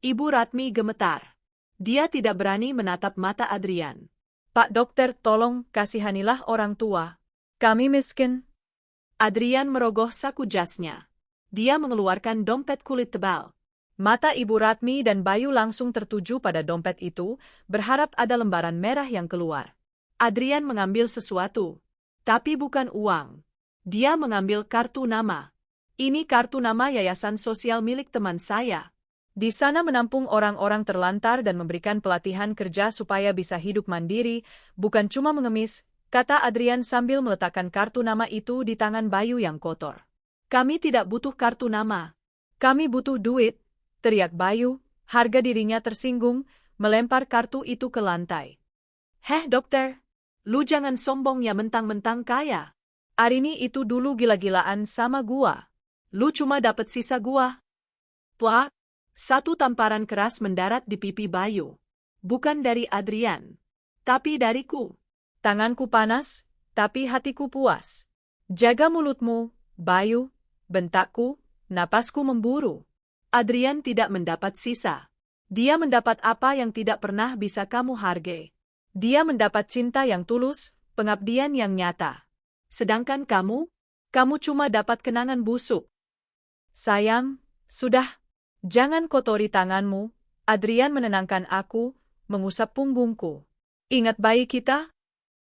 Ibu Ratmi gemetar. Dia tidak berani menatap mata Adrian. Pak dokter, tolong kasihanilah orang tua. Kami miskin. Adrian merogoh saku jasnya. Dia mengeluarkan dompet kulit tebal. Mata Ibu Ratmi dan Bayu langsung tertuju pada dompet itu, berharap ada lembaran merah yang keluar. Adrian mengambil sesuatu. Tapi bukan uang. Dia mengambil kartu nama. Ini kartu nama yayasan sosial milik teman saya. Di sana menampung orang-orang terlantar dan memberikan pelatihan kerja supaya bisa hidup mandiri, bukan cuma mengemis, kata Adrian sambil meletakkan kartu nama itu di tangan Bayu yang kotor. Kami tidak butuh kartu nama. Kami butuh duit, teriak Bayu, harga dirinya tersinggung, melempar kartu itu ke lantai. Heh dokter, lu jangan sombong ya mentang-mentang kaya. Arini itu dulu gila-gilaan sama gua. Lu cuma dapat sisa gua. Plak. Satu tamparan keras mendarat di pipi Bayu. Bukan dari Adrian, tapi dariku. Tanganku panas, tapi hatiku puas. Jaga mulutmu, Bayu, bentakku, napasku memburu. Adrian tidak mendapat sisa. Dia mendapat apa yang tidak pernah bisa kamu hargai. Dia mendapat cinta yang tulus, pengabdian yang nyata. Sedangkan kamu cuma dapat kenangan busuk. Sayang, sudah. Jangan kotori tanganmu, Adrian menenangkan aku, mengusap punggungku. Ingat bayi kita?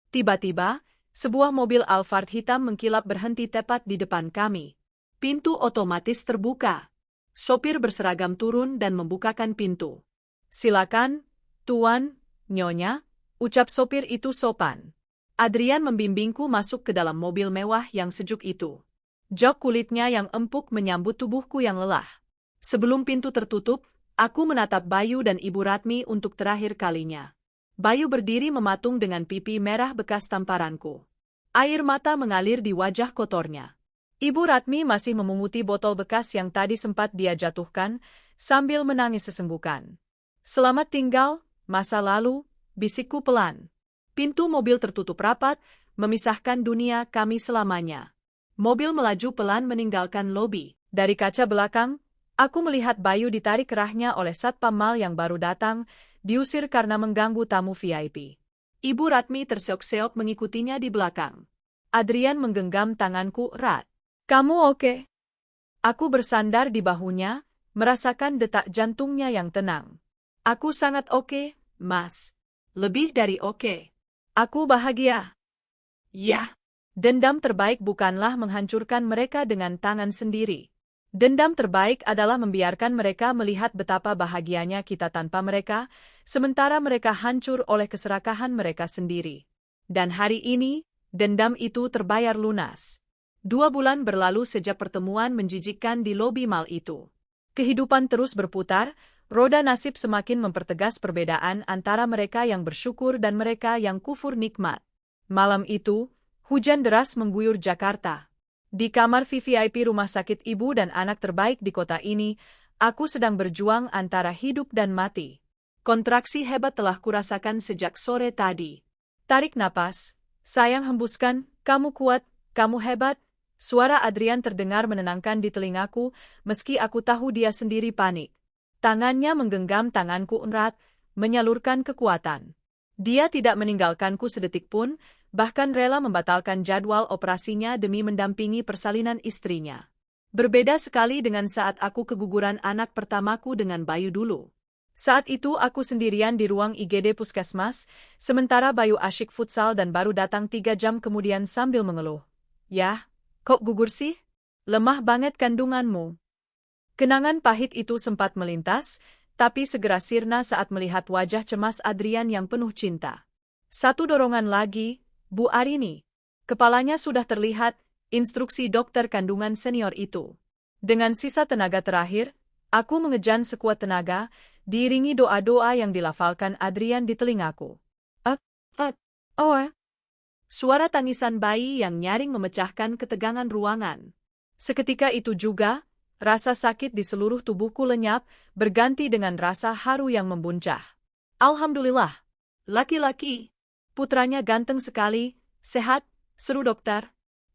Tiba-tiba, sebuah mobil Alphard hitam mengkilap berhenti tepat di depan kami. Pintu otomatis terbuka. Sopir berseragam turun dan membukakan pintu. Silakan, Tuan, Nyonya, ucap sopir itu sopan. Adrian membimbingku masuk ke dalam mobil mewah yang sejuk itu. Jok kulitnya yang empuk menyambut tubuhku yang lelah. Sebelum pintu tertutup, aku menatap Bayu dan Ibu Ratmi untuk terakhir kalinya. Bayu berdiri mematung dengan pipi merah bekas tamparanku. Air mata mengalir di wajah kotornya. Ibu Ratmi masih memunguti botol bekas yang tadi sempat dia jatuhkan, sambil menangis sesenggukan. Selamat tinggal, masa lalu, bisikku pelan. Pintu mobil tertutup rapat, memisahkan dunia kami selamanya. Mobil melaju pelan meninggalkan lobi. Dari kaca belakang, aku melihat Bayu ditarik kerahnya oleh Satpam Mal yang baru datang, diusir karena mengganggu tamu VIP. Ibu Ratmi terseok-seok mengikutinya di belakang. Adrian menggenggam tanganku erat. Kamu oke? Aku bersandar di bahunya, merasakan detak jantungnya yang tenang. Aku sangat oke, Mas. Lebih dari oke. Aku bahagia. Ya. Dendam terbaik bukanlah menghancurkan mereka dengan tangan sendiri. Dendam terbaik adalah membiarkan mereka melihat betapa bahagianya kita tanpa mereka, sementara mereka hancur oleh keserakahan mereka sendiri. Dan hari ini, dendam itu terbayar lunas. 2 bulan berlalu sejak pertemuan menjijikkan di lobi mal itu. Kehidupan terus berputar, roda nasib semakin mempertegas perbedaan antara mereka yang bersyukur dan mereka yang kufur nikmat. Malam itu, hujan deras mengguyur Jakarta. Di kamar VVIP rumah sakit ibu dan anak terbaik di kota ini, aku sedang berjuang antara hidup dan mati. Kontraksi hebat telah kurasakan sejak sore tadi. Tarik napas, sayang hembuskan, kamu kuat, kamu hebat. Suara Adrian terdengar menenangkan di telingaku, meski aku tahu dia sendiri panik. Tangannya menggenggam tanganku erat, menyalurkan kekuatan. Dia tidak meninggalkanku sedetik pun, bahkan rela membatalkan jadwal operasinya demi mendampingi persalinan istrinya. Berbeda sekali dengan saat aku keguguran anak pertamaku dengan Bayu dulu. Saat itu aku sendirian di ruang IGD Puskesmas, sementara Bayu asyik futsal dan baru datang 3 jam kemudian sambil mengeluh. Yah, kok gugur sih? Lemah banget kandunganmu. Kenangan pahit itu sempat melintas, tapi segera sirna saat melihat wajah cemas Adrian yang penuh cinta. Satu dorongan lagi, Bu Arini. Kepalanya sudah terlihat, instruksi dokter kandungan senior itu. Dengan sisa tenaga terakhir, aku mengejan sekuat tenaga, diiringi doa-doa yang dilafalkan Adrian di telingaku. Suara tangisan bayi yang nyaring memecahkan ketegangan ruangan. Seketika itu juga, rasa sakit di seluruh tubuhku lenyap, berganti dengan rasa haru yang membuncah. Alhamdulillah, laki-laki. Putranya ganteng sekali, sehat, seru dokter.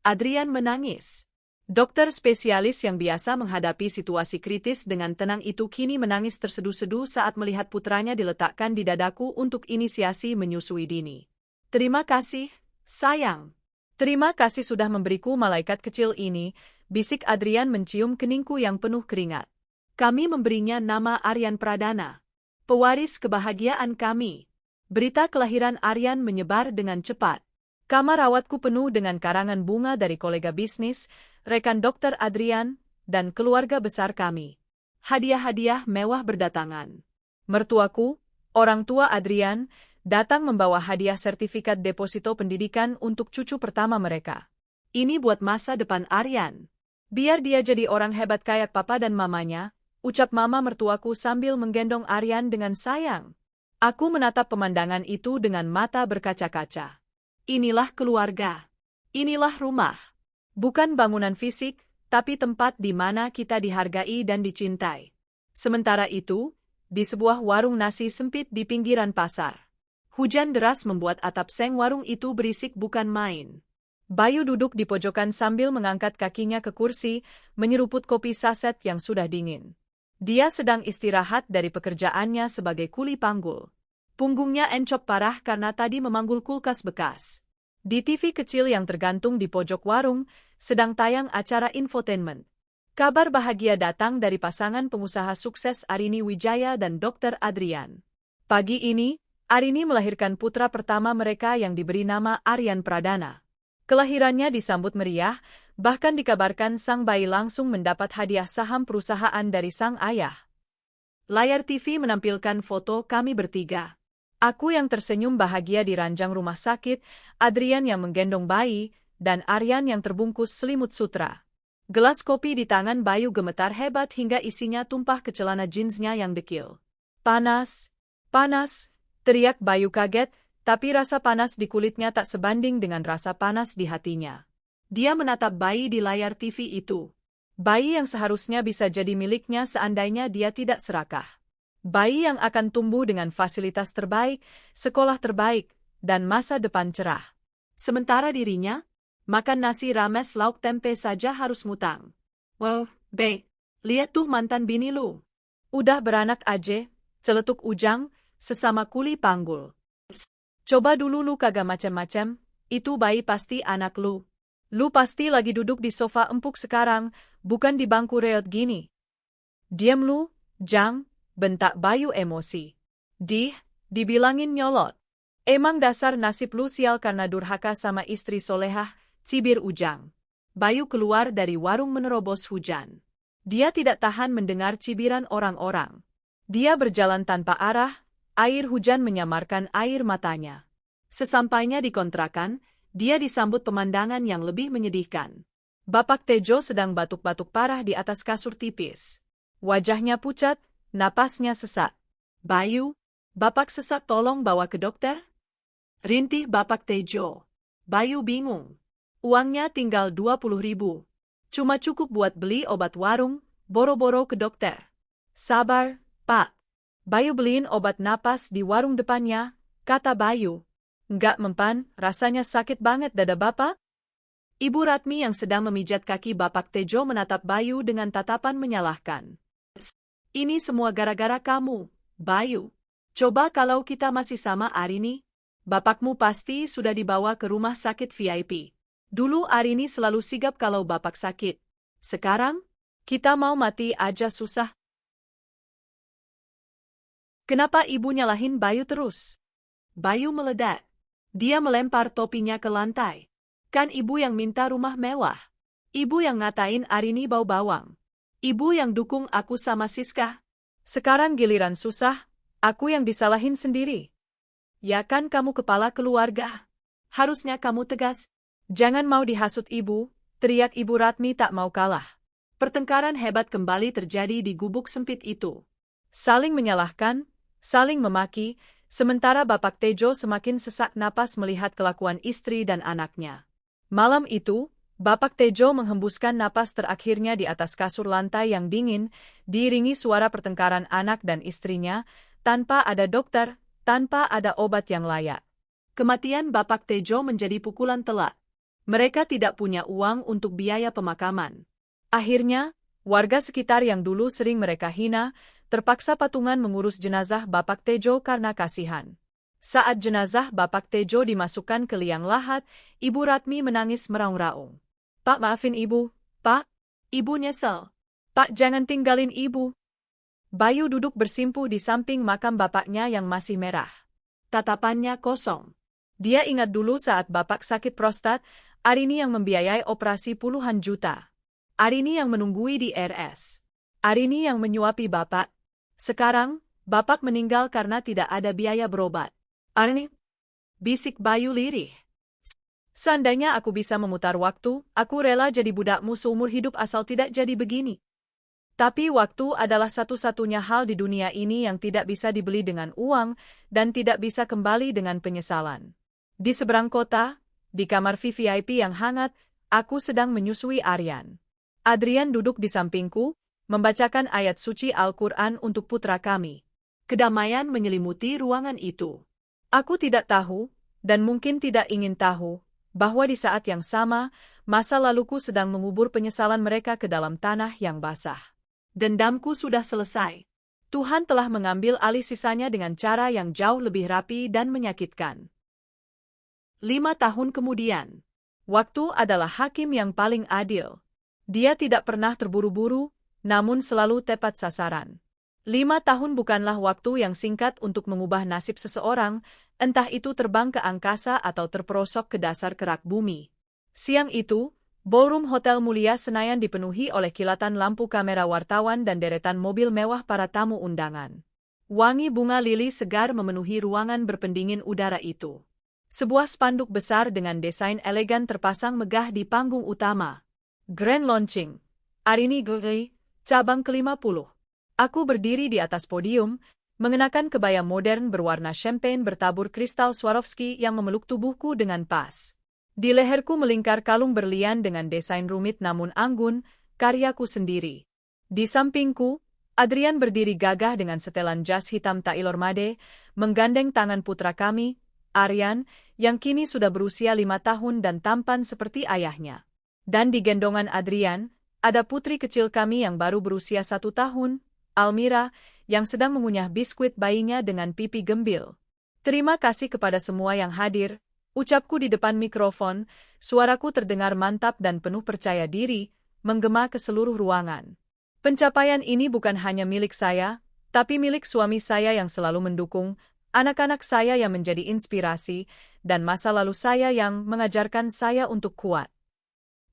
Adrian menangis. Dokter spesialis yang biasa menghadapi situasi kritis dengan tenang itu kini menangis terseduh-seduh saat melihat putranya diletakkan di dadaku untuk inisiasi menyusui dini. Terima kasih, sayang. Terima kasih sudah memberiku malaikat kecil ini, bisik Adrian mencium keningku yang penuh keringat. Kami memberinya nama Aryan Pradana. Pewaris kebahagiaan kami. Berita kelahiran Aryan menyebar dengan cepat. Kamar rawatku penuh dengan karangan bunga dari kolega bisnis, rekan dokter Adrian, dan keluarga besar kami. Hadiah-hadiah mewah berdatangan. Mertuaku, orang tua Adrian, datang membawa hadiah sertifikat deposito pendidikan untuk cucu pertama mereka. Ini buat masa depan Aryan. Biar dia jadi orang hebat kayak papa dan mamanya, ucap mama mertuaku sambil menggendong Aryan dengan sayang. Aku menatap pemandangan itu dengan mata berkaca-kaca. Inilah keluarga. Inilah rumah. Bukan bangunan fisik, tapi tempat di mana kita dihargai dan dicintai. Sementara itu, di sebuah warung nasi sempit di pinggiran pasar. Hujan deras membuat atap seng warung itu berisik bukan main. Bayu duduk di pojokan sambil mengangkat kakinya ke kursi, menyeruput kopi saset yang sudah dingin. Dia sedang istirahat dari pekerjaannya sebagai kuli panggul. Punggungnya encok parah karena tadi memanggul kulkas bekas. Di TV kecil yang tergantung di pojok warung, sedang tayang acara infotainment. Kabar bahagia datang dari pasangan pengusaha sukses Arini Wijaya dan Dr. Adrian. Pagi ini, Arini melahirkan putra pertama mereka yang diberi nama Aryan Pradana. Kelahirannya disambut meriah, bahkan dikabarkan sang bayi langsung mendapat hadiah saham perusahaan dari sang ayah. Layar TV menampilkan foto kami bertiga. Aku yang tersenyum bahagia di ranjang rumah sakit, Adrian yang menggendong bayi, dan Aryan yang terbungkus selimut sutra. Gelas kopi di tangan Bayu gemetar hebat hingga isinya tumpah ke celana jeansnya yang dekil. Panas, panas, teriak Bayu kaget, tapi rasa panas di kulitnya tak sebanding dengan rasa panas di hatinya. Dia menatap bayi di layar TV itu. Bayi yang seharusnya bisa jadi miliknya seandainya dia tidak serakah. Bayi yang akan tumbuh dengan fasilitas terbaik, sekolah terbaik, dan masa depan cerah. Sementara dirinya, makan nasi rames lauk tempe saja harus mutang. Wow, lihat tuh mantan bini lu. Udah beranak aja, celetuk Ujang, sesama kuli panggul. Coba dulu lu kagak macem-macem, itu bayi pasti anak lu. Lu pasti lagi duduk di sofa empuk sekarang, bukan di bangku reot gini. Diam lu, Jang. Bentak Bayu emosi. Dibilangin nyolot. Emang dasar nasib lu sial karena durhaka sama istri solehah, cibir Ujang. Bayu keluar dari warung menerobos hujan. Dia tidak tahan mendengar cibiran orang-orang. Dia berjalan tanpa arah, air hujan menyamarkan air matanya. Sesampainya di kontrakan, dia disambut pemandangan yang lebih menyedihkan. Bapak Tejo sedang batuk-batuk parah di atas kasur tipis. Wajahnya pucat, napasnya sesak. Bayu, Bapak sesak tolong bawa ke dokter? Rintih Bapak Tejo. Bayu bingung. Uangnya tinggal 20.000. Cuma cukup buat beli obat warung, boro-boro ke dokter. Sabar, Pak. Bayu beliin obat napas di warung depannya, kata Bayu. Nggak mempan, rasanya sakit banget dada Bapak. Ibu Ratmi yang sedang memijat kaki Bapak Tejo menatap Bayu dengan tatapan menyalahkan. Ini semua gara-gara kamu, Bayu. Coba kalau kita masih sama Arini, bapakmu pasti sudah dibawa ke rumah sakit VIP. Dulu Arini selalu sigap kalau bapak sakit. Sekarang, kita mau mati aja susah. Kenapa ibu nyalahin Bayu terus? Bayu meledak. Dia melempar topinya ke lantai. Kan ibu yang minta rumah mewah. Ibu yang ngatain Arini bau bawang. Ibu yang dukung aku sama Siska. Sekarang giliran susah, aku yang disalahin sendiri. Ya kan kamu kepala keluarga. Harusnya kamu tegas. Jangan mau dihasut ibu, teriak Ibu Ratmi tak mau kalah. Pertengkaran hebat kembali terjadi di gubuk sempit itu. Saling menyalahkan, saling memaki, sementara Bapak Tejo semakin sesak napas melihat kelakuan istri dan anaknya. Malam itu, Bapak Tejo menghembuskan napas terakhirnya di atas kasur lantai yang dingin, diiringi suara pertengkaran anak dan istrinya, tanpa ada dokter, tanpa ada obat yang layak. Kematian Bapak Tejo menjadi pukulan telak. Mereka tidak punya uang untuk biaya pemakaman. Akhirnya, warga sekitar yang dulu sering mereka hina, terpaksa patungan mengurus jenazah Bapak Tejo karena kasihan. Saat jenazah Bapak Tejo dimasukkan ke liang lahat, Ibu Ratmi menangis meraung-raung. "Pak, maafin Ibu, Pak." Ibu nyesel. "Pak, jangan tinggalin Ibu." Bayu duduk bersimpuh di samping makam bapaknya yang masih merah. Tatapannya kosong. Dia ingat dulu saat Bapak sakit prostat, Arini yang membiayai operasi puluhan juta. Arini yang menunggui di RS. Arini yang menyuapi Bapak. Sekarang, Bapak meninggal karena tidak ada biaya berobat. Arini, bisik Bayu lirih. Seandainya aku bisa memutar waktu, aku rela jadi budakmu seumur hidup asal tidak jadi begini. Tapi waktu adalah satu-satunya hal di dunia ini yang tidak bisa dibeli dengan uang dan tidak bisa kembali dengan penyesalan. Di seberang kota, di kamar VVIP yang hangat, aku sedang menyusui Aryan. Adrian duduk di sampingku, membacakan ayat suci Al-Quran untuk putra kami. Kedamaian menyelimuti ruangan itu. Aku tidak tahu, dan mungkin tidak ingin tahu, bahwa di saat yang sama, masa laluku sedang mengubur penyesalan mereka ke dalam tanah yang basah. Dendamku sudah selesai. Tuhan telah mengambil alih sisanya dengan cara yang jauh lebih rapi dan menyakitkan. 5 tahun kemudian. Waktu adalah hakim yang paling adil. Dia tidak pernah terburu-buru, namun selalu tepat sasaran. 5 tahun bukanlah waktu yang singkat untuk mengubah nasib seseorang, entah itu terbang ke angkasa atau terperosok ke dasar kerak bumi. Siang itu, ballroom Hotel Mulia Senayan dipenuhi oleh kilatan lampu kamera wartawan dan deretan mobil mewah para tamu undangan. Wangi bunga lili segar memenuhi ruangan berpendingin udara itu. Sebuah spanduk besar dengan desain elegan terpasang megah di panggung utama. Grand Launching. Arini Gurri, cabang ke-50. Aku berdiri di atas podium, mengenakan kebaya modern berwarna champagne bertabur kristal Swarovski yang memeluk tubuhku dengan pas. Di leherku melingkar kalung berlian dengan desain rumit namun anggun, karyaku sendiri. Di sampingku, Adrian berdiri gagah dengan setelan jas hitam Taylor Made, menggandeng tangan putra kami, Aryan, yang kini sudah berusia 5 tahun dan tampan seperti ayahnya. Dan di gendongan Adrian, ada putri kecil kami yang baru berusia 1 tahun, Almira, yang sedang mengunyah biskuit bayinya dengan pipi gembil. Terima kasih kepada semua yang hadir, ucapku di depan mikrofon, suaraku terdengar mantap dan penuh percaya diri, menggema ke seluruh ruangan. Pencapaian ini bukan hanya milik saya, tapi milik suami saya yang selalu mendukung, anak-anak saya yang menjadi inspirasi, dan masa lalu saya yang mengajarkan saya untuk kuat.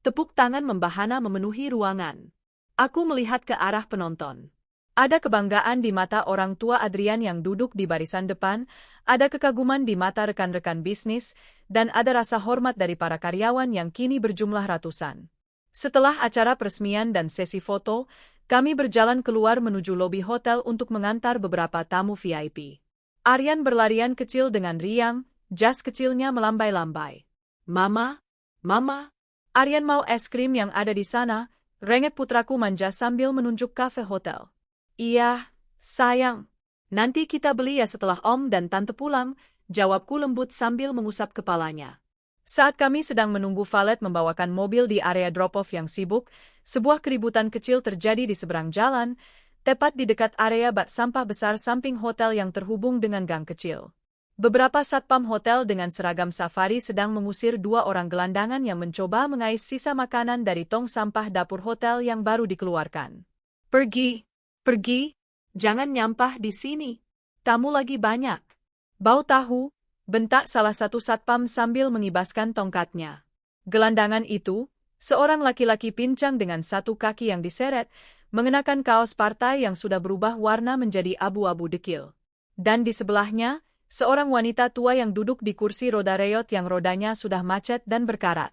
Tepuk tangan membahana memenuhi ruangan. Aku melihat ke arah penonton. Ada kebanggaan di mata orang tua Adrian yang duduk di barisan depan, ada kekaguman di mata rekan-rekan bisnis, dan ada rasa hormat dari para karyawan yang kini berjumlah ratusan. Setelah acara peresmian dan sesi foto, kami berjalan keluar menuju lobi hotel untuk mengantar beberapa tamu VIP. Aryan berlarian kecil dengan riang, jas kecilnya melambai-lambai. Mama, Mama. Aryan mau es krim yang ada di sana, rengek putraku manja sambil menunjuk kafe hotel. Iya, sayang. Nanti kita beli ya setelah Om dan Tante pulang, jawabku lembut sambil mengusap kepalanya. Saat kami sedang menunggu valet membawakan mobil di area drop-off yang sibuk, sebuah keributan kecil terjadi di seberang jalan, tepat di dekat area bak sampah besar samping hotel yang terhubung dengan gang kecil. Beberapa satpam hotel dengan seragam safari sedang mengusir 2 orang gelandangan yang mencoba mengais sisa makanan dari tong sampah dapur hotel yang baru dikeluarkan. Pergi, pergi, jangan nyampah di sini. tamu lagi banyak. Bau tahu, bentak salah satu satpam sambil mengibaskan tongkatnya. Gelandangan itu, seorang laki-laki pincang dengan satu kaki yang diseret, mengenakan kaos partai yang sudah berubah warna menjadi abu-abu dekil. Dan di sebelahnya, seorang wanita tua yang duduk di kursi roda reot yang rodanya sudah macet dan berkarat.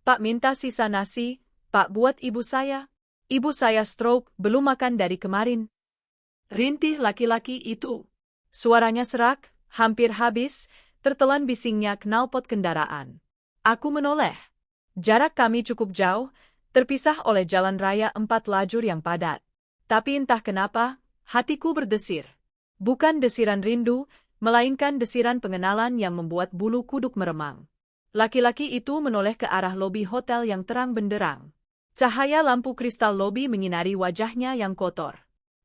Pak minta sisa nasi, Pak buat ibu saya. Ibu saya stroke, belum makan dari kemarin. Rintih laki-laki itu. Suaranya serak, hampir habis, tertelan bisingnya knalpot kendaraan. Aku menoleh. Jarak kami cukup jauh, terpisah oleh jalan raya 4 lajur yang padat. Tapi entah kenapa, hatiku berdesir. Bukan desiran rindu, melainkan desiran pengenalan yang membuat bulu kuduk meremang. Laki-laki itu menoleh ke arah lobi hotel yang terang benderang. Cahaya lampu kristal lobi menyinari wajahnya yang kotor.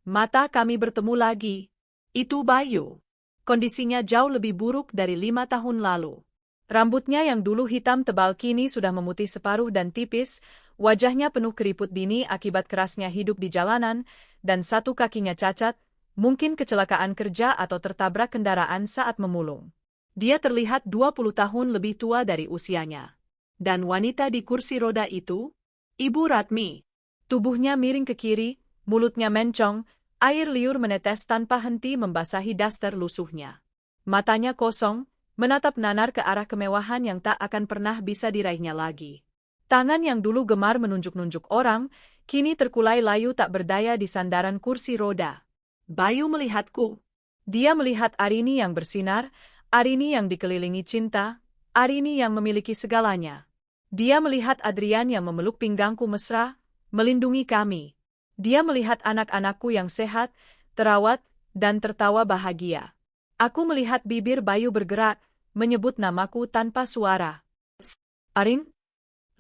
Mata kami bertemu lagi. Itu Bayu. Kondisinya jauh lebih buruk dari 5 tahun lalu. Rambutnya yang dulu hitam tebal kini sudah memutih separuh dan tipis, wajahnya penuh keriput dini akibat kerasnya hidup di jalanan, dan satu kakinya cacat, mungkin kecelakaan kerja atau tertabrak kendaraan saat memulung. Dia terlihat 20 tahun lebih tua dari usianya. Dan wanita di kursi roda itu? Ibu Ratmi. Tubuhnya miring ke kiri, mulutnya mencong, air liur menetes tanpa henti membasahi daster lusuhnya. Matanya kosong, menatap Nanar ke arah kemewahan yang tak akan pernah bisa diraihnya lagi. Tangan yang dulu gemar menunjuk-nunjuk orang, kini terkulai layu tak berdaya di sandaran kursi roda. Bayu melihatku. Dia melihat Arini yang bersinar, Arini yang dikelilingi cinta, Arini yang memiliki segalanya. Dia melihat Adrian yang memeluk pinggangku mesra, melindungi kami. Dia melihat anak-anakku yang sehat, terawat, dan tertawa bahagia. Aku melihat bibir Bayu bergerak, menyebut namaku tanpa suara. Arin?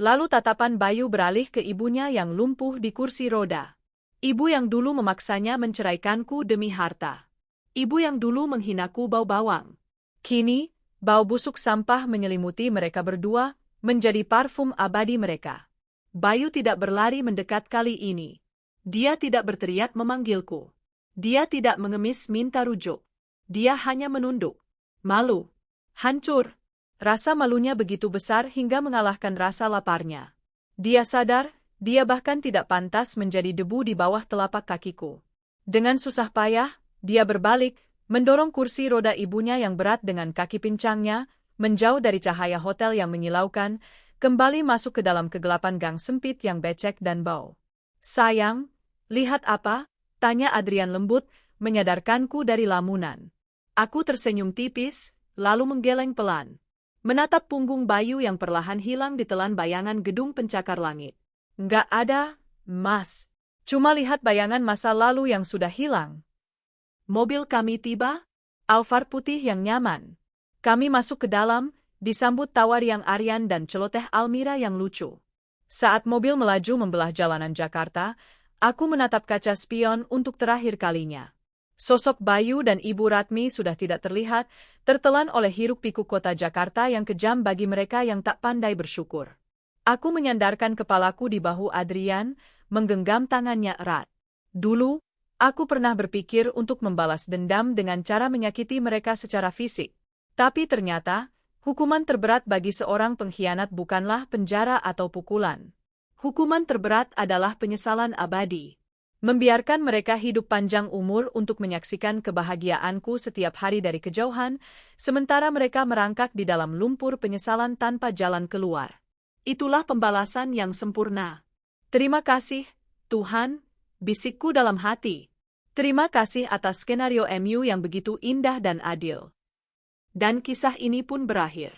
Lalu tatapan Bayu beralih ke ibunya yang lumpuh di kursi roda. Ibu yang dulu memaksanya menceraikanku demi harta. Ibu yang dulu menghinaku bau bawang. Kini, bau busuk sampah menyelimuti mereka berdua, menjadi parfum abadi mereka. Bayu tidak berlari mendekat kali ini. Dia tidak berteriak memanggilku. Dia tidak mengemis minta rujuk. Dia hanya menunduk. Malu. Hancur. Rasa malunya begitu besar hingga mengalahkan rasa laparnya. Dia sadar, dia bahkan tidak pantas menjadi debu di bawah telapak kakiku. Dengan susah payah, dia berbalik, mendorong kursi roda ibunya yang berat dengan kaki pincangnya, menjauh dari cahaya hotel yang menyilaukan, kembali masuk ke dalam kegelapan gang sempit yang becek dan bau. Sayang, lihat apa? Tanya Adrian lembut, menyadarkanku dari lamunan. Aku tersenyum tipis, lalu menggeleng pelan. Menatap punggung Bayu yang perlahan hilang ditelan bayangan gedung pencakar langit. Nggak ada, Mas. Cuma lihat bayangan masa lalu yang sudah hilang. Mobil kami tiba, Alphard putih yang nyaman. Kami masuk ke dalam, disambut tawar yang Aryan dan celoteh Almira yang lucu. Saat mobil melaju membelah jalanan Jakarta, aku menatap kaca spion untuk terakhir kalinya. Sosok Bayu dan Ibu Ratmi sudah tidak terlihat, tertelan oleh hiruk-pikuk kota Jakarta yang kejam bagi mereka yang tak pandai bersyukur. Aku menyandarkan kepalaku di bahu Adrian, menggenggam tangannya erat. Dulu, aku pernah berpikir untuk membalas dendam dengan cara menyakiti mereka secara fisik. Tapi ternyata, hukuman terberat bagi seorang pengkhianat bukanlah penjara atau pukulan. Hukuman terberat adalah penyesalan abadi. Membiarkan mereka hidup panjang umur untuk menyaksikan kebahagiaanku setiap hari dari kejauhan, sementara mereka merangkak di dalam lumpur penyesalan tanpa jalan keluar. Itulah pembalasan yang sempurna. Terima kasih, Tuhan, bisikku dalam hati. Terima kasih atas skenario MU yang begitu indah dan adil. Dan kisah ini pun berakhir.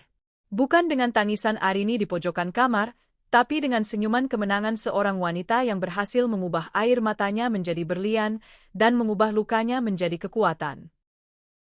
Bukan dengan tangisan Arini di pojokan kamar, tapi dengan senyuman kemenangan seorang wanita yang berhasil mengubah air matanya menjadi berlian dan mengubah lukanya menjadi kekuatan.